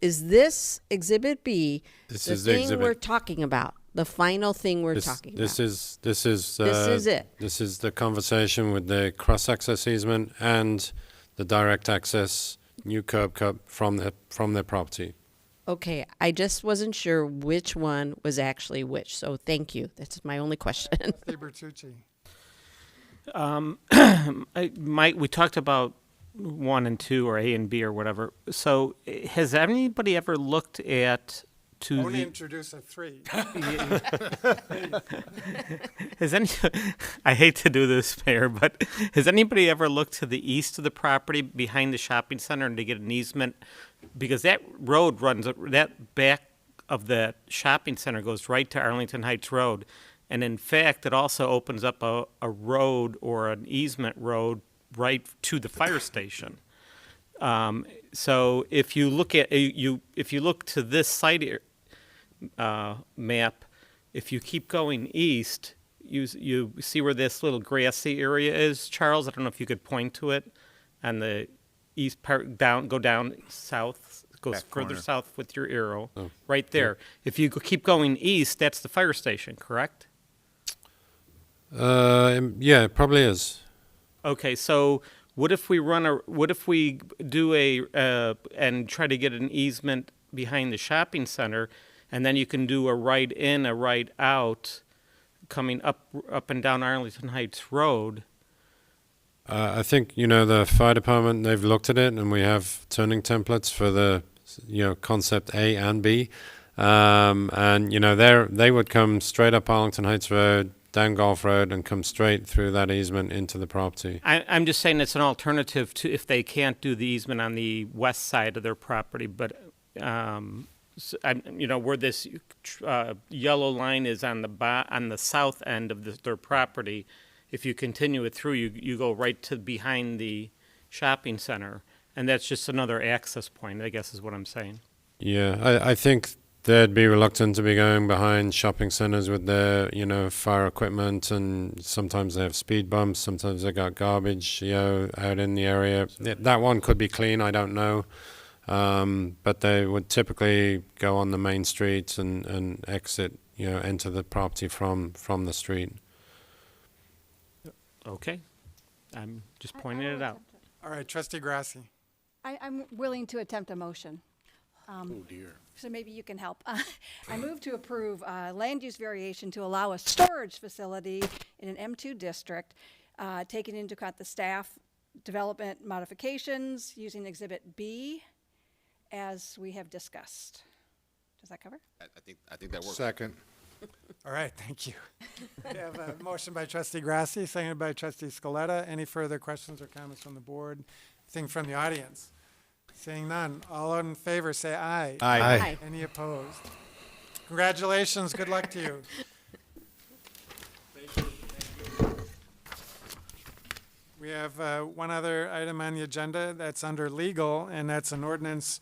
is this Exhibit B This the is the thing exhibit. we're talking about, the final thing we're talking about. This is This is it. This is the conversation with the cross-access easement and the direct access new curb cut from their property. Okay, I just wasn't sure which one was actually which, so thank you. That's my only question. Bertucci. Mike, we talked about 1 and 2 or A and B or whatever. So has anybody ever looked at Only introduce a 3. I hate to do this, Mayor, but has anybody ever looked to the east of the property behind the shopping center and to get an easement? Because that road that back of the shopping center goes right to Arlington Heights Road. And in fact, it also opens up a road or an easement road right to the fire station. So if you look at if you look to this site map, if you keep going east, you see where this little grassy area is, Charles. I don't know if you could point to it, on the east part. Go down south. Goes Back further corner. south with your arrow, right there. If you keep going east, that's the fire station, correct? Yeah, it probably is. Okay, so what if we do and try to get an easement behind the shopping center, and then you can do a right in, a right out, coming up and down Arlington Heights Road. I think, the fire department, they've looked at it, and we have turning templates for the, concept A and B. And, they would come straight up Arlington Heights Road, down Golf Road, and come straight through that easement into the property. I'm just saying it's an alternative to if they can't do the easement on the west side of their property, but, where this yellow line is on the south end of their property. If you continue it through, you go right to behind the shopping center, and that's just another access point, I guess is what I'm saying. Yeah, I think they'd be reluctant to be going behind shopping centers with their, fire equipment, and sometimes they have speed bumps, sometimes they got garbage, out in the area. That one could be clean, I don't know. But they would typically go on the main street and exit, enter the property from the street. Okay, I'm just pointing it out. All right, Trustee Grasse. I'm willing to attempt a motion. Oh, dear. So maybe you can help. I move to approve land use variation to allow a storage facility in an M2 district, taking into account the staff development modifications using Exhibit B as we have discussed. Does that cover? I think that works. Second. All right, thank you. We have a motion by Trustee Grasse, seconded by Trustee Scaletta. Any further questions or comments from the board? Anything from the audience? Seeing none, all in favor say aye. Aye. Aye. Any opposed? Congratulations, good luck to you. We have one other item on the agenda that's under legal, and that's an ordinance,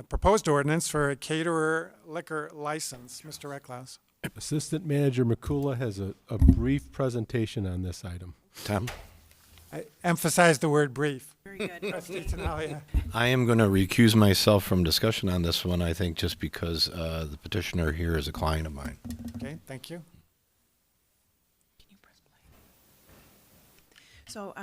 proposed ordinance for a caterer liquor license. Mr. Recklaus. Assistant Manager Nicolle has a brief presentation on this item. Tom? I emphasize the word brief. Very good. Trustee Tinaglia. I am going to recuse myself from discussion on this one, I think, just because the petitioner here is a client of mine. Okay, thank you. So,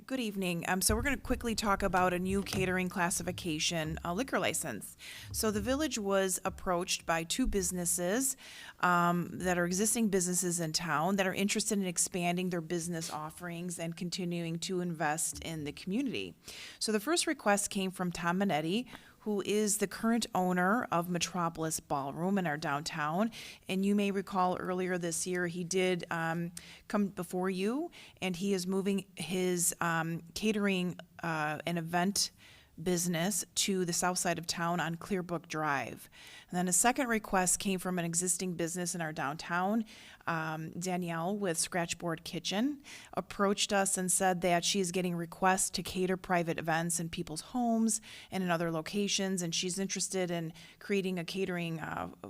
good evening. So we're going to quickly talk about a new catering classification, a liquor license. So the village was approached by two businesses that are existing businesses in town that are interested in expanding their business offerings and continuing to invest in the community. So the first request came from Tom Minetti, who is the current owner of Metropolis Ballroom in our downtown. And you may recall earlier this year, he did come before you, and he is moving his catering and event business to the south side of town on Clearbrook Drive. And then a second request came from an existing business in our downtown. Danielle with Scratchboard Kitchen approached us and said that she's getting requests to cater private events in people's homes and in other locations, and she's interested in creating a catering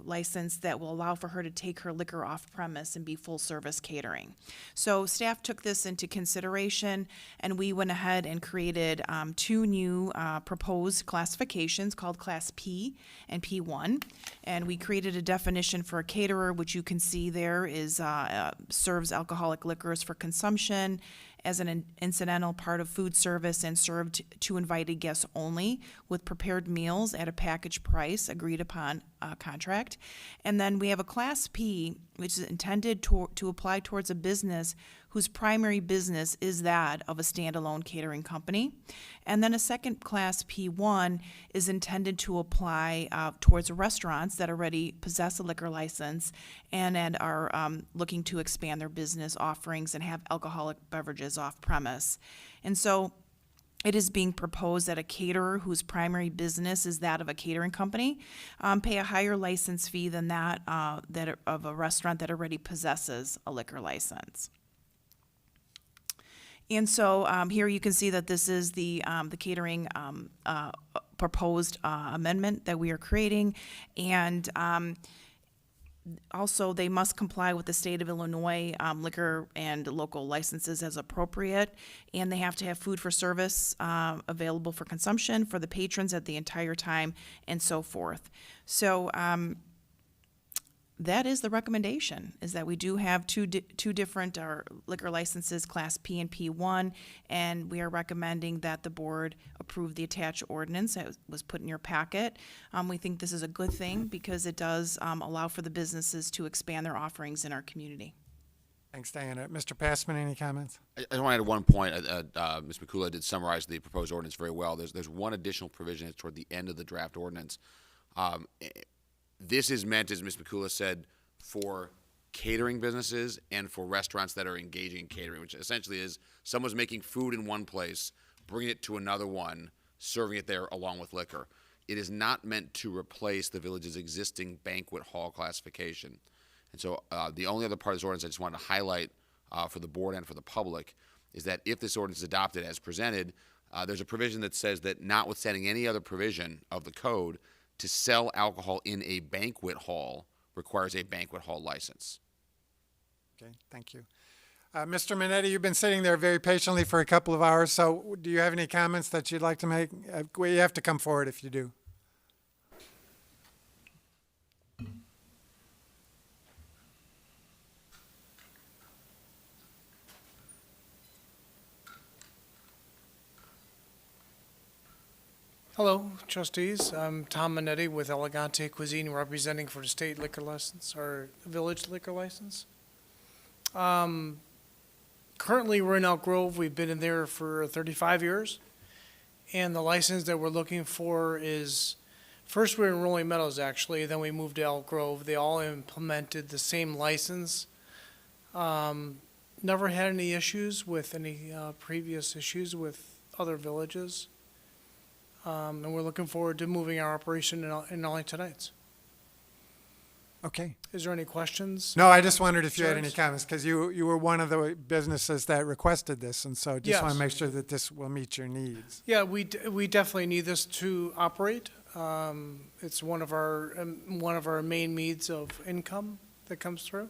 license that will allow for her to take her liquor off premise and be full service catering. So staff took this into consideration, and we went ahead and created two new proposed classifications called Class P and P1, and we created a definition for a caterer, which you can see there is serves alcoholic liquors for consumption as an incidental part of food service and served to invited guests only, with prepared meals at a package price agreed upon contract. And then we have a Class P, which is intended to apply towards a business whose primary business is that of a standalone catering company. And then a second Class P1 is intended to apply towards restaurants that already possess a liquor license and are looking to expand their business offerings and have alcoholic beverages off premise. And so it is being proposed that a caterer whose primary business is that of a catering company pay a higher license fee than that of a restaurant that already possesses a liquor license. And so here you can see that this is the catering proposed amendment that we are creating, and also they must comply with the state of Illinois liquor and local licenses as appropriate, and they have to have food for service available for consumption for the patrons at the entire time, and so forth. So that is the recommendation, is that we do have two different liquor licenses, Class P and P1, and we are recommending that the board approve the attached ordinance that was put in your packet. We think this is a good thing because it does allow for the businesses to expand their offerings in our community. Thanks, Diana. Mr. Passman, any comments? I just want to add one point. Ms. McCullough did summarize the proposed ordinance very well. There's one additional provision that's toward the end of the draft ordinance. This is meant, as Ms. McCullough said, for catering businesses and for restaurants that are engaging in catering, which essentially is someone's making food in one place, bringing it to another one, serving it there along with liquor. It is not meant to replace the village's existing banquet hall classification. And so the only other part of this ordinance I just wanted to highlight for the board and for the public is that if this ordinance is adopted as presented, there's a provision that says that notwithstanding any other provision of the code, to sell alcohol in a banquet hall requires a banquet hall license. Okay, thank you. Mr. Minetti, you've been sitting there very patiently for a couple of hours, so do you have any comments that you'd like to make? You have to come forward if you do. Hello, trustees. I'm Tom Minetti with Elegante Cuisine, representing for the state liquor license, or village liquor license. Currently, we're in Elk Grove. We've been in there for 35 years. And the license that we're looking for is, first we were in Rolling Meadows, actually, then we moved to Elk Grove. They all implemented the same license. Never had any issues with any previous issues with other villages. And we're looking forward to moving our operation in Arlington Heights. Okay. Is there any questions? No, I just wondered if you had any George? comments, because you were one of the businesses that requested this, and so just want Yes. to make sure that this will meet your needs. Yeah, we definitely need this to operate. It's one of our main means of income that comes through.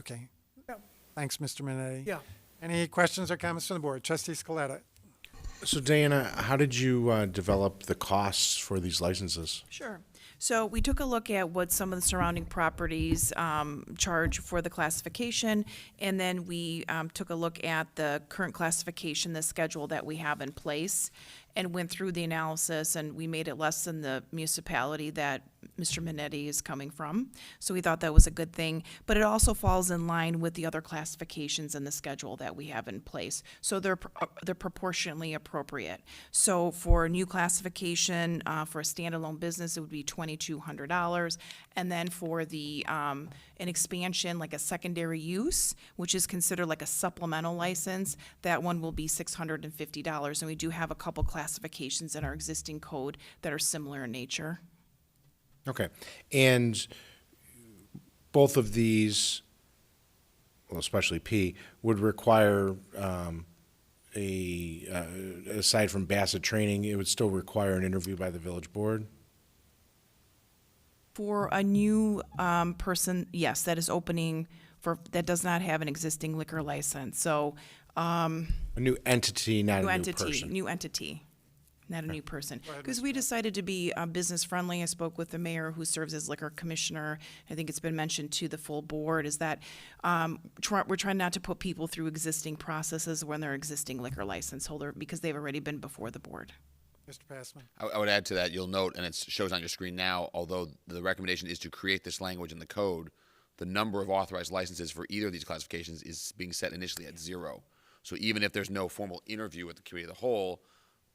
Okay. Yeah. Thanks, Mr. Minetti. Yeah. Any questions or comments from the board? Trustee Scaletta. So Diana, how did you develop the costs for these licenses? Sure. So we took a look at what some of the surrounding properties charge for the classification, and then we took a look at the current classification, the schedule that we have in place, and went through the analysis, and we made it less than the municipality that Mr. Minetti is coming from. So we thought that was a good thing, but it also falls in line with the other classifications in the schedule that we have in place. So they're proportionately appropriate. So for a new classification, for a standalone business, it would be $2,200. And then for the, an expansion, like a secondary use, which is considered like a supplemental license, that one will be $650. And we do have a couple classifications in our existing code that are similar in nature. Okay. And both of these, well, especially P, would require aside from Bassett training, it would still require an interview by the village board? For a new person, yes, that is opening that does not have an existing liquor license. So a new entity, not a new person. New entity, not a new person. Because we decided to be business friendly. I spoke with the mayor, who serves as liquor commissioner. I think it's been mentioned to the full board, is that we're trying not to put people through existing processes when they're existing liquor license holder, because they've already been before the board. Mr. Passman. I would add to that, you'll note, and it shows on your screen now, although the recommendation is to create this language in the code, the number of authorized licenses for either of these classifications is being set initially at 0. So even if there's no formal interview with the committee of the whole,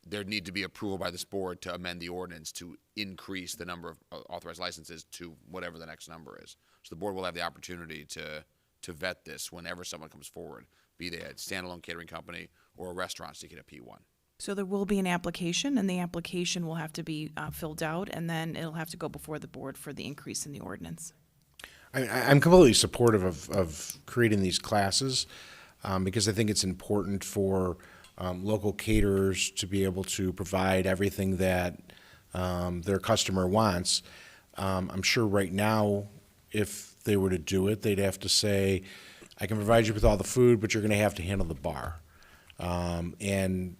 there'd need to be approval by this board to amend the ordinance to increase the number of authorized licenses to whatever the next number is. So the board will have the opportunity to vet this whenever someone comes forward, be they a standalone catering company or a restaurant seeking a P1. So there will be an application, and the application will have to be filled out, and then it'll have to go before the board for the increase in the ordinance. I'm completely supportive of creating these classes because I think it's important for local caterers to be able to provide everything that their customer wants. I'm sure right now, if they were to do it, they'd have to say, I can provide you with all the food, but you're going to have to handle the bar. And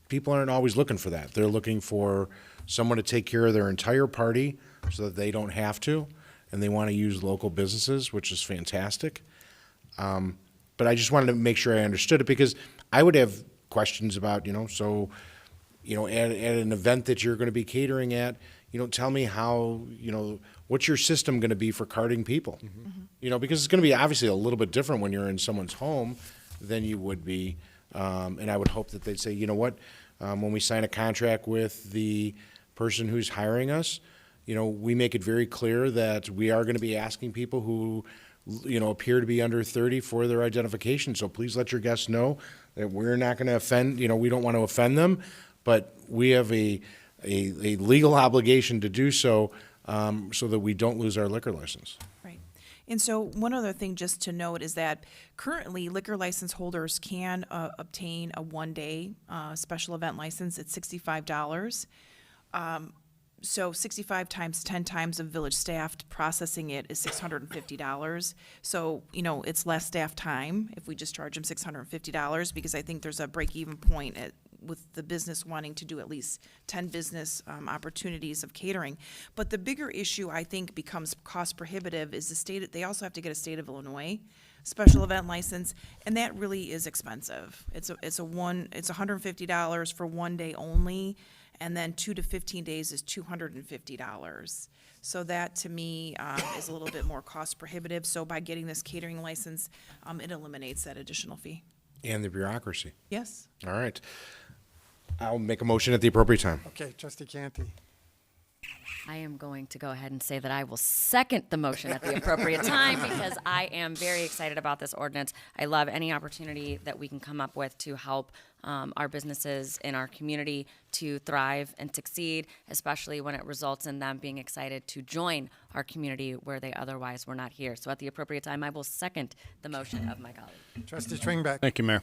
people aren't always looking for that. They're looking for someone to take care of their entire party so that they don't have to. and they want to use local businesses, which is fantastic. But I just wanted to make sure I understood it, because I would have questions about, so, at an event that you're going to be catering at, tell me how, what's your system going to be for carding people? Because it's going to be obviously a little bit different when you're in someone's home than you would be. And I would hope that they'd say, when we sign a contract with the person who's hiring us, we make it very clear that we are going to be asking people who, appear to be under 30 for their identification. So please let your guests know that we're not going to offend, we don't want to offend them, but we have a legal obligation to do so, so that we don't lose our liquor license. Right. And so one other thing just to note is that currently liquor license holders can obtain a one-day special event license at $65. So 65 times 10 times of village staff processing it is $650. So, it's less staff time if we just charge them $650, because I think there's a break-even point with the business wanting to do at least 10 business opportunities of catering. But the bigger issue, I think, becomes cost prohibitive is they also have to get a state of Illinois special event license, and that really is expensive. It's $150 for one day only, and then 2 to 15 days is $250. So that, to me, is a little bit more cost prohibitive. So by getting this catering license, it eliminates that additional fee. And the bureaucracy. Yes. All right. I'll make a motion at the appropriate time. Okay, Trustee Canty. I am going to go ahead and say that I will second the motion at the appropriate time, because I am very excited about this ordinance. I love any opportunity that we can come up with to help our businesses in our community to thrive and succeed, especially when it results in them being excited to join our community where they otherwise were not here. So at the appropriate time, I will second the motion of my colleague. Trustee Schwingbeck. Thank you, Mayor.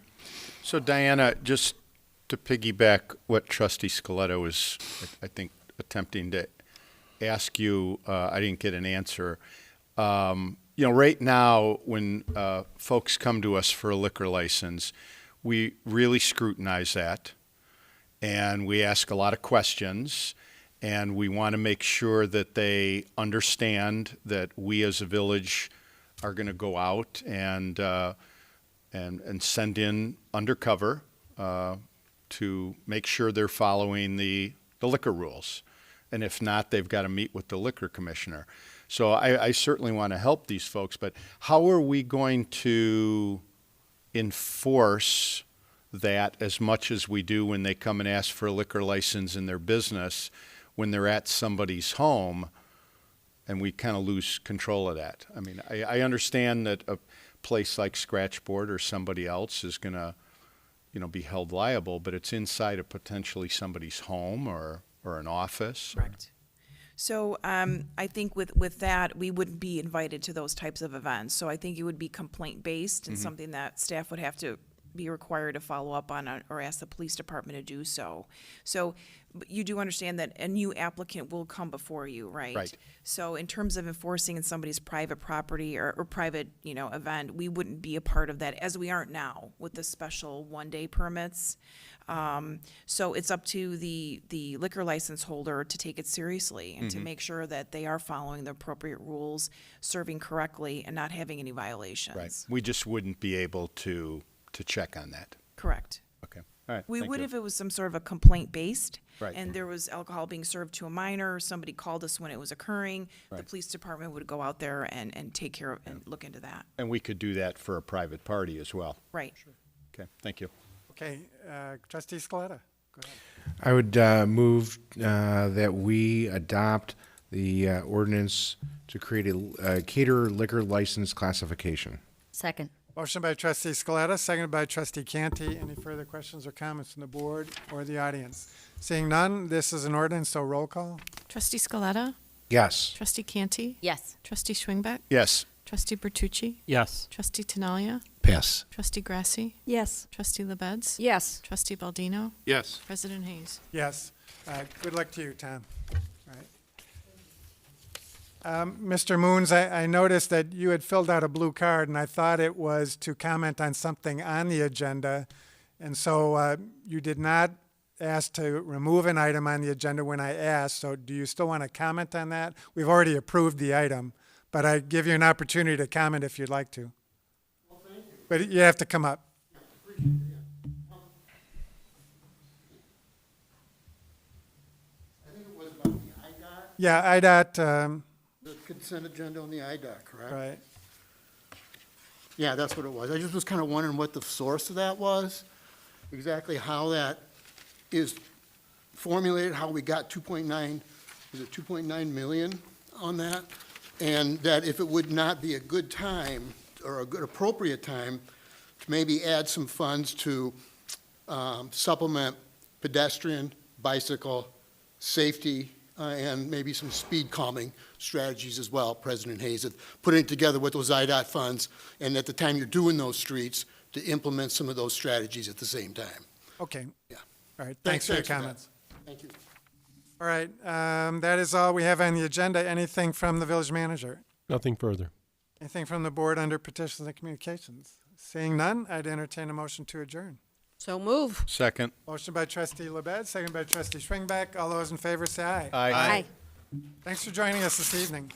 So Diana, just to piggyback what Trustee Scaletta was, I think, attempting to ask you, I didn't get an answer. Right now, when folks come to us for a liquor license, we really scrutinize that, and we ask a lot of questions, and we want to make sure that they understand that we as a village are going to go out and send in undercover to make sure they're following the liquor rules. And if not, they've got to meet with the liquor commissioner. So I certainly want to help these folks, but how are we going to enforce that as much as we do when they come and ask for a liquor license in their business, when they're at somebody's home, and we kind of lose control of that? I mean, I understand that a place like Scratchboard or somebody else is going to, be held liable, but it's inside of potentially somebody's home or an office. Correct. So I think with that, we wouldn't be invited to those types of events. So I think it would be complaint-based and something that staff would have to be required to follow up on or ask the police department to do so. So but you do understand that a new applicant will come before you, right? Right. So in terms of enforcing in somebody's private property or private, event, we wouldn't be a part of that, as we aren't now with the special one-day permits. So it's up to the liquor license holder to take it seriously and to make sure that they are following the appropriate rules, serving correctly, and not having any violations. Right. We just wouldn't be able to check on that. Correct. Okay. All right. We Thank would you. if it was some sort of a complaint-based. Right. And there was alcohol being served to a minor, somebody called us when it was occurring, the Right. police department would go out there and take care of, and look into that. And we could do that for a private party as well. Right. Okay. Thank you. Okay, Trustee Scaletta, go ahead. I would move that we adopt the ordinance to create a caterer liquor license classification. Second. Motion by Trustee Scaletta, seconded by Trustee Canty. Any further questions or comments from the board or the audience? Seeing none, this is an ordinance, so roll call. Trustee Scaletta? Yes. Trustee Canty? Yes. Trustee Schwingbeck? Yes. Trustee Bertucci? Yes. Trustee Tinaglia? Pass. Trustee Grasse? Yes. Trustee LaBedz? Yes. Trustee Baldino? Yes. President Hayes? Yes. Good luck to you, Tom. Right. Mr. Moons, I noticed that you had filled out a blue card, and I thought it was to comment on something on the agenda. And so you did not ask to remove an item on the agenda when I asked, so do you still want to comment on that? We've already approved the item, but I give you an opportunity to comment if you'd like to. But you have to come up. Yeah, IDOT, The consent agenda on the IDOT, correct? right. Yeah, that's what it was. I just was kind of wondering what the source of that was, exactly how that is formulated, how we got 2.9, is it 2.9 million on that? And that if it would not be a good time, or a good appropriate time, to maybe add some funds to supplement pedestrian, bicycle, safety, and maybe some speed calming strategies as well, President Hayes, putting it together with those IDOT funds, and at the time you're doing those streets, to implement some of those strategies at the same time. Okay. Yeah. All right, thanks for your that. comments. Thank you. All right, that is all we have on the agenda. Anything from the village manager? Nothing further. Anything from the board under petitions and communications? Seeing none, I'd entertain a motion to adjourn. So move. Second. Motion by trustee LaBedz, second by trustee Schwingbeck. All those in favor say aye. Aye. Aye. Thanks for joining us this evening.